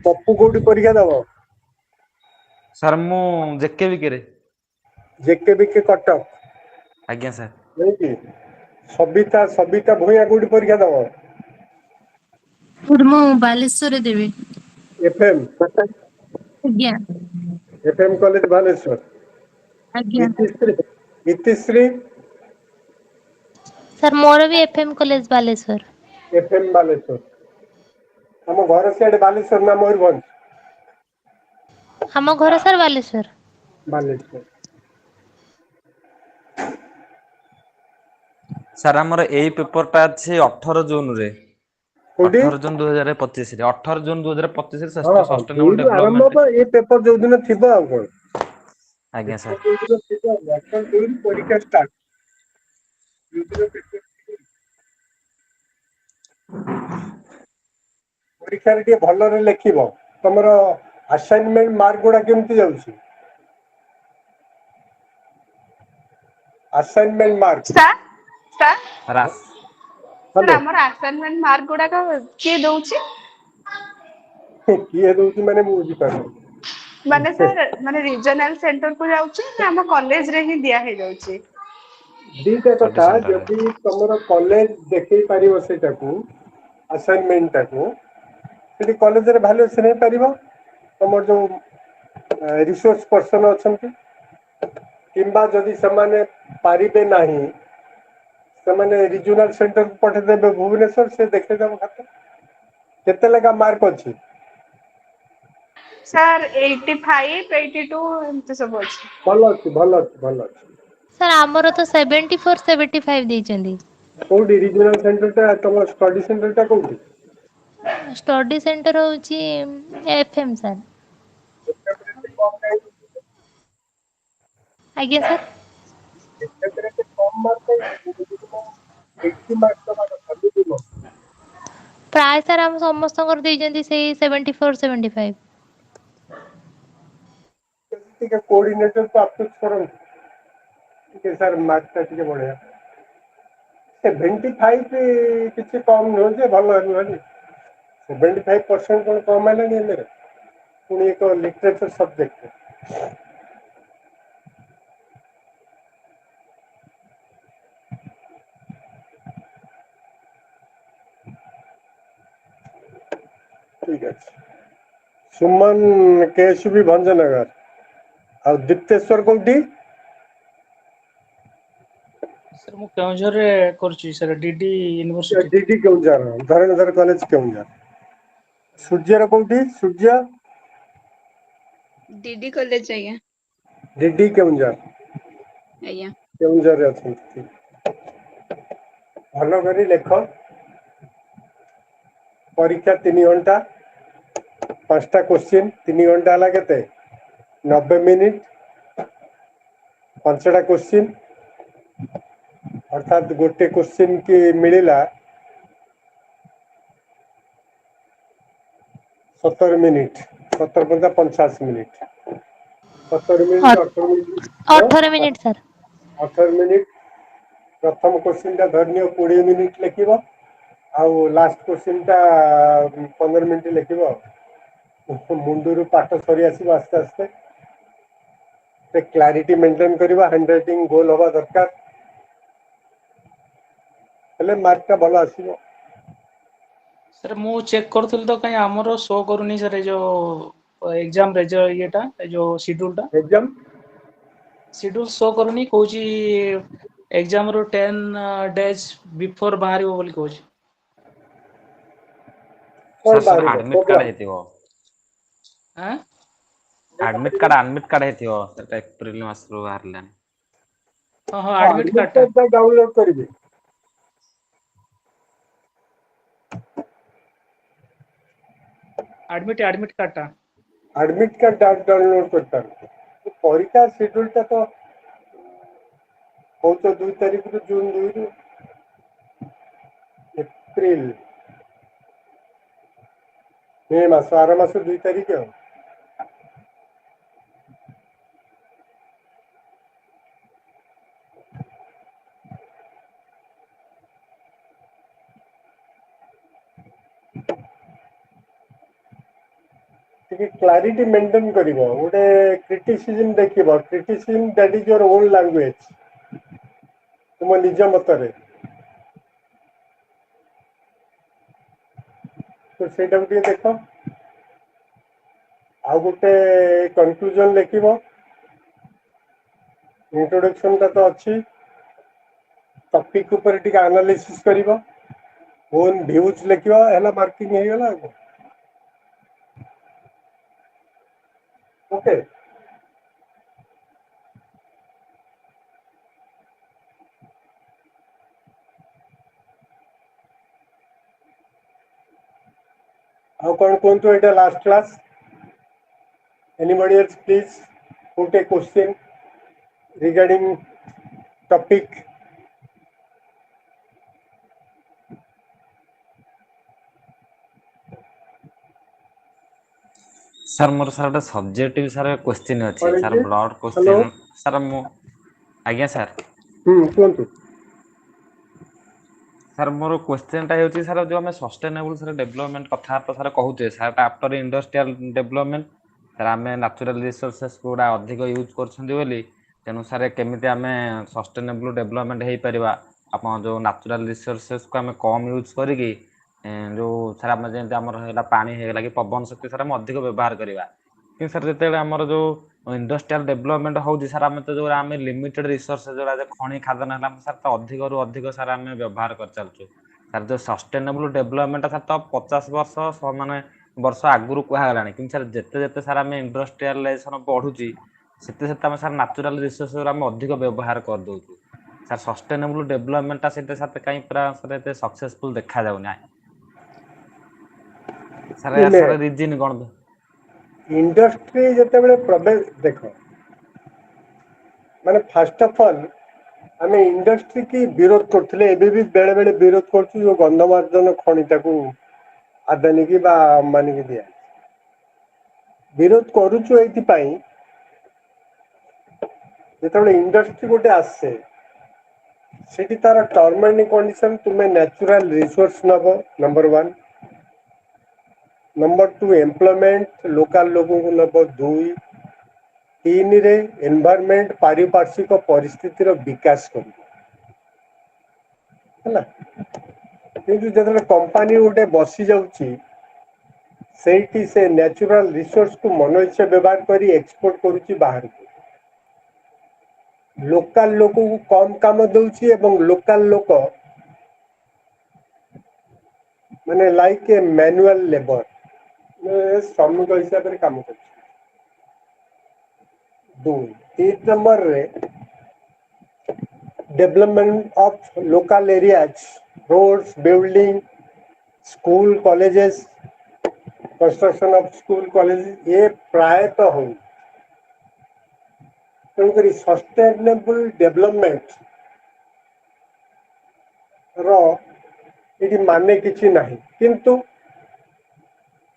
[SPEAKER 1] पप्पू कोठी परीक्षा दब
[SPEAKER 4] सर मु जेकेबी
[SPEAKER 1] के कटक
[SPEAKER 4] आज्ञा सर
[SPEAKER 1] नहीं कि सबिता भूया कोठी परीक्षा दब
[SPEAKER 5] मु बालेश्वर देवी
[SPEAKER 1] एफएम
[SPEAKER 5] आज्ञा
[SPEAKER 1] एफएम कॉलेज बालेश्वर
[SPEAKER 5] आज्ञा
[SPEAKER 1] इतिश्री
[SPEAKER 6] सर मोर भी FM college Baleshwar
[SPEAKER 1] FM Baleshwar हम घर से बालेश्वर ना मयूरभंज
[SPEAKER 6] हम घर सर बालेश्वर
[SPEAKER 4] सर हमर एई पेपरटा अछि 18 जून रे 18 जून 2025 रे 18 जून 2025 रे सस्टेनेबल
[SPEAKER 1] आरंभ
[SPEAKER 4] डेवलपमेंट
[SPEAKER 1] ये पेपर जो दिन थिबा आ कोन
[SPEAKER 4] ଆଜ୍ଞା ସାର୍।
[SPEAKER 1] ପରୀକ୍ଷା ଷ୍ଟାର୍ଟ। ପରୀକ୍ଷାରେ ଟିକେ ଭଲରେ ଲେଖିବ। ତମର ଆସାଇନମେଣ୍ଟ ମାର୍କ ଗୁଡା କେମିତି ଯାଉଛି? ଆସାଇନମେଣ୍ଟ ମାର୍କ
[SPEAKER 3] ସାର୍ ସାର୍
[SPEAKER 4] ରାସ୍
[SPEAKER 3] ସାର୍
[SPEAKER 1] ହ୍ୟାଲୋ,
[SPEAKER 3] ଆମର ଆସାଇନମେଣ୍ଟ ମାର୍କ ଗୁଡାକ କିଏ ଦଉଛି?
[SPEAKER 1] କିଏ ଦଉଛି ମାନେ ମୁଁ ବୁଝିପାରୁନି।
[SPEAKER 3] ମାନେ ସାର୍ ମାନେ ରିଜନାଲ ସେଣ୍ଟର କୁ ଯାଉଛି ନା ଆମ କଲେଜ ରେ ହିଁ ଦିଆ ହେଇଯାଉଛି?
[SPEAKER 1] ଦିଟା
[SPEAKER 4] ଷ୍ଟଡି
[SPEAKER 1] କଥା,
[SPEAKER 4] ସେଣ୍ଟରରେ।
[SPEAKER 1] ଯଦି ତମର କଲେଜ ଦେଖେଇ ପାରିବ ସେଇଟାକୁ ଆସାଇନମେଣ୍ଟ ଟାକୁ, ସେଠି କଲେଜରେ ଭାଲ୍ୟୁଏସନ ହେଇପାରିବ। ତମର ଯୋଉ ରିସୋର୍ସ ପର୍ସନ ଅଛନ୍ତି, କିମ୍ବା ଯଦି ସେମାନେ ପାରିବେ ନାହିଁ, ସେମାନେ ରିଜନାଲ ସେଣ୍ଟରକୁ ପଠେଇଦେବେ ଭୁବନେଶ୍ୱର, ସେ ଦେଖେଇଦବ ଖାତା। କେତେ ଲେଖା ମାର୍କ ଅଛି?
[SPEAKER 3] ସାର୍ 85, 82 ଏମିତି ସବୁ ଅଛି।
[SPEAKER 1] ଭଲ ଅଛି, ଭଲ ଅଛି, ଭଲ ଅଛି।
[SPEAKER 6] ସାର୍ ଆମର ତ 74, 75 ଦେଇଛନ୍ତି।
[SPEAKER 1] କୋଉଠି ରିଜନାଲ ସେଣ୍ଟର ଟା, ତମ ଷ୍ଟଡି ସେଣ୍ଟର ଟା କୋଉଠି?
[SPEAKER 6] ଷ୍ଟଡି ସେଣ୍ଟର ହଉଛି ଏଫ ଏମ୍ ସାର୍। ଆଜ୍ଞା ସାର୍। ପ୍ରାୟ ସାର୍ ଆମ ସମସ୍ତଙ୍କର ଦେଇଛନ୍ତି ସେଇ 74, 75।
[SPEAKER 1] ଟିକେ କୋଅର୍ଡିନେଟରକୁ ଆପ୍ରୋଚ କରନ୍ତୁ, ଟିକେ ସାର୍ ମାର୍କ ଟା ଟିକେ ବଢେଇବା। 75 କିଛି କମ ନୁହଁ ଯେ, ଭଲ ନୁହଁ ଯେ। 75% କଣ କମ ହେଲାଣି ଏମରେ, ପୁଣି ଏକ ଲିଟରେଚର ସବଜେକ୍ଟ। ଠିକ ଅଛି। ସୁମନ କେଏସବି ଭଞ୍ଜନଗର, ଆଉ ଦୀପ୍ତେଶ୍ଵର କୋଉଠି?
[SPEAKER 2] ସାର୍ ମୁଁ କେଉଁଝରରେ କରୁଛି sir DD university.
[SPEAKER 1] DD Keonjhar, Dharanidhar college Keonjhar. ସୂର୍ଯ୍ୟର କୋଉଠି? ସୂର୍ଯ୍ୟ
[SPEAKER 7] ଡିଡି କଲେଜ ଆଜ୍ଞା।
[SPEAKER 1] ଡିଡି କେଉଁଝର।
[SPEAKER 7] ଆଜ୍ଞା।
[SPEAKER 1] କେଉଁଝରରେ ଅଛନ୍ତି। ଭଲ କରି ଲେଖ। ପରୀକ୍ଷା 3 ଘଣ୍ଟା, 5ଟା କୋଶ୍ଚିନ୍, 3 ଘଣ୍ଟା ହେଲା କେତେ? 90 ମିନିଟ, 5ଟା କୋଶ୍ଚିନ୍। ଅର୍ଥାତ୍ ଗୋଟେ କୋଶ୍ଚିନ୍ କି ମିଳିଲା 70 minute, 70 ପଞ୍ଚା 85 minute. 70 minute, 18 minute,
[SPEAKER 6] 18 minute sir.
[SPEAKER 1] 18 minute. ପ୍ରଥମ କୋଶ୍ଚିନ୍ ଟା ଧରିନିଅ 20 ମିନିଟ ଲେଖିବ। ଆଉ ଲାଷ୍ଟ କୋଶ୍ଚିନ୍ ଟା 15 ମିନିଟ ଲେଖିବ ଆଉ। ମୁଣ୍ଡରୁ ପାଠ ସରି ଆସିବ ଆସ୍ତେ ଆସ୍ତେ। କ୍ଲାରିଟି ମେଣ୍ଟେନ କରିବା, ହ୍ୟାଣ୍ଡ ରାଇଟିଂ ଗୋଲ ହବା ଦରକାର। ହେଲେ ମାର୍କ ଟା ଭଲ ଆସିବ।
[SPEAKER 2] ସାର୍ ମୁଁ ଚେକ୍ କରୁଥିଲି ତ କାଇଁ ଆମର ଶୋ କରୁନି ସାର୍ ଏ ଯୋଉ ଏକ୍ଜାମ ଇଏଟା ଏ ଯୋଉ ସିଡ୍ୟୁଲ ଟା।
[SPEAKER 1] ଏକ୍ଜାମ
[SPEAKER 2] ସିଡ୍ୟୁଲ ଶୋ କରୁନି, କହୁଛି ଏକ୍ଜାମ ରୁ 10 ଡେଜ ବିଫୋର ବାହାରିବ ବୋଲି କହୁଛି।
[SPEAKER 1] କଣ
[SPEAKER 4] ସାର୍
[SPEAKER 1] ବାହାରିବ
[SPEAKER 4] ଆଡମିଟ କାର୍ଡ
[SPEAKER 1] ପ୍ରୋଗ୍ରାମ?
[SPEAKER 4] ହେଇଥିବ।
[SPEAKER 2] ଆଁ
[SPEAKER 4] ଆଡମିଟ କାର୍ଡ ହେଇଥିବ, ସେଟା ଏପ୍ରିଲ ମାସରୁ ବାହାରିଲାନି।
[SPEAKER 2] ହଁ
[SPEAKER 1] ହଁ
[SPEAKER 2] ଆଡମିଟ
[SPEAKER 1] ଆଡମିଟ୍
[SPEAKER 2] କାର୍ଡ ଟା।
[SPEAKER 1] କାର୍ଡ ଡାଉନଲୋଡ କରିବେ।
[SPEAKER 2] ଆଡମିଟ କାର୍ଡ ଟା।
[SPEAKER 1] ଆଡମିଟ କାର୍ଡ ଡାଉନଲୋଡ କରିପାରୁଛ। ପରୀକ୍ଷା ସିଡ୍ୟୁଲ ଟା ତ କହୁଛ 2 ତାରିଖରୁ ଜୁନ 2 ରୁ ଏପ୍ରିଲ ମେ ମାସ, ଆର ମାସ 2 ତାରିଖ ଆଉ। ଟିକେ କ୍ଲାରିଟି ମେଣ୍ଟେନ କରିବ। ଗୋଟେ କ୍ରିଟିସିଜମ ଦେଖିବ, criticism that is your own language. ତୁମ ନିଜ ମତରେ। ତ ସେଇଟାକୁ ଟିକେ ଦେଖ। ଆଉ ଗୋଟେ କନକ୍ଲୁଜନ ଲେଖିବ। ଇଣ୍ଟ୍ରୋଡକ୍ସନ ଟା ତ ଅଛି। ଟପିକ ଉପରେ ଟିକେ ଆନାଲିସିସ୍ କରିବ। ଓନ୍ ଭ୍ୟୁଜ ଲେଖିବ, ହେଲା ମାର୍କିଂ ହେଇଗଲା ଆଉ କଣ। ଓକେ। ଆଉ କଣ କୁହନ୍ତୁ, ଏଇଟା last class. Anybody else please. put a question regarding topic.
[SPEAKER 4] Sir ମୋର ସାର୍ ଗୋଟେ ସବଜେକ୍ଟିଭ ସାର୍ କ୍ୱେଶ୍ଚିନ୍ ଅଛି
[SPEAKER 1] What is
[SPEAKER 4] sir
[SPEAKER 1] it?
[SPEAKER 4] Blood
[SPEAKER 1] Hello?
[SPEAKER 4] Question sir ମୁଁ ଆଜ୍ଞା ସାର୍
[SPEAKER 1] କୁହନ୍ତୁ।
[SPEAKER 4] ସାର୍ ମୋର କ୍ୱେଶ୍ଚିନ୍ଟା ହେଉଛି ସାର୍ ଯେଉଁ ଆମେ ସଷ୍ଟେନେବୁଲ୍ ସାର୍ ଡେଭଲପମେଣ୍ଟ କଥାବାର୍ତ୍ତା ସାର୍ କହୁଛେ sir after industrial development sir ଆମେ ନ୍ୟାଚୁରାଲ ରିସୋର୍ସେସ୍ ଗୁଡ଼ା ଅଧିକ ୟୁଜ୍ କରୁଛନ୍ତି ବୋଲି ତେଣୁ ସାର୍ କେମିତି ଆମେ ସଷ୍ଟେନେବୁଲ୍ ଡେଭଲପମେଣ୍ଟ ହେଇପାରିବା ଆପଣ ଯେଉଁ ନ୍ୟାଚୁରାଲ ରିସୋର୍ସେସ୍କୁ ଆମେ କମ୍ ୟୁଜ୍ କରିକି ଯେଉଁ ସାର୍ ଆମେ ଯେମିତି ଆମର ହେଇଗଲା ପାଣି ହେଇଗଲା କି ପବନ ଶକ୍ତି ସାର୍ ଆମେ ଅଧିକ ବ୍ୟବହାର କରିବା କିନ୍ତୁ ସାର୍ ଯେତେବେଳେ ଆମର ଯେଉଁ ଇଣ୍ଡଷ୍ଟ୍ରିଆଲ ଡେଭଲପମେଣ୍ଟ ହେଉଛି ସାର୍ ଆମେ ତ ଯେଉଁଟା ଆମେ ଲିମିଟେଡ୍ ରିସୋର୍ସ ଯେଉଁଟା ଖଣି ଖାଦାନ ହେଲା ସାର୍ ତ ଅଧିକରୁ ଅଧିକ ସାର୍ ଆମେ ବ୍ୟବହାର କରିଚାଲୁଛୁ ସାର୍ ଯେଉଁ ସଷ୍ଟେନେବୁଲ୍ ଡେଭଲପମେଣ୍ଟ ସାର୍ ତ 50 ବର୍ଷ ମାନେ ବର୍ଷ ଆଗରୁ କୁହାଗଲାଣି କିନ୍ତୁ ସାର୍ ଯେତେ ଯେତେ ସାର୍ ଆମେ ଇଣ୍ଡଷ୍ଟ୍ରିଆଲାଇଜେସନ ବଢୁଛି ସେତେ ସେତେ ଆମେ ସାର୍ ନ୍ୟାଚୁରାଲ ରିସୋର୍ସ ଆମେ ଅଧିକ ବ୍ୟବହାର କରିଦଉଛୁ ସାର୍ ସଷ୍ଟେନେବୁଲ୍ ଡେଭଲପମେଣ୍ଟଟା ସେତେ ସାର୍ କାହିଁ ପୁରା ସାର୍ ଏତେ ସକ୍ସେସଫୁଲ୍ ଦେଖାଯାଉନି ସାର୍ ୟାର ସାର୍ ରିଜିନ୍ କ'ଣ?
[SPEAKER 1] ଇଣ୍ଡଷ୍ଟ୍ରି ଯେତେବେଳେ ପ୍ରବେଶ ଦେଖ ମାନେ ଫାଷ୍ଟ ଅଫ୍ ଅଲ୍ ଆମେ ଇଣ୍ଡଷ୍ଟ୍ରି କି ବିରୋଧ କରୁଥିଲେ ଏବେ ବି ବେଳେ ବେଳେ ବିରୋଧ କରୁଛୁ ଯୋଉ ଗନ୍ଧମାର୍ଦ୍ଦନ ଖଣିଟାକୁ ଆଦାନୀ କି ବା ଅମ୍ବାନୀ କି ଦିଆ ବିରୋଧ କରୁଛୁ ଏଇଥିପାଇଁ ଯେତେବେଳେ ଇଣ୍ଡଷ୍ଟ୍ରି ଗୋଟେ ଆସେ ସେଠି ତାର ଟର୍ମ ଆଣ୍ଡ କଣ୍ଡିସନ ତୁମେ ନ୍ୟାଚୁରାଲ ରିସୋର୍ସ ନବ ନମ୍ବର 1 नंबर 2 एम्प्लॉयमेंट लोकल लोगों को नंबर 2 तीन रे एनवायरमेंट पारिपार्श्विक परिस्थिति विकास कर जो कंपनी गोटे बसी जाऊँगी से नेचुरल रिसोर्स को मन इच्छा व्यवहार कर एक्सपोर्ट करुच्ची बाहर को लोकल लोक को कम काम दउची एवं लोकल लोक माने लाइक ए मैनुअल लेबर श्रमिक हिसाब से काम कर तीन नंबर रे development of local areas roads building school colleges construction of school colleges ये प्रायतः हो तेणुक सस्टेनेबल डेवलपमेंट ये माने किसी नहीं किंतु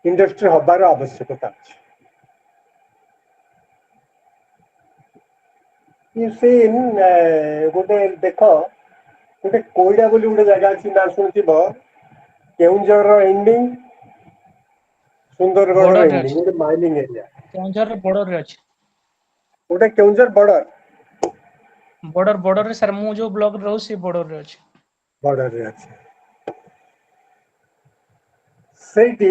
[SPEAKER 1] इंडस्ट्री हबार आवश्यकता अच्छी गोटे देख गोटे कोईडा बोली गोटे जगह अच्छी ना शुणिव केउंझर एंडिंग सुंदरगढ़
[SPEAKER 2] Border रे
[SPEAKER 1] एंडिंग
[SPEAKER 2] ଅଛି।
[SPEAKER 1] गोटे माइनिंग एरिया
[SPEAKER 2] କେଉଁଝର border ରେ ଅଛି।
[SPEAKER 1] गोटे केउंझर
[SPEAKER 2] border ରେ ସାର୍ ମୁଁ ଯୋଉ ବ୍ଲକ ରେ ରହୁଛି ସେ border ରେ ଅଛି।
[SPEAKER 1] बॉर्डर रे अच्छे ସେଇଠି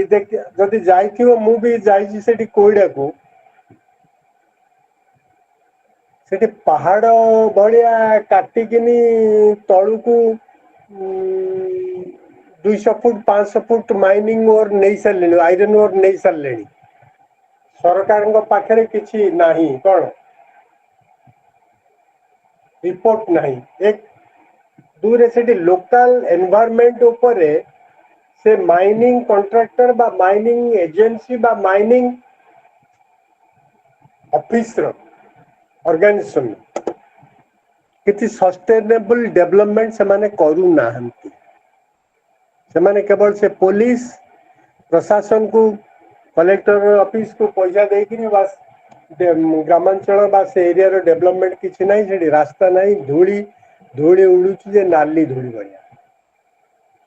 [SPEAKER 1] ଯଦି ଯାଇଥିବ ମୁଁ ବି ଯାଇଛି ସେଠି କୋଇଡା को ସେଠି ପାହାଡ ଭଳିଆ କାଟିକିନି ତଳକୁ 200 फुट 500 फुट माइनिंग ओर नहीं सारे आयरन ओर नहीं सारे सरकार पाखे किसी नहीं कौन रिपोर्ट नहीं एक दूर से लोकल एनवायरमेंट उपरे से माइनिंग कॉन्ट्रैक्टर बा माइनिंग एजेंसी बा माइनिंग ऑफिसर ऑर्गेनाइजेशन किसी सस्टेनेबल डेवलपमेंट से माने करू ना से माने केवल से पुलिस प्रशासन को कलेक्टर ऑफिस को पैसा देकि बस ग्रामांचल बा से एरिया रो डेवलपमेंट किसी नहीं से रास्ता नहीं धूली धूली उड़ुची जे नाली धूली बढ़िया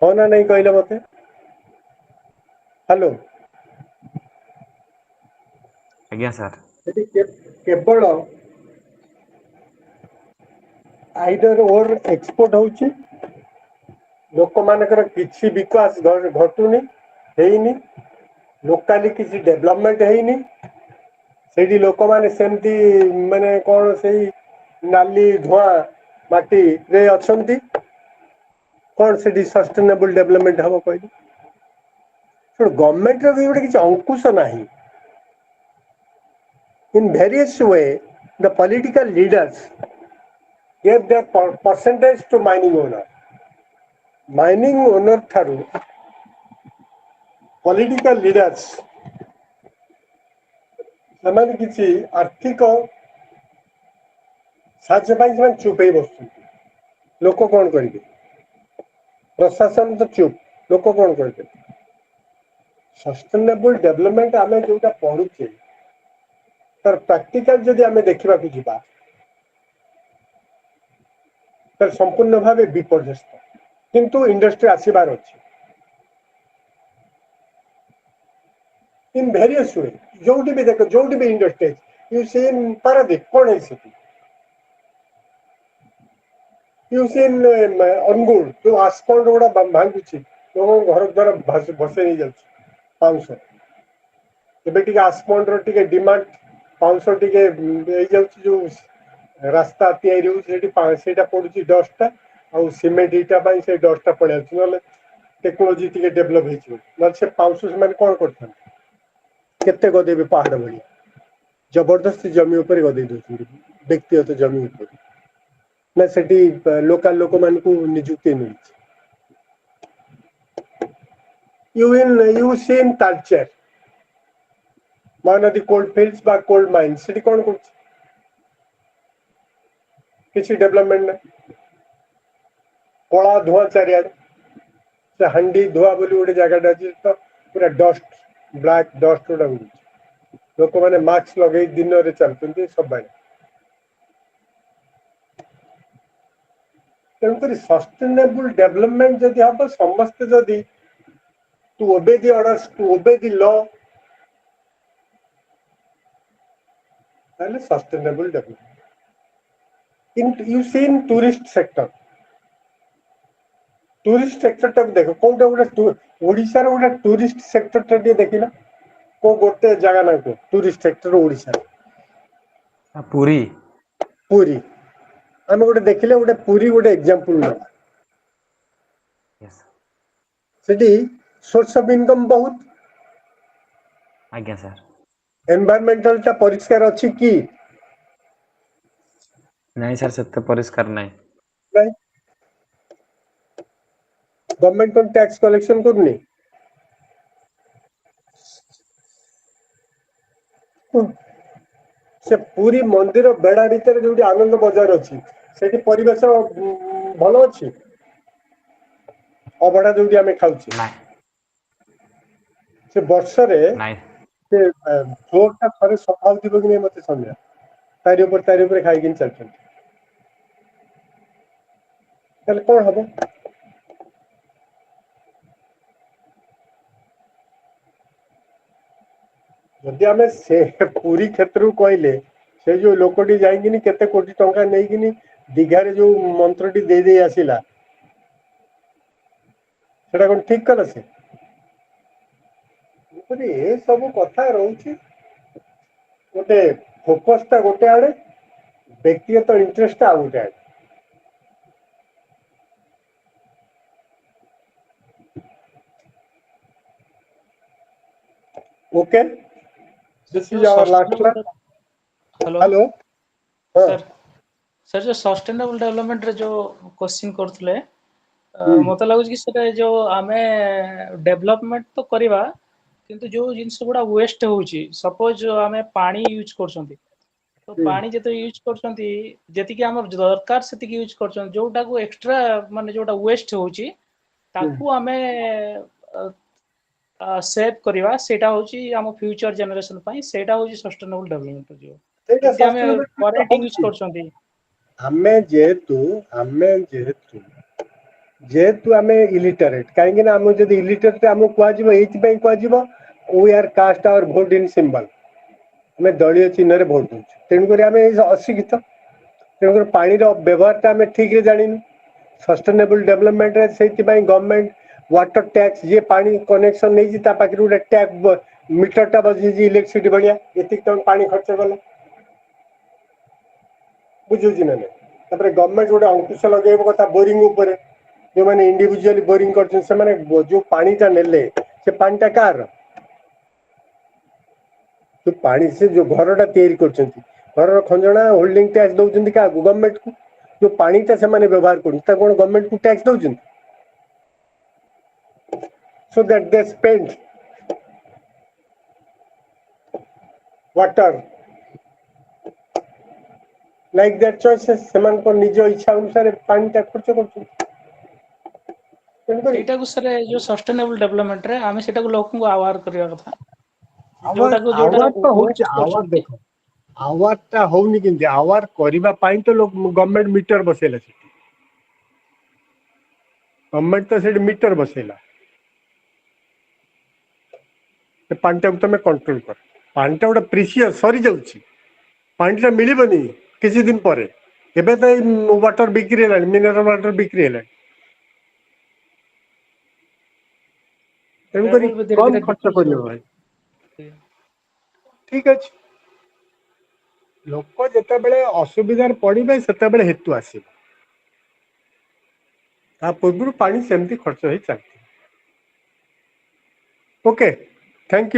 [SPEAKER 1] हो ना नहीं कहले मते हेलो
[SPEAKER 4] ଆଜ୍ଞା ସାର୍
[SPEAKER 1] केवल आइदर ओर एक्सपोर्ट होची लोक मानकर किसी विकास घटुनी हेनी लोकाली किसी डेवलपमेंट हेनी सेठी लोक माने सेमती माने कोन सेही नाली धुआ माटी रे अछंती कोन सेठी सस्टेनेबल डेवलपमेंट हबो कहली गवर्नमेंट रो भी गोटे किसी अंकुश नहीं in various way the political leaders gave their percentage to mining owner tharu political leaders ସେମାନେ କିଛି ଆର୍ଥିକ साहाଯ୍य पाई से चुप ही बस लोक कौन करेंगे प्रशासन तो चुप लोक कौन करेंगे सस्टेनेबल डेवलपमेंट आम जोटा पढ़ुचे तार प्रैक्टिकल जदि आम देखा जा तार संपूर्ण भाव विपर्यस्त किंतु इंडस्ट्री आसबार अच्छी इन वेरियस वे जो भी देख जो भी इंडस्ट्री यू सी इन पारादीप कौन है यू सी इन अनुगुल जो आसपल्ट गुड़ा भांगुची लोग घर द्वारा भसे नहीं जाऊँ पाँच आसपल्ट रे डिमांड 500 जो रास्ता या पड़ू 10टा आ सीमेंट इटा से 10टा पड़े ना टेक्नोलोजी डेभलप हो से 500 से कौन कर केते गदेबे पहाड़ भाई जबरदस्त जमी उपर गदे दौर व्यक्तिगत जमी उपर ना सेठी लोकल लोक मान को निजुक्ति मिली you see in Talcher Mahanadi coal fields बा कोल्ड माइन्स सेठी कौन किसी डेवलपमेंट ना कला धुआं चारियाडे से हांडी धुआ बोली गोटे जगह अच्छी तो पूरा डस्ट ब्लैक डस्ट गुड़ा उड़ू लोक मैंने मास्क लगे दिन में चलते सब तेणुक सस्टेनेबल डेवलपमेंट जदि हम समस्ते जदि to obey the orders to obey the law sustainable development in you see in tourist sector टा देख कौटा गोटे ओडिशा रो गोटे टूरिस्ट सेक्टर टा देखिला को गोटे जगह ना को टूरिस्ट सेक्टर ओडिशा
[SPEAKER 4] पुरी
[SPEAKER 1] पुरी आम गोटे देखिले गोटे पुरी गोटे एग्जांपल ना सेठी सोर्स ऑफ इनकम बहुत
[SPEAKER 4] आज्ञा सर
[SPEAKER 1] एनवायरमेंटल टा परिष्कार अछि कि
[SPEAKER 4] नहीं सर सेते परिष्कार नहीं
[SPEAKER 1] नहीं गवर्नमेंट को टैक्स कलेक्शन करनी से पूरी मंदिर बेड़ा भीतर जो आनंद बजार अच्छी से परिवेश भल अच्छी अबड़ा जो आम खाऊे
[SPEAKER 4] नहीं
[SPEAKER 1] से वर्ष
[SPEAKER 4] नहीं
[SPEAKER 1] से फ्लोर टा थे सफा हो कि नहीं मत सन्देह तारी ऊपर खाई चलते कौन हम जदि आम से पूरी क्षेत्र कहले से जो लोकटी जाइकिनी केते कोटी टंका नहीं दीघारे जो मंत्रटी दे दे आसिला सेटा कौन ठीक कला से ए सब कथा रोचे गोटे फोकस टा गोटे आड़े व्यक्तिगत इंटरेस्ट आ गोटे आड़े okay this is our last class
[SPEAKER 2] hello
[SPEAKER 1] hello
[SPEAKER 2] sir sir जो सस्टेनेबल डेवलपमेंट रे जो क्वेश्चन करथले मते लागु कि सेटा जो आमे डेवलपमेंट तो करबा किंतु जो जिंस गुडा वेस्ट होउची सपोज आमे पानी यूज करछंती तो पानी जते यूज करछंती जति कि हमर दरकार सेति कि यूज करछन जोटा को एक्स्ट्रा माने जोटा वेस्ट होउची ताकू आमे सेव करवा सेटा होची हम फ्यूचर जनरेशन पई सेटा होची सस्टेनेबल डेवलपमेंट जो
[SPEAKER 1] सेटा
[SPEAKER 2] हमें करेंट यूज करछंती
[SPEAKER 1] हमें जेहेतु आम इलिटरेट कहीं आम जब इलिटरेट आम कह we are cast our vote in symbol आम दलीय चिन्ह भोट दौर तेणुक आम अशिक्षित तेणुक पानी व्यवहार आम ठीक रे जानी सस्टेनेबल डेवलपमेंट से गवर्नमेंट वाटर टैक्स ये पानी कनेक्शन नहीं पाखे गोटे टैप मीटर टा बजे इलेक्ट्रिसिटी भाया ये पानी खर्च कला बुझुची ना गवर्नमेंट गोटे अंकुश लगे कथा बोरिंग उपर जो मैंने इंडिविजुअली बोरिंग कर जो पानी टा नेले से पानी टा कार जो पानी से जो घर टा तैयारी कर खंजना होल्डिंग टैक्स दौरान क्या गवर्नमेंट को जो पानी टा से व्यवहार कर गवर्नमेंट को टैक्स दौरान so that they spend water like that choices सेमान को निज इच्छा अनुसार पानी टा खर्च करछन
[SPEAKER 2] ସେଇଟାକୁ ସାର୍ ଯୋଉ ସଷ୍ଟେନେବଲ ଡେଭଲପମେଣ୍ଟ ରେ ଆମେ ସେଇଟାକୁ ଲୋକଙ୍କୁ ଆୱାର କରିବା କଥା
[SPEAKER 1] आवार आवार तो होची आवार देखो आवार ता होउनी किंती आवार करिबा पाई तो लोग गवर्नमेंट मीटर बसेला सेठी गवर्नमेंट तो सेठी मीटर बसेला ते पांटा को तमे कंट्रोल कर पांटा गोटे प्रिशियस सरी जाउची पांटा मिलिबनी किछि दिन परे एबे तो वाटर बिक्री हेलानी मिनरल वाटर बिक्री हेलानी तेणु करी
[SPEAKER 2] Level भी धीरे
[SPEAKER 1] कम
[SPEAKER 2] धीरे
[SPEAKER 1] खर्च
[SPEAKER 2] decrease
[SPEAKER 1] करियो
[SPEAKER 2] होଉଛି।
[SPEAKER 1] भाई ठीक अछि लोक जेते बेले असुविधार पड़िबे सेते बेले हेतु आसीबे ता पूर्व पानी सेमती खर्च होई चलती okay thank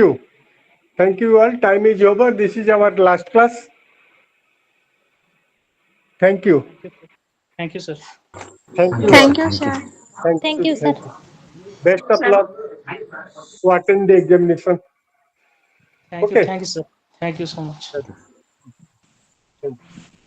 [SPEAKER 1] you all time is over this is our last class thank you
[SPEAKER 2] thank you sir
[SPEAKER 1] thank you
[SPEAKER 3] thank you sir
[SPEAKER 6] Thank you, sir.
[SPEAKER 1] Best of
[SPEAKER 3] Sir.
[SPEAKER 1] Luck to attend the examination
[SPEAKER 2] thank
[SPEAKER 1] Okay.
[SPEAKER 2] You sir thank you so much
[SPEAKER 1] Thank you.